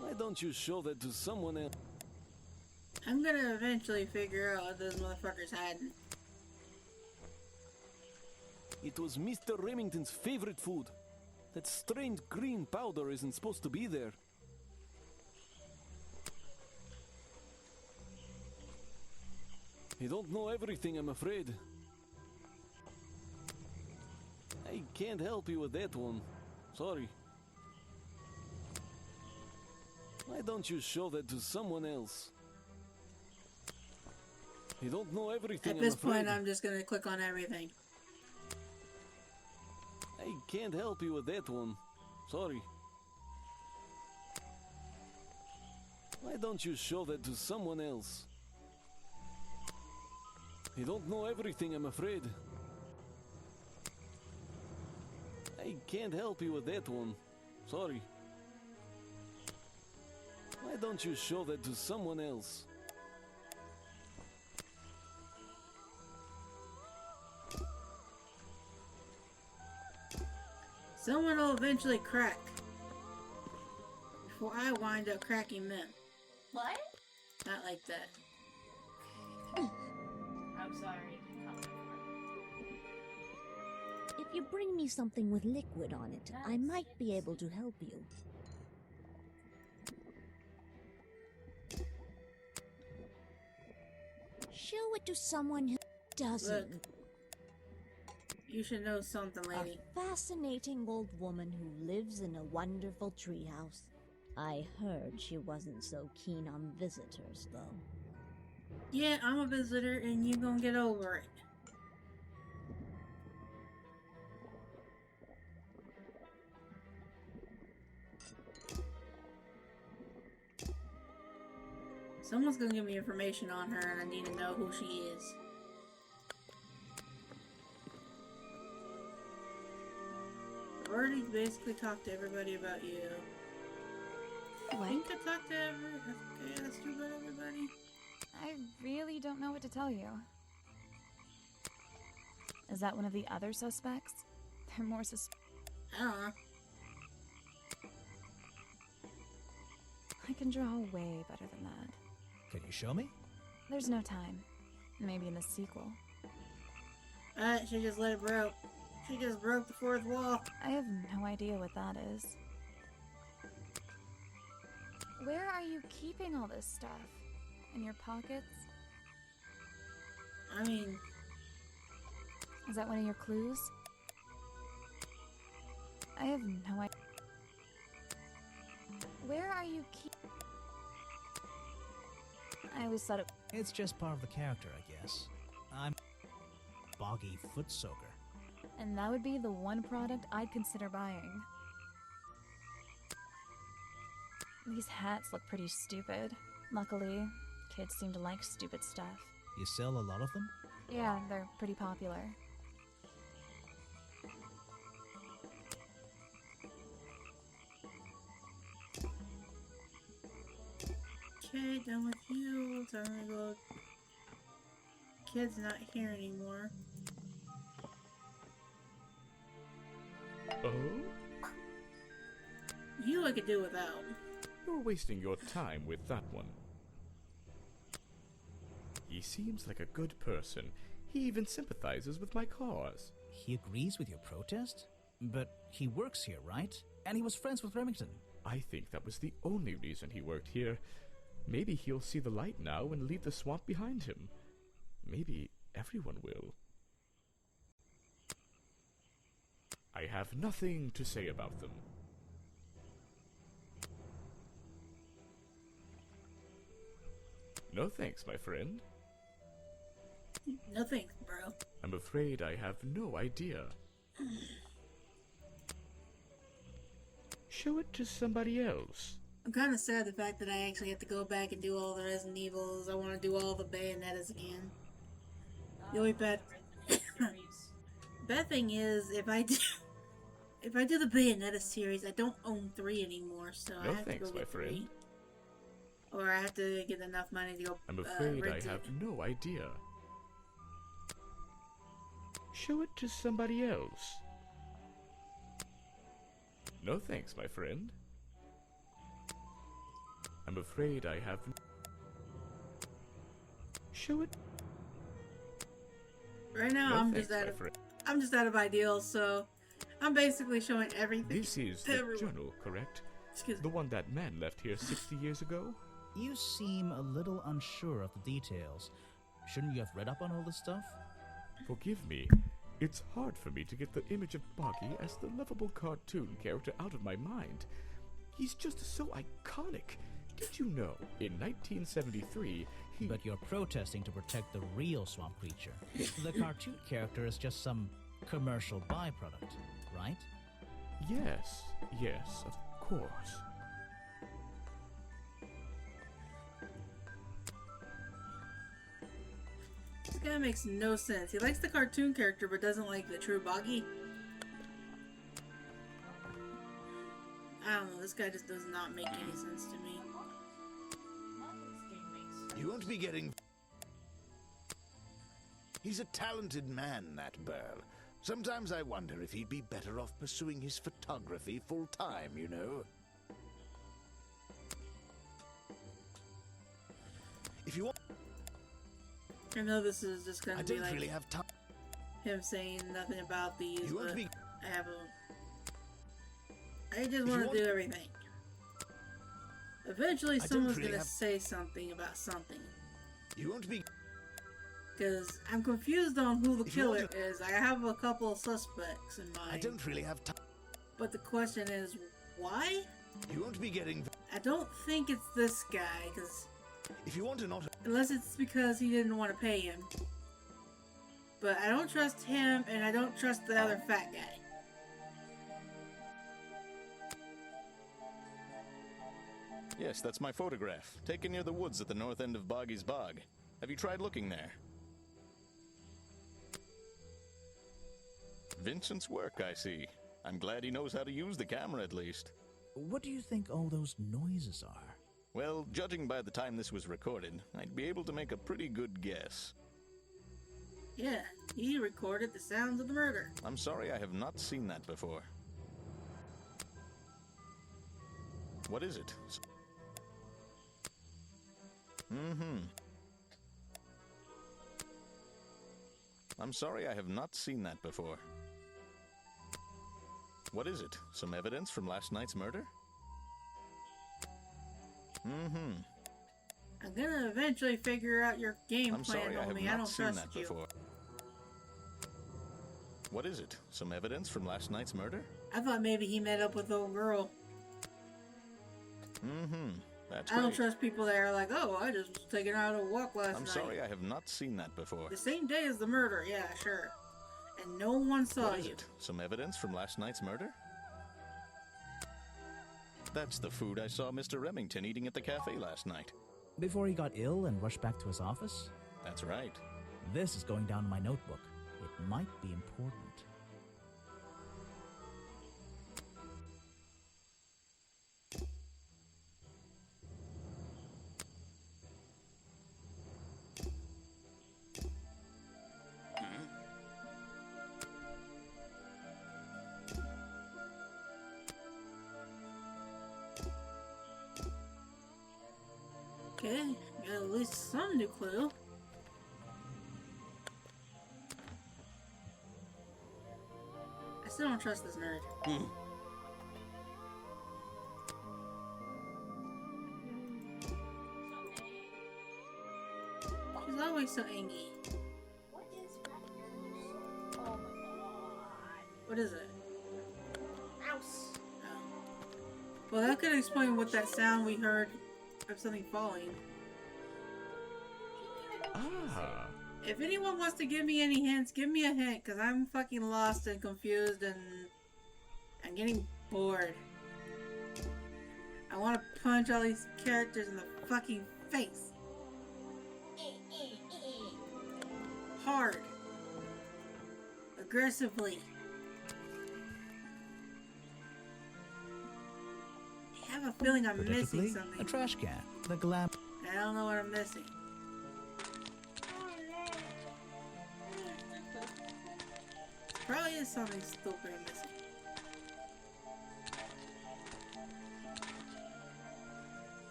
Why don't you show that to someone else? I'm gonna eventually figure out what those motherfuckers hiding. It was Mr. Remington's favorite food. That strange green powder isn't supposed to be there. You don't know everything, I'm afraid. I can't help you with that one. Sorry. Why don't you show that to someone else? You don't know everything, At this I'm afraid. point, I'm just gonna click on everything. I can't help you with that one. Sorry. Why don't you show that to someone else? You don't know everything, I'm afraid. I can't help you with that one. Sorry. Why don't you show that to someone else? Someone will eventually crack. Before I wind up cracking them. What? Not like that. I'm sorry. If you bring me something with liquid on it, I might be able to help you. Show it to someone who doesn't. Look, you should know something, lady. A fascinating old woman who lives in a wonderful treehouse. I heard she wasn't so keen on visitors, though. Yeah, I'm a visitor, and you gonna get over it. Someone's gonna give me information on her, and I need to know who she is. I've already basically talked to everybody about you. What? I think I talked to okay, that's true about everybody. I really don't know what to tell you. Is that one of the other suspects? They're more I don't know. I can draw way better than that. Can you show me? There's no time. Maybe in the sequel. She just let it broke. She just broke the fourth wall. I have no idea what that is. Where are you keeping all this stuff? In your pockets? I mean... Is that one of your clues? I have no idea. Where are you I always thought it... It's just part of the character, I guess. I'm Boggy Foot Soaker. And that would be the one product I'd consider buying. These hats look pretty stupid. Luckily, kids seem to like stupid stuff. You sell a lot of them? Yeah, they're pretty popular. Okay, done with you. Time to go. Kid's not here anymore. Oh? You I could do without. You're wasting your time with that one. He seems like a good person. He even sympathizes with my cause. He agrees with your protest? But he works here, right? And he was friends with Remington. I think that was the only reason he worked here. Maybe he'll see the light now and leave the swamp behind him. Maybe everyone will. I have nothing to say about them. No thanks, my friend. No thanks, bro. I'm afraid I have no idea. Show it to somebody else. I'm kind of sad the fact that I actually have to go back and do all the Resident Evils. I want to do all the Bayonettas again. The only bad thing is if I do the Bayonetta series, I don't own 3 anymore, so No I have thanks, to go my get friend. 3. Or I have to get enough money to go. I'm afraid rent I have it. no idea. Show it to somebody else. No thanks, my friend. I'm afraid I have. Show it. Right now, No I'm thanks, just out my of. friend. I'm just out of ideals, so I'm basically showing everything. This is to the everyone. journal, correct? Excuse me. The one that man left here 60 years ago? You seem a little unsure of the details. Shouldn't you have read up on all this stuff? Forgive me. It's hard for me to get the image of Boggy as the lovable cartoon character out of my mind. He's just so iconic. Did you know, in 1973, But you're protesting to protect the real swamp creature. The cartoon character is just some commercial byproduct, right? Yes, of course. This guy makes no sense. He likes the cartoon character, but doesn't like the true Boggy. I don't know. This guy just does not make any sense to me. You won't be getting... He's a talented man, that Burl. Sometimes I wonder if he'd be better off pursuing his photography full-time, you know? If you want... I know this is just gonna I be don't like really have time. him saying nothing about these, You won't but be... I have a... I just want to do everything. Eventually, I don't someone's really gonna have- say something about something. You won't be... Because I'm confused on who the If you killer want is. I have a couple of suspects in mind. I don't really have time. But the question is, why? You won't be getting... I don't think it's this guy, because... If you want to not... Unless it's because he didn't want to pay him. But I don't trust him, and I don't trust the other fat guy. Yes, that's my photograph, taken near the woods at the north end of Boggy's Bog. Have you tried looking there? Vincent's work, I see. I'm glad he knows how to use the camera at least. What do you think all those noises are? Well, judging by the time this was recorded, I'd be able to make a pretty good guess. Yeah, he recorded the sounds of the murder. I'm sorry I have not seen that before. What is it? I'm sorry I have not seen that before. What is it? Some evidence from last night's murder? I'm gonna eventually figure out your game I'm plan, sorry I have homie. I not don't seen trust that you. before. What is it? Some evidence from last night's murder? I thought maybe he met up with the old girl. That's I don't great. trust people that are like, oh, I just was taking her out on a walk last I'm night. sorry I have not seen that before. The same day as the murder, yeah, sure. And no one saw What is you. it? Some evidence from last night's murder? That's the food I saw Mr. Remington eating at the cafe last night. Before he got ill and rushed back to his office? That's right. This is going down in my notebook. It might be important. Okay, got at least some new clue. I still don't trust this nerd. She's always so angry. What is it? Mouse. Oh. Well, that could explain what that sound we heard of something falling. Ah. If anyone wants to give me any hints, give me a hint, because I'm fucking lost and confused and I'm getting bored. I want to punch all these characters in the fucking face. Hard. Aggressively. I have a feeling I'm missing something. A trash can. The glam. I don't know what I'm missing. Probably is something stupid I'm missing.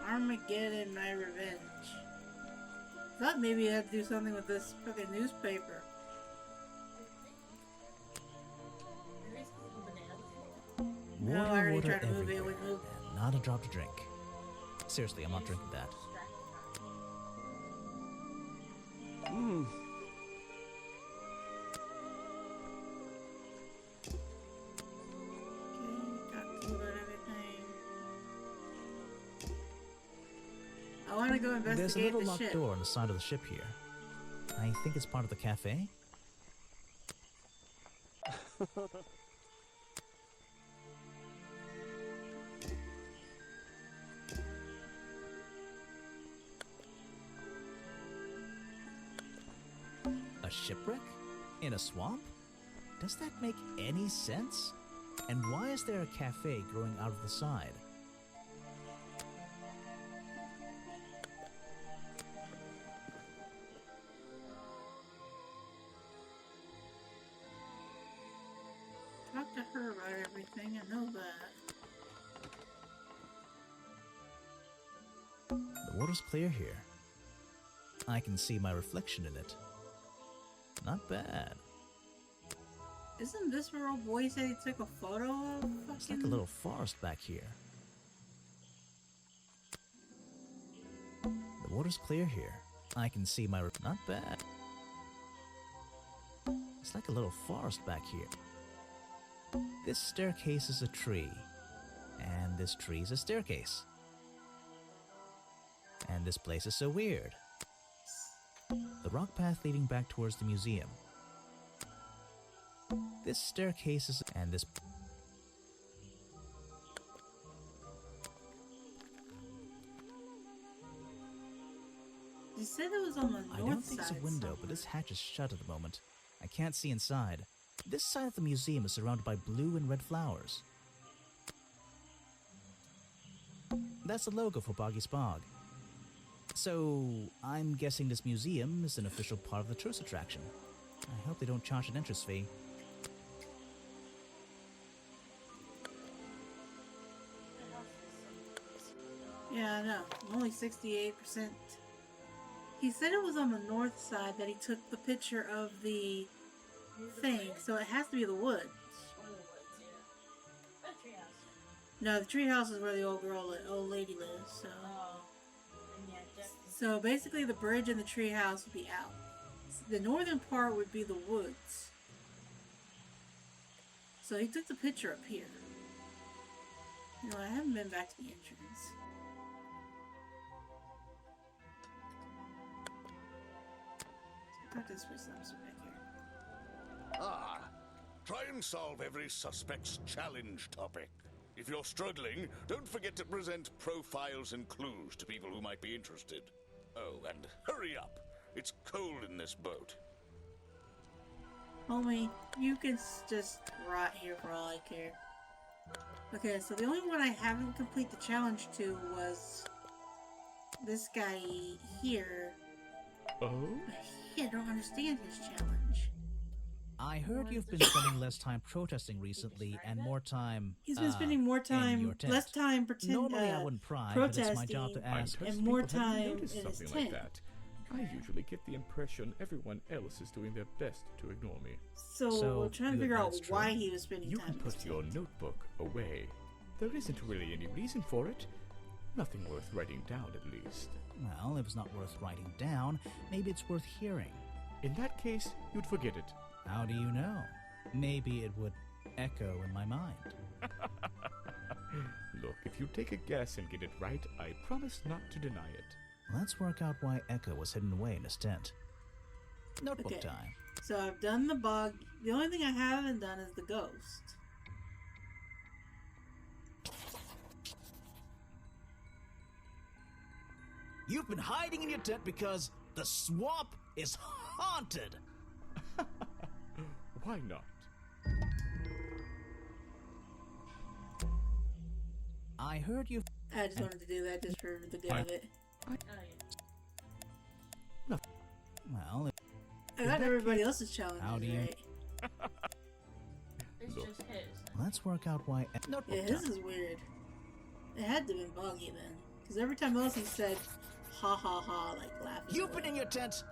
Armageddon, my revenge. Thought maybe I had to do something with this fucking newspaper. No, I already tried to move it, it wouldn't move. And not a drop to drink. Seriously, I'm not drinking that. I want to go investigate There's a little the locked ship. door on the side of the ship here. I think it's part of the cafe. A shipwreck? In a swamp? Does that make any sense? And why is there a cafe growing out of the side? Talk to her about everything, I know that. The water's clear here. I can see my reflection in it. Not bad. Isn't this where old boy said he took a photo of? It's like a little forest back here. The water's clear here. I can see my not bad. It's like a little forest back here. This staircase is a tree. And this tree is a staircase. And this place is so weird. The rock path leading back towards the museum. This staircase is... and this... You said it was on the north side. I don't think it's a window, but this hatch is shut at the moment. I can't see inside. This side of the museum is surrounded by blue and red flowers. That's the logo for Boggy's Bog. So, I'm guessing this museum is an official part of the tourist attraction. I hope they don't charge an entrance fee. Yeah, I know. Only 68%. He said it was on the north side that he took the picture of the thing, so it has to be the woods. No, the treehouse is where the old lady lives, so... So basically the bridge and the treehouse would be out. The northern part would be the woods. So he took the picture up here. You know, I haven't been back to the entrance. Got this for some back here. Ah, try and solve every suspect's challenge topic. If you're struggling, don't forget to present profiles and clues to people who might be interested. Oh, and hurry up. It's cold in this boat. Homie, you can just rot here for all I care. Okay, so the only one I haven't completed the challenge to was this guy here. Oh? I don't understand his challenge. I heard you've been spending less time protesting recently and more time. He's been spending more time, less time Normally I wouldn't pry, but it's my job to ask. and more time in noticed his something tent. like that. I usually get the impression everyone else is doing their best to ignore me. So we're trying to figure out why he was spending You time can in his put your tent. notebook away. There isn't really any reason for it. Nothing worth writing down, at least. Well, if it's not worth writing down, maybe it's worth hearing. In that case, you'd forget it. How do you know? Maybe it would echo in my mind. Look, if you take a guess and get it right, I promise not to deny it. Let's work out why Echo was hidden away in his tent. Notebook Okay. time. So I've done the bug. The only thing I haven't done is the ghost. You've been hiding in your tent because the swamp is haunted. Why not? I heard you. I just wanted to do that just for the good of it. Well, I got everybody else's challenges how do you? right. It's just his. Let's work out why. Notebook Yeah, his time. is weird. It had to have been buggy then, because every time else he said, "Ha ha ha," like laughing. You've been in your tent.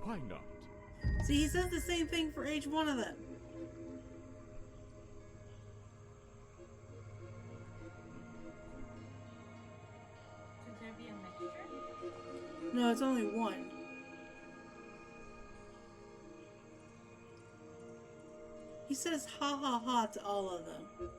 Why not? See, he says the same thing for each one of them. Could there be a mixture? No, it's only one. He says "ha ha ha" to all of them.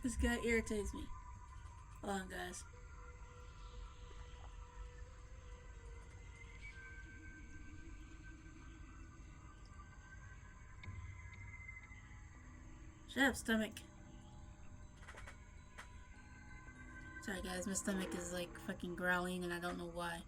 This guy irritates me. Hold on, guys. Shut up, stomach. Sorry, guys. My stomach is like fucking growling and I don't know why.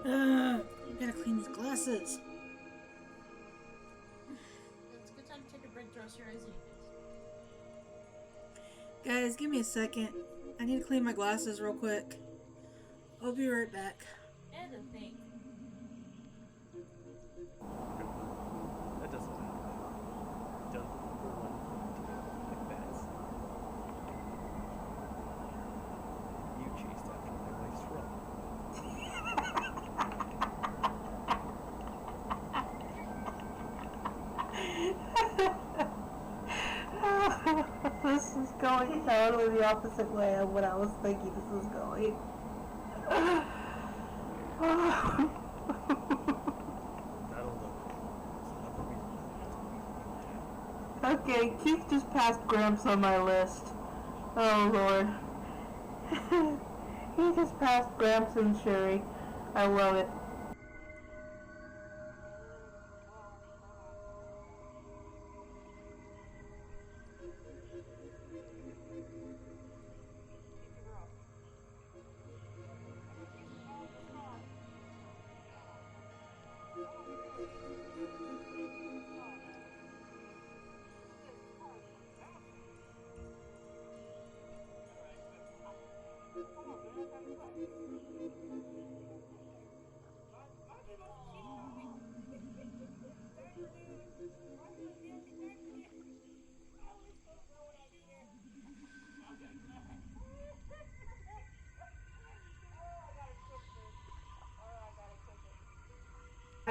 I gotta clean these glasses. It's a good time to take a break, dress your eyes, Guys, give me a second. I need to clean my glasses real quick. I'll be right back. and a thing. That doesn't sound right. Don't remember like that. You chased after my wife's run. This is going totally the opposite way of what I was thinking this was going. Okay, Keith just passed Gramps on my list. Oh lord. He just passed Gramps and Sherry. I love it.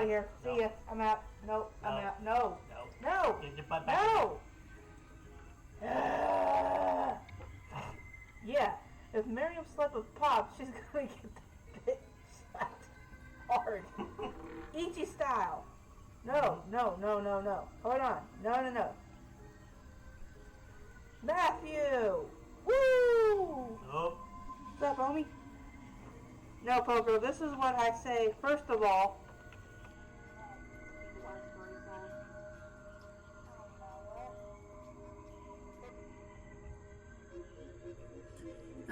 of here. See ya. I'm out. Nope. I'm out. No. No. Get your butt back. No. Yeah. If Miriam slept with Pop, she's gonna get the bit slapped hard. Ichi style. No. Hold on. No. Matthew! Woo! Nope. What's up, homie? No, Poco, this is what I say. First of all,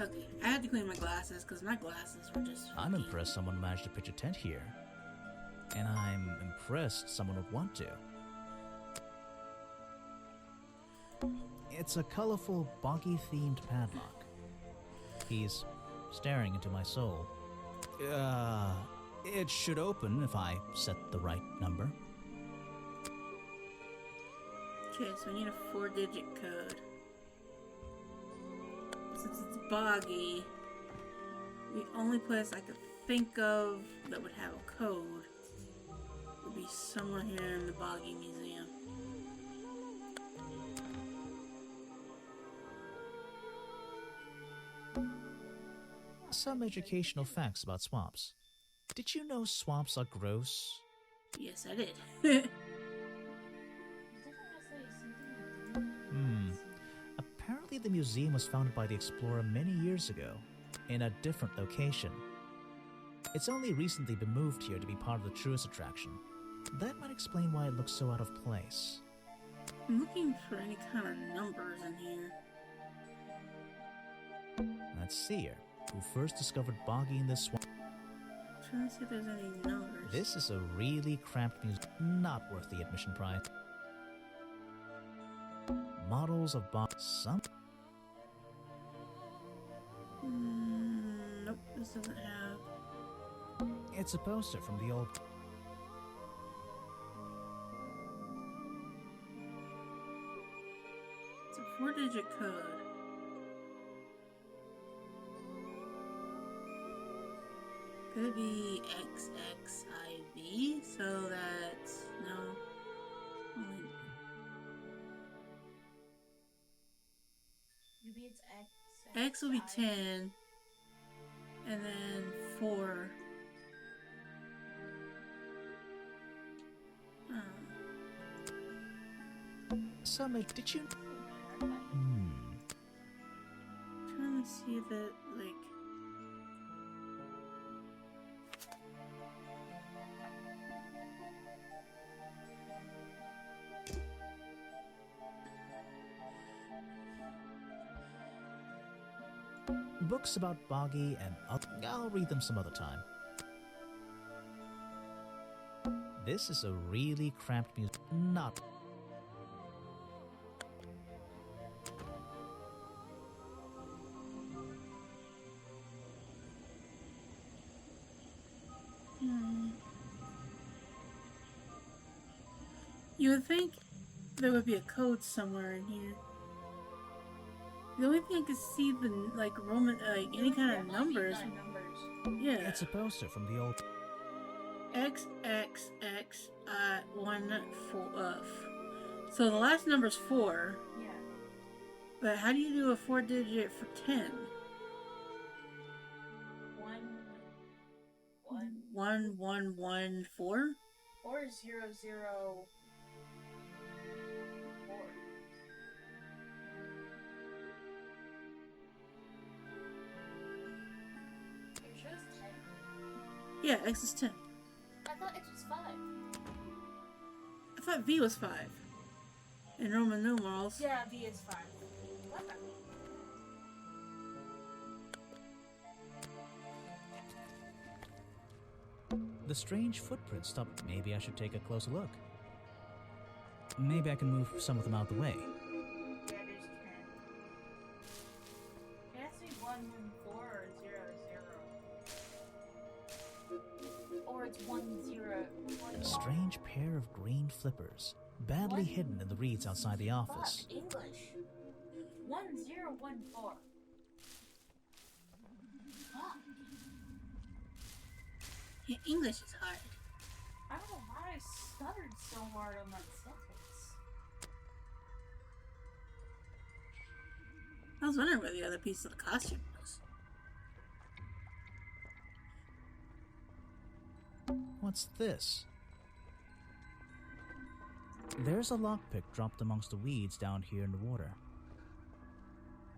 Okay, I had to clean my glasses because my glasses were just... I'm impressed someone managed to pitch a tent here. And I'm impressed someone would want to. It's a colorful, boggy-themed padlock. He's staring into my soul. It should open if I set the right number. Okay, so we need a 4-digit code. Since it's boggy, the only place I could think of that would have a code would be somewhere here in the Boggy Museum. Some educational facts about swamps. Did you know swamps are gross? Yes, I did. Apparently the museum was founded by the explorer many years ago, in a different location. It's only recently been moved here to be part of the tourist attraction. That might explain why it looks so out of place. I'm looking for any kind of numbers in here. Let's see here. Who first discovered Boggy in this swamp? I'm trying to see if there's any numbers. This is a really cramped museum, not worth the admission price. Models of Boggy. Some. Nope, this doesn't have. It's a poster from the old. It's a 4-digit code. Could it be XXIV? So that's no. Maybe it's X. X will be 10, and then 4. Some. Did you? Trying to see if it like. Books about Boggy and I'll read them some other time. This is a really cramped museum. Not. You would think there would be a code somewhere in here. The only thing I could see the like Roman any kind of numbers. Yeah. It's a poster from the old. XXX 14. So the last number's 4. Yeah. But how do you do a 4-digit for 10? 1114. 4 0 0 4. Are you sure it's 10? Yeah, X is 10. I thought X was 5. I thought V was 5. In Roman numerals. Yeah, V is 5. What the? The strange footprints stop. Maybe I should take a closer look. Maybe I can move some of them out of the way. Yeah, there's 10. It has to be 1 4 or 0 0. Or it's 1 0 1. A strange pair of green flippers, badly hidden in the reeds outside the office. Fuck, English. 1 0 1 4. Fuck. Yeah, English is hard. I don't know stuttered so hard on that sentence. I was wondering where the other piece of the costume was. What's this? There's a lockpick dropped amongst the weeds down here in the water.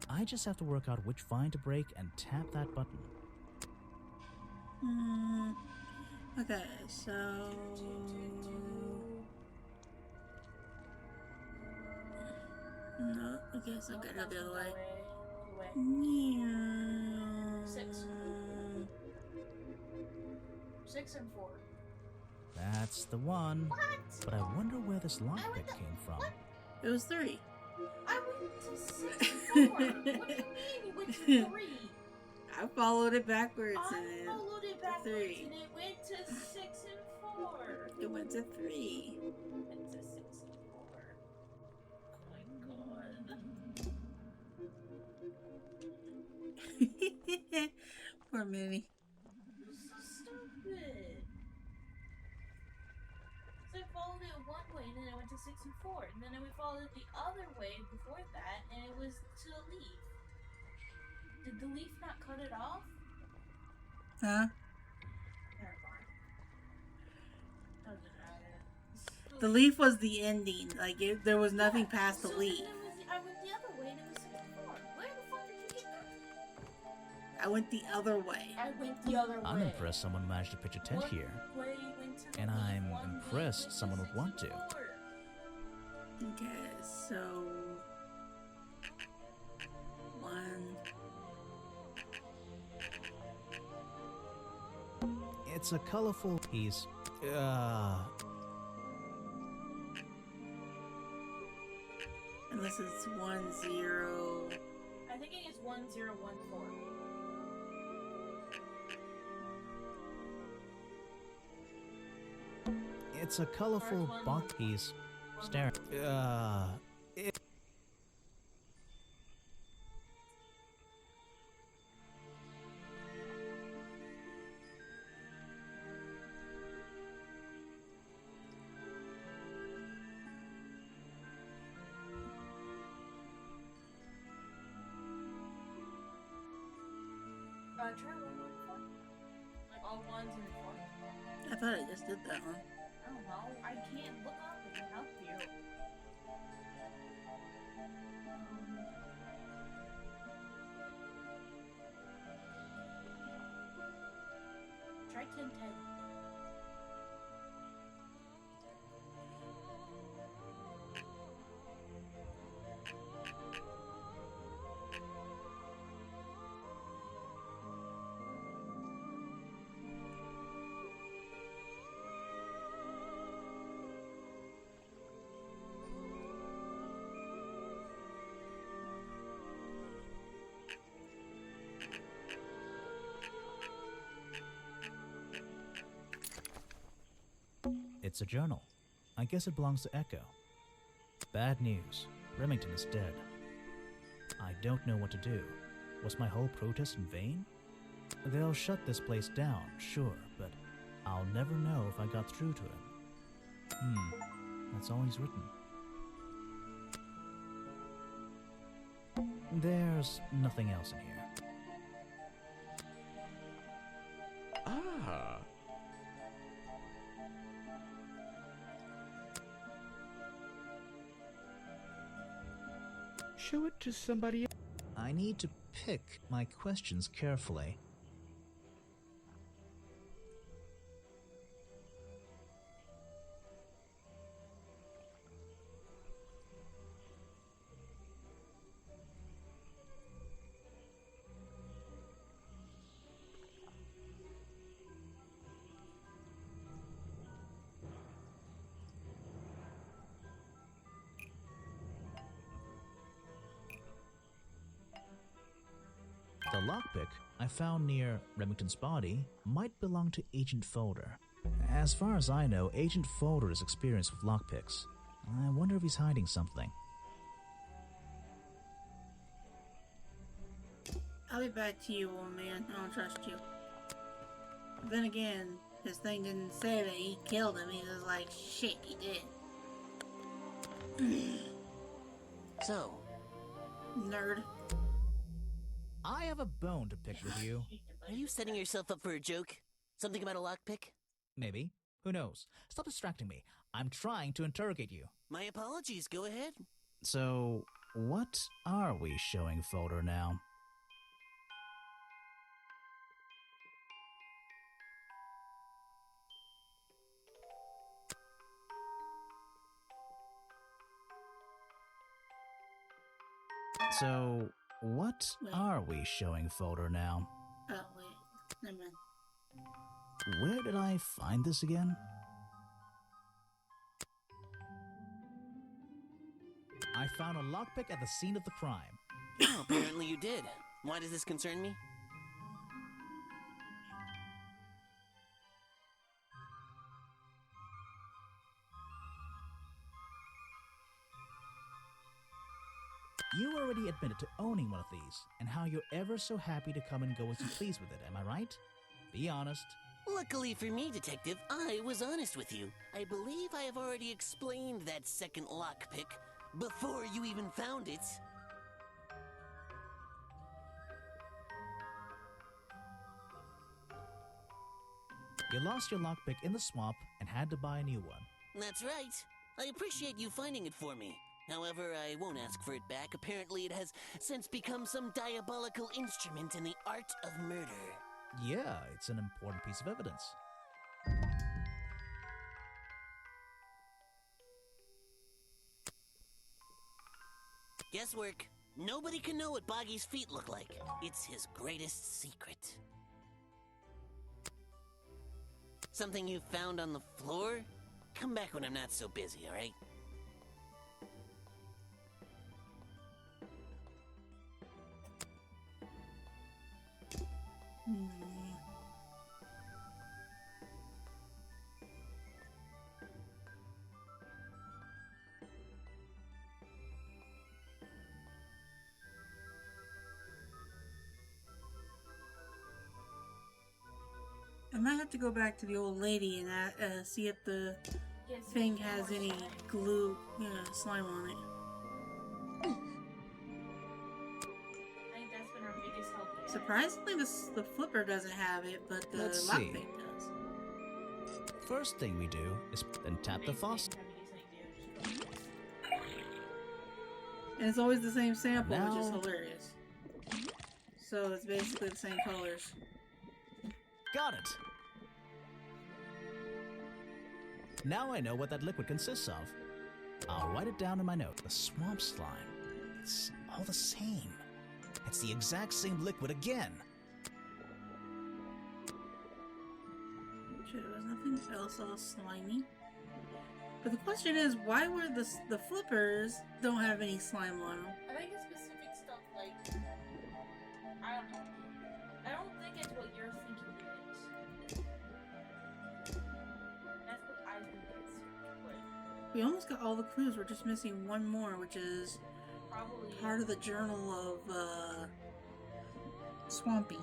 I just have to work out which vine to break and tap that button. Okay, so... No, I guess I gotta go the other way. Yeah. 6 and 4. That's the one. What? But I wonder where this lockpick came from. It was 3. I went to 6 and 4. What do you mean you went to 3? I followed it backwards I and followed it backwards 3. and it went to 6 and 4. It went to 3. It went to 6 and 4. Oh my god. Poor Minnie. Stupid. So I followed it one way and then I went to 6 and 4. And then I followed it the other way before that and it was to the leaf. Did the leaf not cut it off? Huh? Never mind. Doesn't matter. The leaf was the ending. Like, there was nothing past the So leaf. then I went the other way and it was 6 and 4. Where the fuck did you get that? I went the other way. I went the other way. I'm impressed someone managed to pitch a tent here. Way went to the And leaf, I'm one way impressed went someone would 6 want to. and 4. Okay, so... 1... It's a colorful piece. Unless it's 1, 0... I think it is 1014. It's a colorful box piece. Staring. Try 114. Like all 1s and 4. I thought I just did that one. I don't know. I can't look up and help you. Try 1010. It's a journal. I guess it belongs to Echo. Bad news. Remington is dead. I don't know what to do. Was my whole protest in vain? They'll shut this place down, sure, but I'll never know if I got through to him. That's all he's written. There's nothing else in here. Ah. Show it to somebody else. I need to pick my questions carefully. The lockpick I found near Remington's body might belong to Agent Folder. As far as I know, Agent Folder is experienced with lockpicks. I wonder if he's hiding something. I'll be back to you, old man. I don't trust you. Then again, His thing didn't say that he killed him. He was like, shit, he did. So. Nerd. I have a bone to pick with you. Are you setting yourself up for a joke? Something about a lockpick? Maybe. Who knows? Stop distracting me. I'm trying to interrogate you. My apologies, go ahead. So, what are we showing photo now? So, what are we showing photo now? Oh, wait. Never mind. Where did I find this again? I found a lockpick at the scene of the crime. Oh, apparently you did. Why does this concern me? You already admitted to owning one of these, and how you're ever so happy to come and go as you please with it, am I right? Be honest. Luckily for me, Detective, I was honest with you. I believe I have already explained that second lockpick before you even found it. You lost your lockpick in the swamp and had to buy a new one. That's right. I appreciate you finding it for me. However, I won't ask for it back. Apparently it has since become some diabolical instrument in the art of murder. Yeah, it's an important piece of evidence. Guesswork. Nobody can know what Boggy's feet look like. It's his greatest secret. Something you found on the floor? Come back when I'm not so busy, alright? I might have to go back to the old lady and see if the thing has any glue, slime on it. I think that's been our biggest help yet. Surprisingly, the flipper doesn't have it, but the Let's lockpick see. does. First thing we do is then tap the faucet. And it's always the same sample, which is Now- hilarious. So it's basically the same colors. Got it! Now I know what that liquid consists of. I'll write it down in my note. The swamp slime. It's all the same. It's the exact same liquid again. Shit, there was nothing else all slimy. But the question is, why were the flippers don't have any slime on them? I think it's specific stuff like I don't know. I don't think it's what you're thinking it is. That's what I think it's. But We almost got all the clues. We're just missing one more, which is probably part of the journal of Swampy.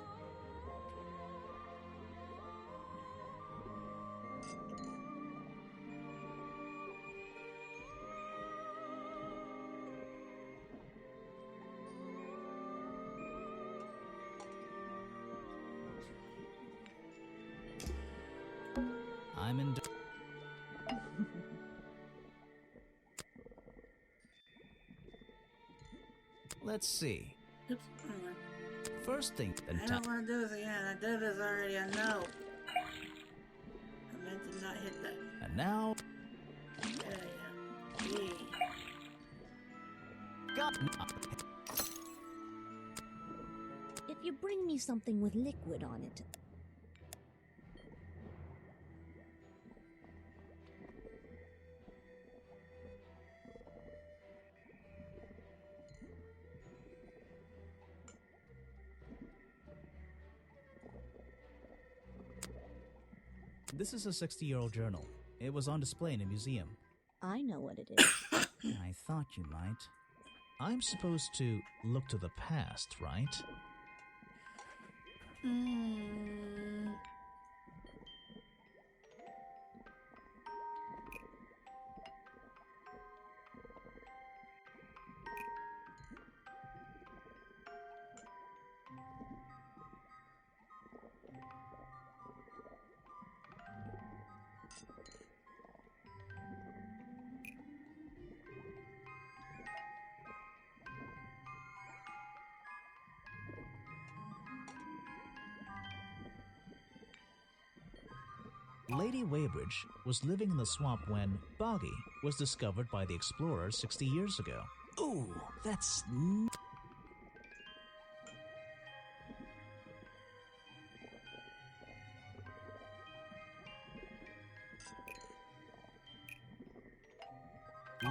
I'm in. Let's see. Oops, hold on. First thing, then I tap. don't want to do this again. I did this already. I know. I meant to not hit that. And now. Yeah. Got. If you bring me something with liquid on it, This is a 60-year-old journal. It was on display in a museum. I know what it is. I thought you might. I'm supposed to look to the past, right? Lady Weybridge was living in the swamp when Boggy was discovered by the explorers 60 years ago. Ooh, that's...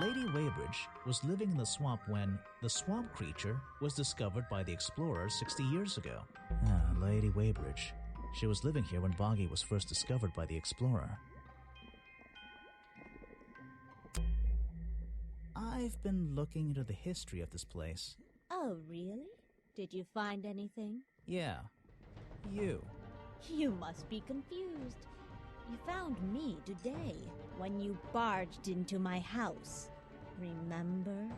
Lady Weybridge was living in the swamp when the swamp creature was discovered by the explorers 60 years ago. Lady Weybridge. She was living here when Boggy was first discovered by the explorer. I've been looking into the history of this place. Oh, really? Did you find anything? Yeah. You. You must be confused. You found me today, when you barged into my house. Remember?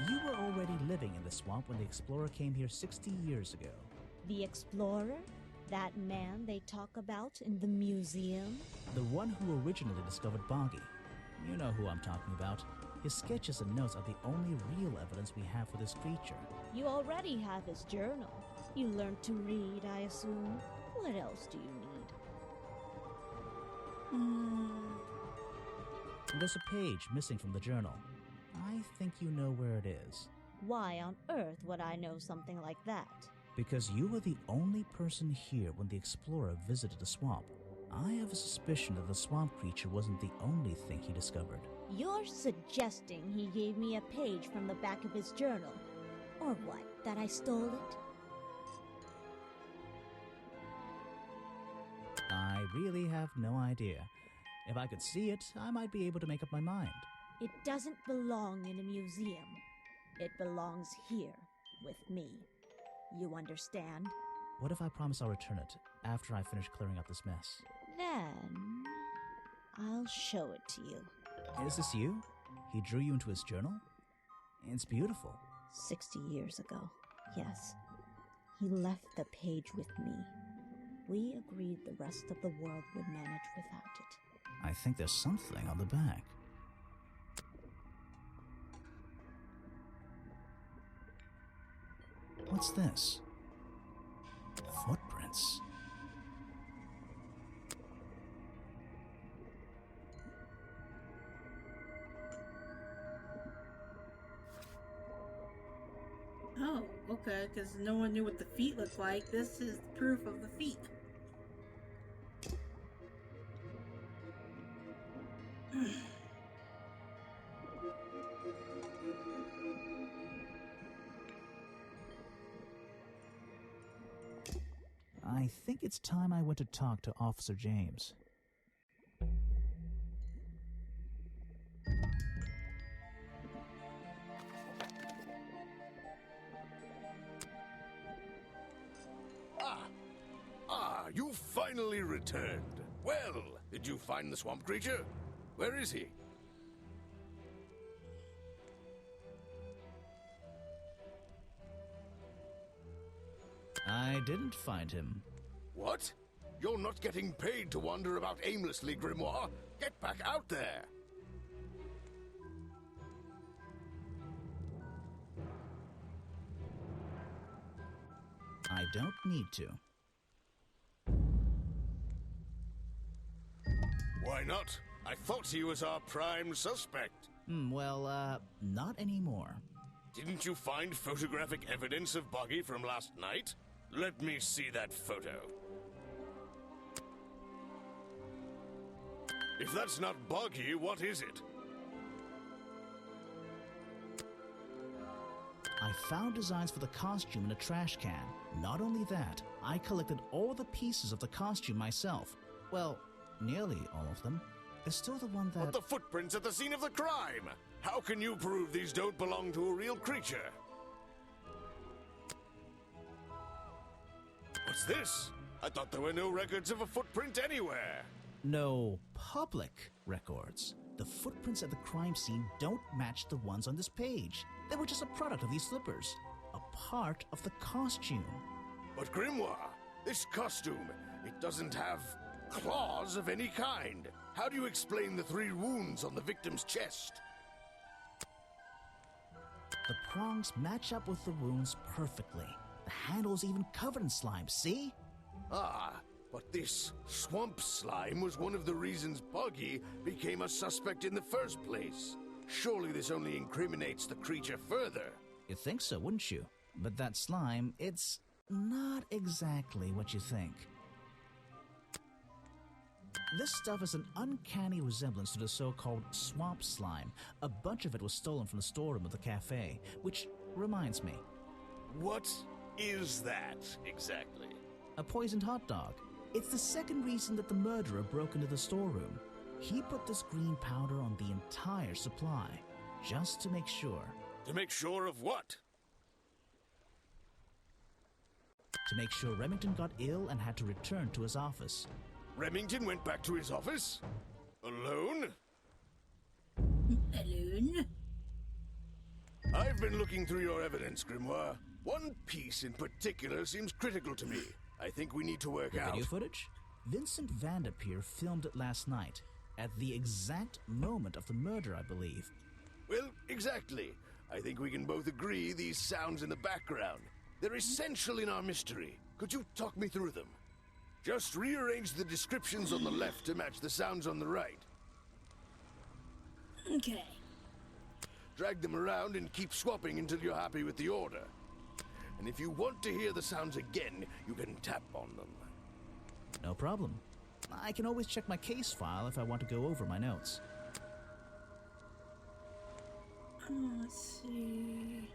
You were already living in the swamp when the explorer came here 60 years ago. The explorer? That man they talk about in the museum? The one who originally discovered Boggy. You know who I'm talking about. His sketches and notes are the only real evidence we have for this creature. You already have his journal. You learned to read, I assume. What else do you need? There's a page missing from the journal. I think you know where it is. Why on earth would I know something like that? Because you were the only person here when the explorer visited the swamp. I have a suspicion that the swamp creature wasn't the only thing he discovered. You're suggesting he gave me a page from the back of his journal. Or what, that I stole it? I really have no idea. If I could see it, I might be able to make up my mind. It doesn't belong in a museum. It belongs here, with me. You understand? What if I promise I'll return it after I finish clearing up this mess? Then, I'll show it to you. Is this you? He drew you into his journal? It's beautiful. 60 years ago, yes. He left the page with me. We agreed the rest of the world would manage without it. I think there's something on the back. What's this? Footprints. Oh, okay, because no one knew what the feet looked like. This is proof of the feet. I think it's time I went to talk to Officer James. You finally returned. Well, did you find the swamp creature? Where is he? I didn't find him. What? You're not getting paid to wander about aimlessly, Grimoire. Get back out there. I don't need to. Why not? I thought he was our prime suspect. Not anymore. Didn't you find photographic evidence of Boggy from last night? Let me see that photo. If that's not Boggy, what is it? I found designs for the costume in a trash can. Not only that, I collected all the pieces of the costume myself. Well, nearly all of them. There's still the one that... But the footprints at the scene of the crime! How can you prove these don't belong to a real creature? What's this? I thought there were no records of a footprint anywhere. No public records. The footprints at the crime scene don't match the ones on this page. They were just a product of these slippers. A part of the costume. But Grimoire, this costume, it doesn't have claws of any kind. How do you explain the 3 wounds on the victim's chest? The prongs match up with the wounds perfectly. The handle's even covered in slime, see? Ah, but this swamp slime was one of the reasons Buggy became a suspect in the first place. Surely this only incriminates the creature further. You'd think so, wouldn't you? But that slime, it's not exactly what you think. This stuff is an uncanny resemblance to the so-called swamp slime. A bunch of it was stolen from the storeroom of the cafe, which reminds me. What is that, exactly? A poisoned hot dog. It's the second reason that the murderer broke into the storeroom. He put this green powder on the entire supply, just to make sure. To make sure of what? To make sure Remington got ill and had to return to his office. Remington went back to his office? Alone? Alone? I've been looking through your evidence, Grimoire. One piece in particular seems critical to me. I think we need to work out. Video footage? Vincent Vanderpeer filmed it last night, at the exact moment of the murder, I believe. Well, exactly. I think we can both agree these sounds in the background. They're essential in our mystery. Could you talk me through them? Just rearrange the descriptions on the left to match the sounds on the right. Okay. Drag them around and keep swapping until you're happy with the order. And if you want to hear the sounds again, you can tap on them. No problem. I can always check my case file if I want to go over my notes. Let's see.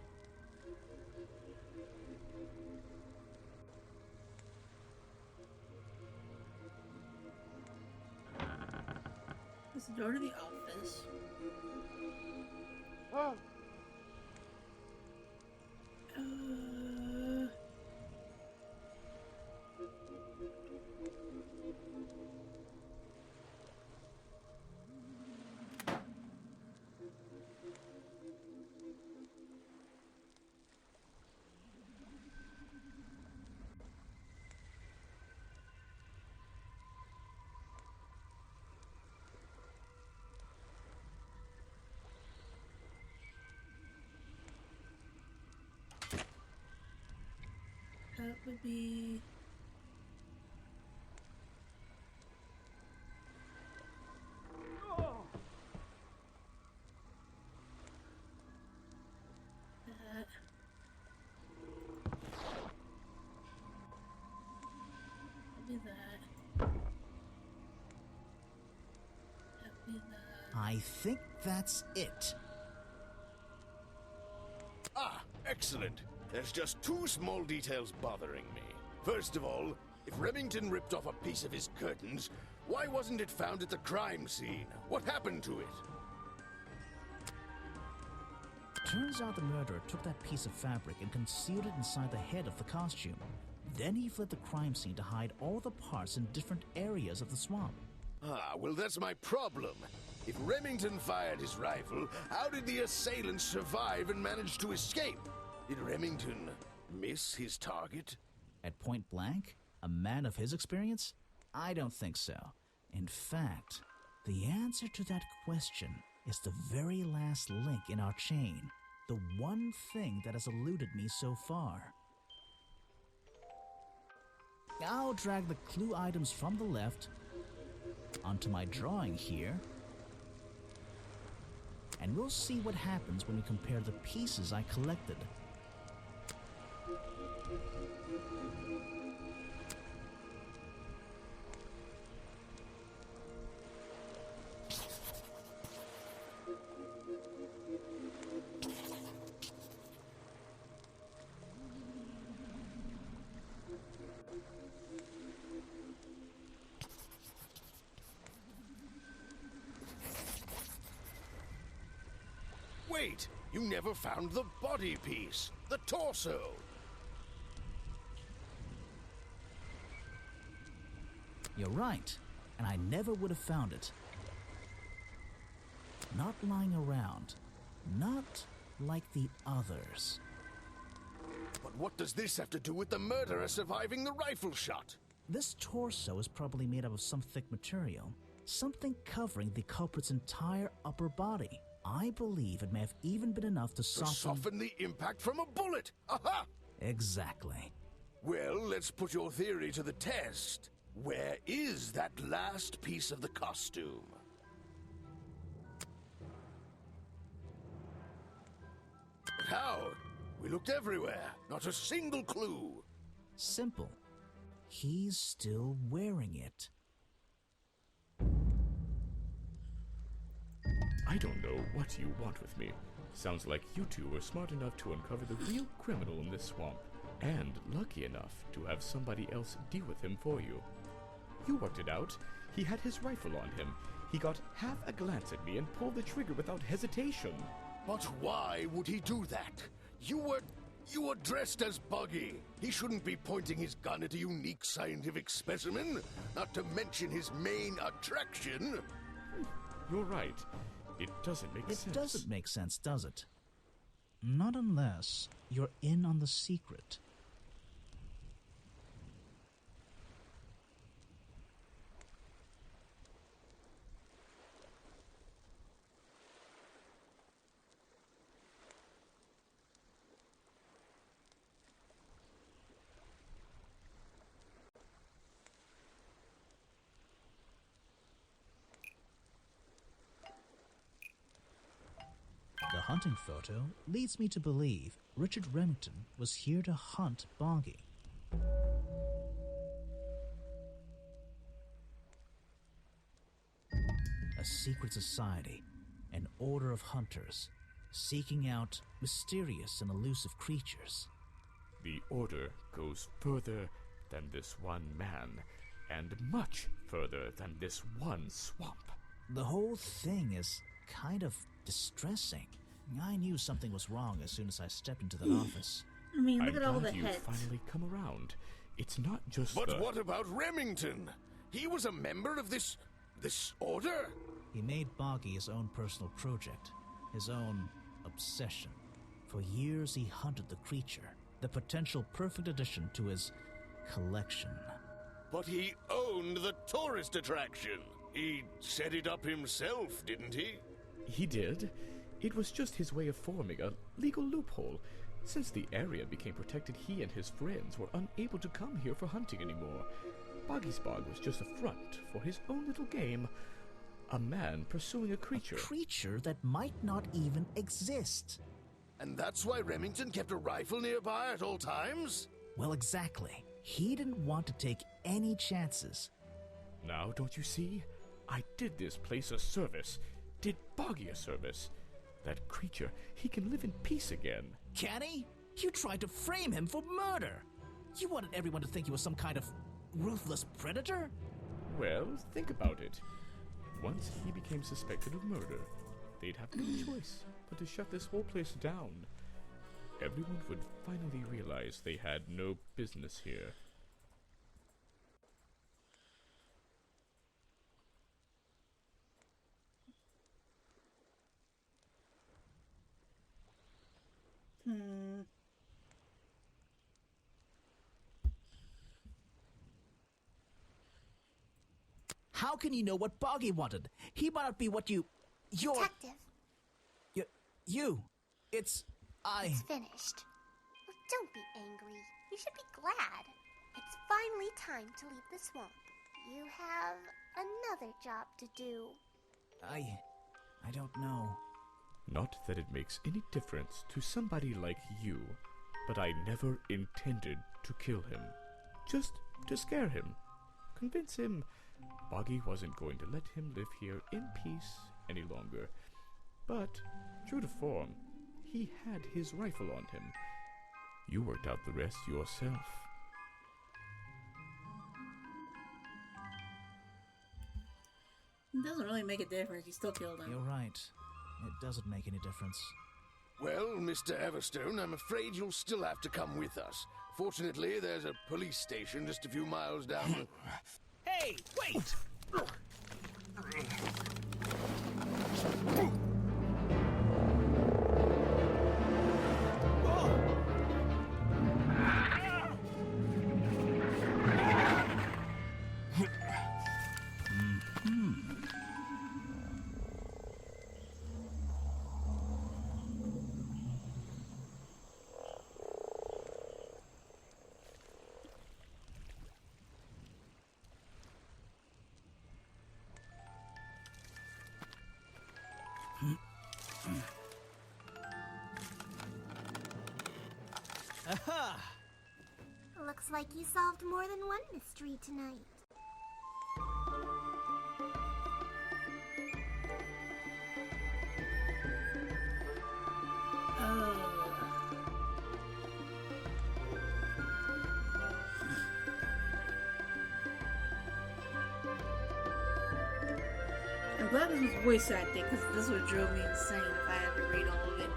This is the door to the office. Oh. That would be... That... Maybe that. Maybe that. I think that's it. Ah, excellent. There's just two small details bothering me. First of all, if Remington ripped off a piece of his curtains, why wasn't it found at the crime scene? What happened to it? Turns out the murderer took that piece of fabric and concealed it inside the head of the costume. Then he fled the crime scene to hide all the parts in different areas of the swamp. Ah, well, that's my problem. If Remington fired his rifle, how did the assailant survive and manage to escape? Did Remington miss his target? At point blank? A man of his experience? I don't think so. In fact, the answer to that question is the very last link in our chain. The one thing that has eluded me so far. I'll drag the clue items from the left onto my drawing here, and we'll see what happens when we compare the pieces I collected. Wait, you never found the body piece, the torso. You're right, and I never would have found it. Not lying around. Not like the others. But what does this have to do with the murderer surviving the rifle shot? This torso is probably made up of some thick material. Something covering the culprit's entire upper body. I believe it may have even been enough to soften the impact from a bullet. Aha! Exactly. Well, let's put your theory to the test. Where is that last piece of the costume? But how? We looked everywhere. Not a single clue. Simple. He's still wearing it. I don't know what you want with me. Sounds like you two were smart enough to uncover the real criminal in this swamp, and lucky enough to have somebody else deal with him for you. You worked it out. He had his rifle on him. He got half a glance at me and pulled the trigger without hesitation. But why would he do that? You were dressed as Buggy. He shouldn't be pointing his gun at a unique scientific specimen, not to mention his main attraction. You're right. It doesn't make sense. It doesn't make sense, does it? Not unless you're in on the secret. The hunting photo leads me to believe Richard Remington was here to hunt Boggy. A secret society, an order of hunters, seeking out mysterious and elusive creatures. The order goes further than this one man, and much further than this one swamp. The whole thing is kind of distressing. I knew something was wrong as soon as I stepped into that office. I mean, look at all the you heads. finally come around. It's not just But what about Remington? He was a member of this order? He made Boggy his own personal project, his own obsession. For years he hunted the creature, the potential perfect addition to his collection. But he owned the tourist attraction. He set it up himself, didn't he? He did. It was just his way of forming a legal loophole. Since the area became protected, he and his friends were unable to come here for hunting anymore. Boggy's Bog was just a front for his own little game. A man pursuing a creature. A creature that might not even exist. And that's why Remington kept a rifle nearby at all times? Well, exactly. He didn't want to take any chances. Now, don't you see? I did this place a service. Did Boggy a service. That creature, he can live in peace again. Can he? You tried to frame him for murder. You wanted everyone to think he was some kind of ruthless predator? Well, think about it. Once he became suspected of murder, they'd have no choice but to shut this whole place down. Everyone would finally realize they had no business here. How can you know what Boggy wanted? He might not be what you're... Detective. It's finished. Well, don't be angry. You should be glad. It's finally time to leave the swamp. You have another job to do. I don't know. Not that it makes any difference to somebody like you, but I never intended to kill him. Just to scare him. Convince him Boggy wasn't going to let him live here in peace any longer. But, true to form, he had his rifle on him. You worked out the rest yourself. It doesn't really make a difference. You still killed him. You're right. It doesn't make any difference. Well, Mr. Everstone, I'm afraid you'll still have to come with us. Fortunately, there's a police station just a few miles down. Hey, wait! Looks like you solved more than one mystery tonight. I'm glad this was voice acting, because this would drive me insane if I had to read all of it.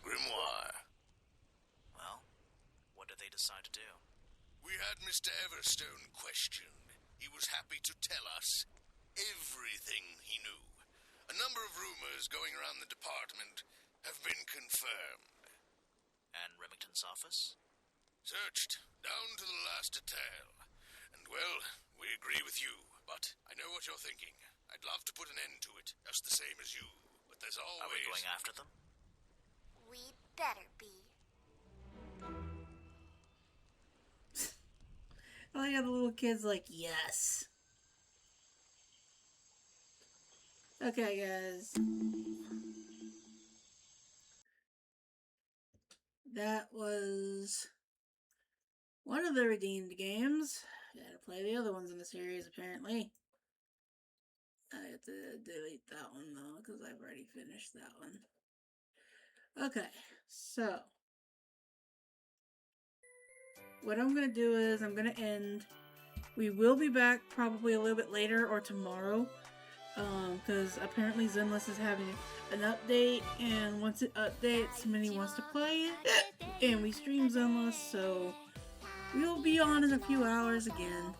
Grimoire. Well, what did they decide to do? We had Mr. Everstone questioned. He was happy to tell us everything he knew. A number of rumors going around the department have been confirmed. And Remington's office? Searched down to the last detail. And, well, we agree with you, but I know what you're thinking. I'd love to put an end to it, just the same as you, but there's always... Are we going after them? We'd better be. I like how the little kid's like, yes. Okay, guys. That was one of the redeemed games. Gotta play the other ones in the series, apparently. I have to delete that one, though, because I've already finished that one. Okay, so what I'm going to do is I'm going to end. We will be back probably a little bit later or tomorrow, because apparently Zenless is having an update, and once it updates, Minnie wants to play it, and we stream Zenless, so we'll be on in a few hours again.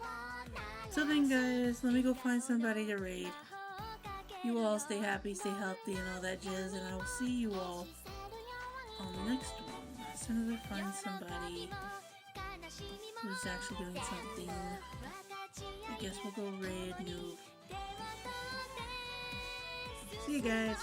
So then, guys, let me go find somebody to raid. You all stay happy, stay healthy, and all that jazz, and I will see you all on the next one. As soon as I find somebody who's actually doing something, I guess we'll go raid noob. See you guys.